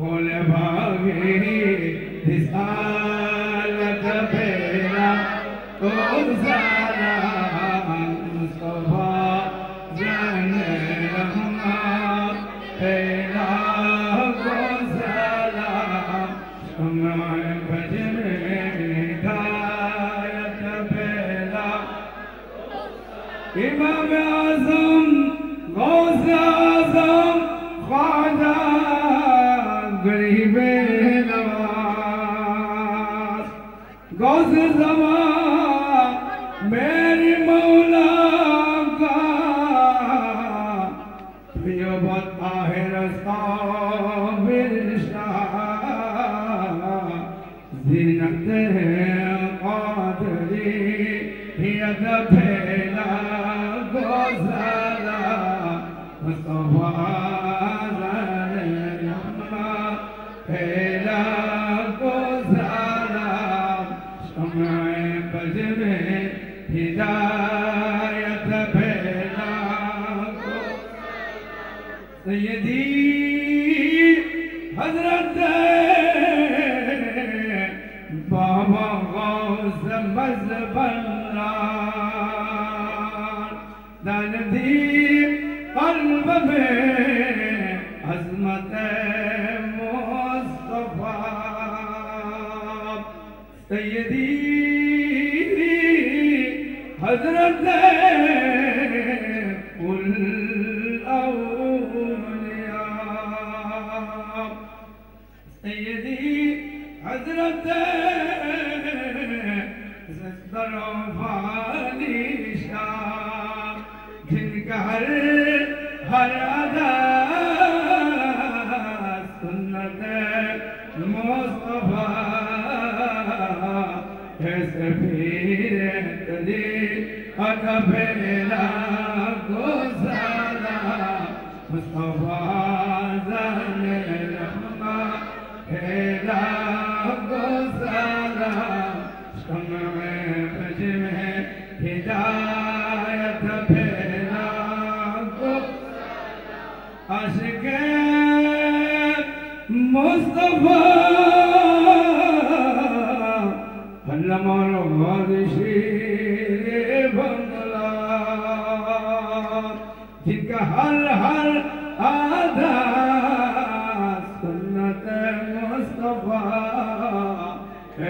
बोले भागे रिसालत फेरा ओ सारा मुस्तफा जान रहमा फेरा भजन हिदायत फैला इमाम आज़म गौस आज़म ख्वाजा गरीब नवाज गौस ज़मान मेरी मौला का प्रिय ताहिर साबिर ज़ीनत क़ादरी हियत फैला गोज़ारा मुस्तफ़ा ज़ालमा फैला गोज़ारा शम्अ बज़ में हिदायत फैला सय्यदी हज़रत बाबा गौस मज़बल्लाह दानदीप क़ल्ब में अज़मत मुस्तफ़ा सय्यदी हज़रत कुल औलिया सय्यदी हज़रत जिनका हर अदा सुन्नत मुस्तफ़ा ऐसे पीर तजी अकबेला गोसाला मुस्तफ़ा जाने रहमा हेला गोसाला बज में हिदायत फैला को आशिक़ मुस्तफ़ा हल्लमारो शेर बंगला जिनका हर आधा सुन्नत मुस्तफ़ा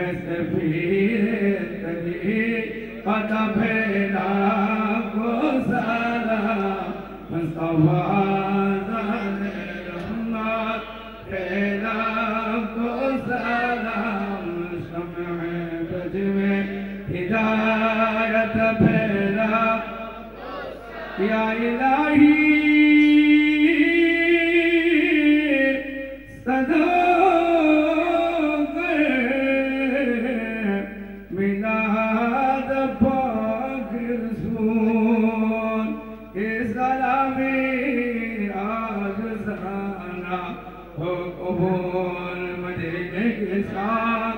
ऐसे पीर तजी पता फैला गोसाला मुस्तफ़ा जाने रहमा फैला गोसाला शम्अ बज़ में हिदायत फैला या इलाही सदा मिलाद पाक रसूल के सलामी आज सराना हो कबूल मदीने के साथ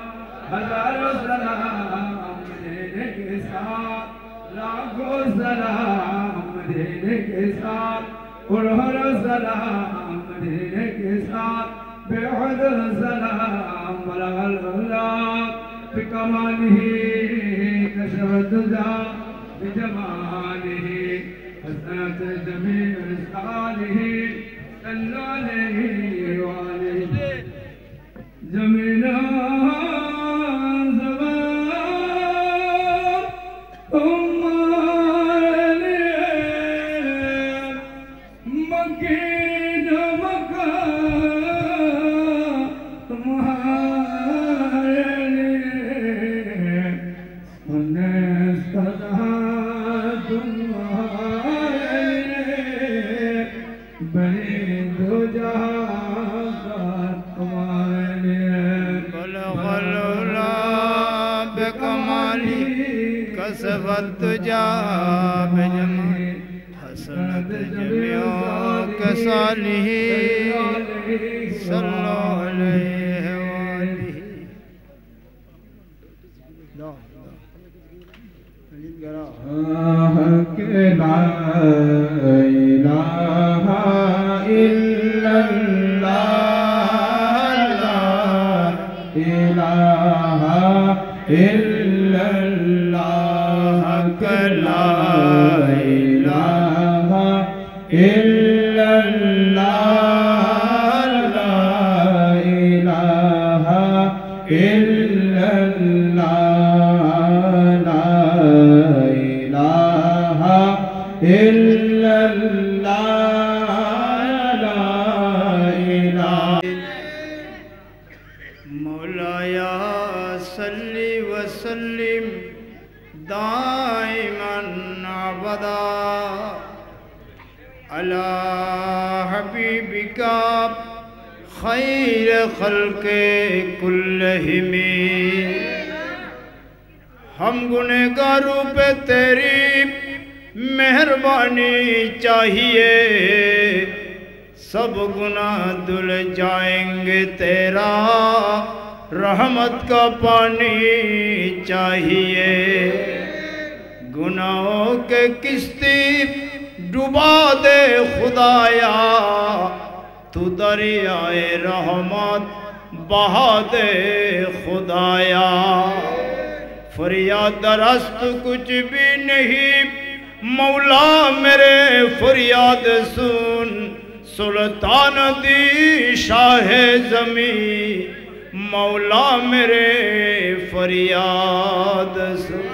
हजारों सलाम मदीने के साथ लाखों सलाम मदीने के साथ करोड़ों सलाम मदीने के साथ बेहद सलाम बलगल हुदा बिकमालिही कशफत दुजा बिजमालिही हसनत जमील सालिही सल्लल्लाहु अलैहि वालिही जमीला तुजा हसनत जमियो कसालिही सल्लल्लाहु अलैहि वालिही के ला इलाहा इल्लल्लाह इलाहा इल्लल्लाह ला इलाहा इल्लल्लाह ला इलाहा इल्लल्लाह ला इलाहा इल्लल्लाह ला इलाहा मौलाया सल्ली वसल्लिम दाइमन अबदा अला हबीबिका खैर खल्के कुल्लहिम। हम गुनहगारों पे तेरी मेहरबानी चाहिए, सब गुनाह धुल जाएंगे, तेरा रहमत का पानी चाहिए। गुनाहों के किश्ती डुबा दे खुदाया, तू दरियाए रहमत बहा दे खुदाया। फरियाद दरस्त कुछ भी नहीं मौला मेरे फरियाद सुन, सुल्तान दी शाह ज़मी मौला मेरे फरियाद सुन।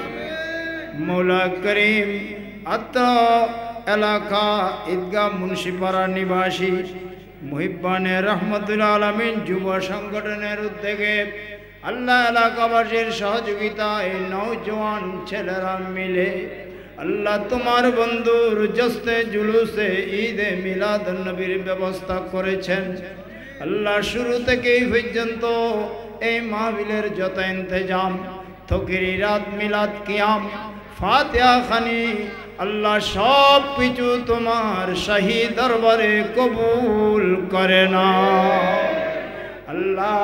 मौला करीम अत्रा एलाका ईदगाह मुंशिपाड़ा निवासी मुहिब्बाने रहमतुल आलमीन যুব সংগঠনের উদ্যোগে আল্লাহ এলাকাবাসীর সহযোগিতায় নওজোয়ান ছেলেরা মিলে আল্লাহ তোমার বন্ধুর জস্তে জুলুসে ঈদে মিলাদুন নবীর ব্যবস্থা করেছেন। আল্লাহ শুরু থেকেই পর্যন্ত এই মাহফিলের যত ইন্তজাম তকরির রাত মিলাদ কিয়াম ফাতিহা খানি আল্লাহ সব কিছু তোমার শাহী দরবারে কবুল করে না। আল্লাহ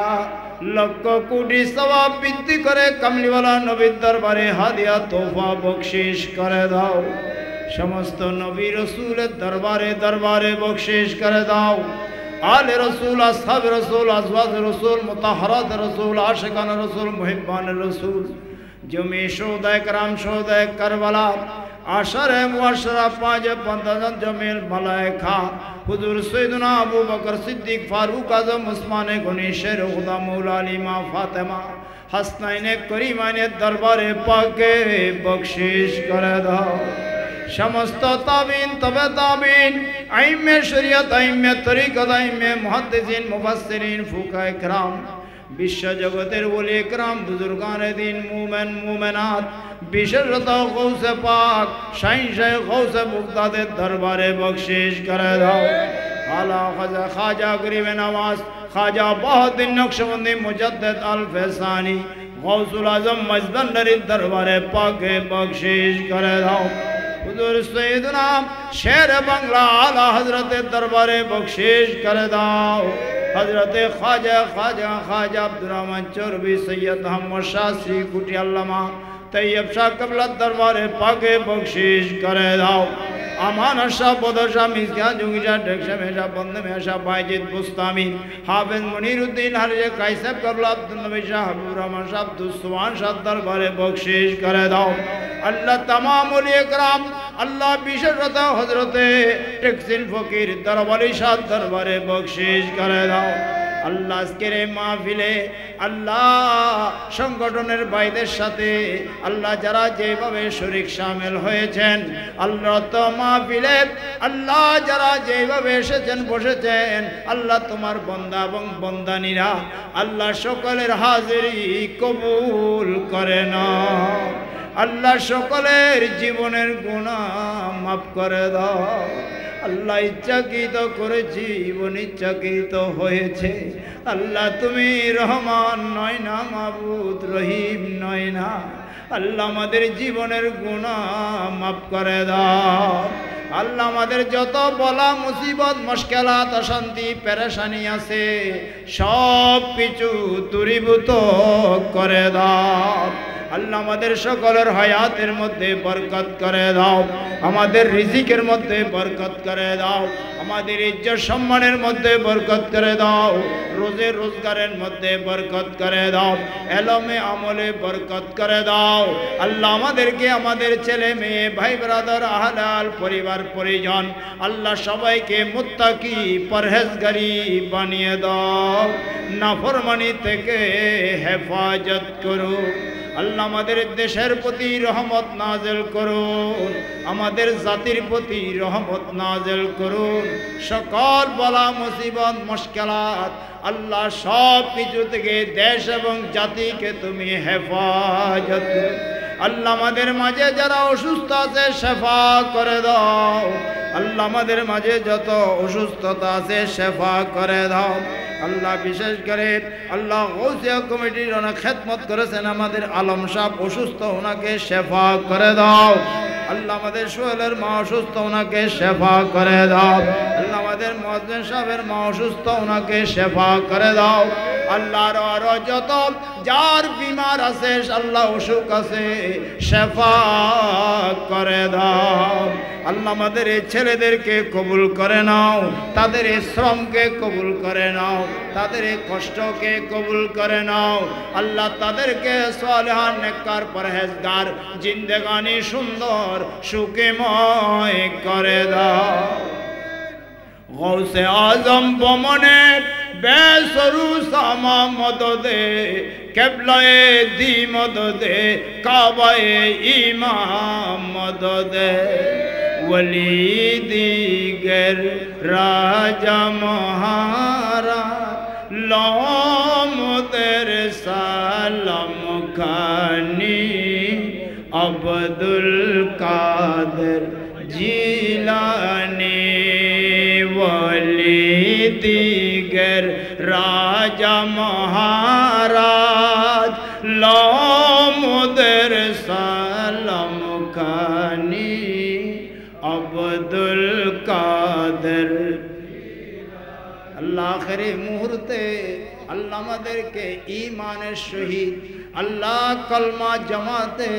লক্ষ কোটি সওয়াব বৃদ্ধি করে কামলিওয়ালা নবীর দরবারে হাদিয়া তোফা বকশিশ করে দাও। সমস্ত নবী রসুলের দরবারে দরবারে বকশিশ করে দাও। आले रसूल असहाब रसूल अज़वाज रसूल मुतहहरात रसूल आशिकान रसूल मुहिब्बान रसूल जमी शोहदाए कराम शोहदाए करबला आशरे मुअशरा पांच बंदन जमील मलाइका हुजूर सैयदना अबू बकर सिद्दीक फारूक आज़म उस्मान गनी शेर खुदा मौला अली मां फातिमा हसनैन करीमाइन दरबारे पाके बख्शिश करे दाओ। समस्त ताबीन तबे ताबीन आइम्मे शरीयत आइम्मे तरीक़त आइम्मे मुहद्दिसीन मुफस्सिरीन फुक़हाए किराम विश्व जगतेर वली किराम बुजुर्गाने दीन मुमिन मुमिनात बिशरत गौसे पाक शाहीन शाह गौसे मुक़्तादे दरबारे बख्शिश करे दाओ। आला ख्वाजा गरीब नवाज ख्वाजा बहाउद्दीन नक्शबंदी मुजद्दिद अल फैसानी गौसुल आज़म मजदंडरी दरबारे पाके बख्शिश करे दाओ। हुजूर सैयदना शेर बंगला आला हजरत दरबारे बख्शिश कर दाओ। हजरत ख्वाजा ख्वाजा ख्वाजा अब्दुर्रहमान चौरवी सैयद मोहम्मद शासी कुटी अल्लामा तैयब शाह कबला दरबारे पाके बख्शिश कर दाओ। আমান শাহ বদশা মিসকা জুগিজা ঢেকশা মেশা বন্দে মেশা বাইজিদ বুস্তামি হাফেজ মনিরউদ্দিন হারিজে কাইসাব কাবলা আব্দুল নবী শাহ হাবিবুর রহমান শাহ আব্দুল সুবহান শাহ দরবারে বখশিশ করে দাও আল্লাহ तमाम ওলিয়ে کرام আল্লাহ বিশেষত হযরতে টেকসিন ফকির দরবারি শাহ দরবারে বখশিশ করে দাও আল্লাহ আজকের এই মাহফিলে আল্লাহ সংগঠনের ভাইদের সাথে আল্লাহ যারা যেভাবে শরীক শামিল হয়েছেন আল্লাহ তো মাহফিলে আল্লাহ যারা যেভাবে এসেছেন বসেছেন আল্লাহ তোমার বান্দা এবং বান্দানীরা আল্লাহ সকলের হাজিরি কবুল করে নাও আল্লাহ সকলের জীবনের গুনাহ মাফ করে দাও আল্লাহ ইচ্ছাকৃত করেছি জীবন ইচ্ছাকৃত হয়েছে আল্লাহ তুমি রহমান নয় না মাবুদ রহিম নয় না আল্লাহ আমাদের জীবনের গুনাহ মাফ করে দাও আল্লাহ আমাদের যত বলা মুসিবত মুশকিলাত অশান্তি পেরেশানি আছে সব কিছু দূরীভূত করে দাও আল্লাহ আমাদের সকলের হায়াতের মধ্যে বরকত করে দাও আমাদের রিজিকের মধ্যে বরকত করে দাও আমাদের ইজ্জত সম্মানের মধ্যে বরকত করে দাও রোজে রোজগারের মধ্যে বরকত করে দাও এলমে আমলে বরকত করে দাও আল্লাহ আমাদেরকে আমাদের ছেলে মেয়ে ভাই ব্রাদার আহলাল পরিবার পরিজন আল্লাহ সবাইকে মুত্তাকি পরহেজগারি বানিয়ে দাও নাফরমানি থেকে হেফাজত করো আল্লাহ আমাদের দেশের প্রতি রহমত নাযিল করুন আমাদের জাতির প্রতি রহমত নাযিল করুন সকল বলা মুসিবত মুশকিলাত আল্লাহ সব কিছু থেকে দেশ এবং জাতিকে তুমি হেফাজত করো আল্লাহ আমাদের মাঝে যারা অসুস্থ আছে শেফা করে দাও আল্লাহ আমাদের মাঝে যত অসুস্থতা আছে শেফা করে দাও আল্লাহ বিশেষ করে আল্লাহ গৌসিয়া কমিটির অনেক খেদমত করেছেন আমাদের আলম সাহেব অসুস্থ ওনাকে শেফা করে দাও আল্লাহ আমাদের সোহেলের মা অসুস্থ ওনাকে শেফা করে দাও আল্লাহ আমাদের মুয়াজ্জিন সাহেবের মা অসুস্থ ওনাকে শেফা করে দাও আল্লাহর আরো যত যার বিমার আছে আল্লাহ অসুখ আছে শেফা করে দাও আল্লাহ আমাদের এই ছেলেদেরকে কবুল করে নাও তাদের এই শ্রমকে কবুল করে নাও তাদের এই কষ্টকে কবুল করে নাও আল্লাহ তাদেরকে সালেহান নেককার পরহেজগার জিন্দেগানি সুন্দর সুখময় করে দাও গৌসে আজম বমনে বেসরু সামা মদদে কেবলায়ে দি মদদে কাবায়ে ইমাম মদদে ওলি দিগর রাজা মহারা লমদের সালাম খানি আব্দুল কাদের জিলানি ওলি দিগর রাজা মহারাজ লমদের সালাম খানি আব্দুল কাদের আল্লাহ আখেরি মুহূর্তে আল্লাহ আমাদেরকে ঈমানের সহিত আল্লাহ কলমা জমাতে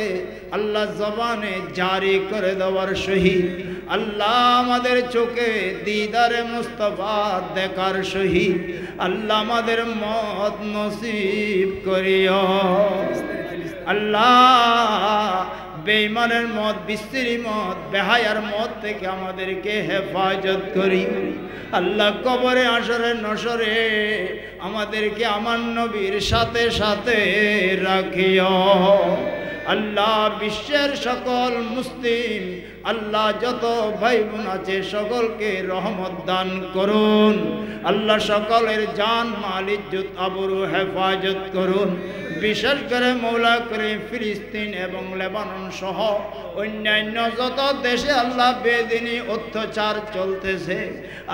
আল্লাহ জবানে জারি করে দেওয়ার সহিত আল্লাহ আমাদের চোখে দিদারে মুস্তাফা দেখার সহিত আল্লাহ আমাদের মত নসিব করিও আল্লাহ বেঈমানের মত বিশ্রী মত বেহায়ার মত থেকে আমাদেরকে হেফাজত করি আল্লাহ কবরে আসরে নসরে আমাদেরকে আমার নবীর সাথে সাথে রাখিও আল্লাহ বিশ্বের সকল মুসলিম আল্লাহ যত ভাই বোন আছে সকলকে রহমত দান করুন আল্লাহ সকলের জান মাল ইজ্জত আবরু হেফাজত করুন বিশেষ করে মৌলা করে ফিলিস্তিন এবং লেবানন সহ অন্যান্য যত দেশে আল্লাহ বেদিনী অত্যাচার চলতেছে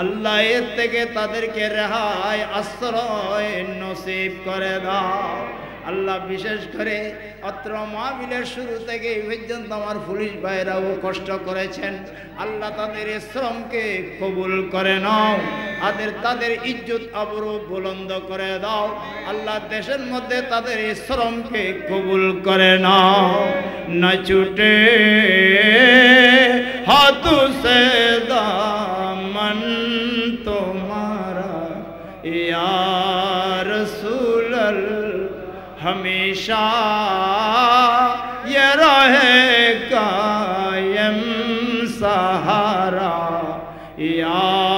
আল্লাহ এর থেকে তাদেরকে রেহাই আশ্রয় নসিব করে দাও আল্লাহ বিশেষ করে অত্র মাহফিলের শুরু থেকে এই পর্যন্ত আমার পুলিশ ভাইরাও কষ্ট করেছেন আল্লাহ তাদের শ্রমকে কবুল করে নাও তাদের ইজ্জত আবরু বুলন্দ করে দাও আল্লাহ দেশের মধ্যে তাদের শ্রমকে কবুল করে নাও না ছুটে হাথু সে দামন তোমারা ইয়া रसूल हमेशा ये रहे कायम सहारा या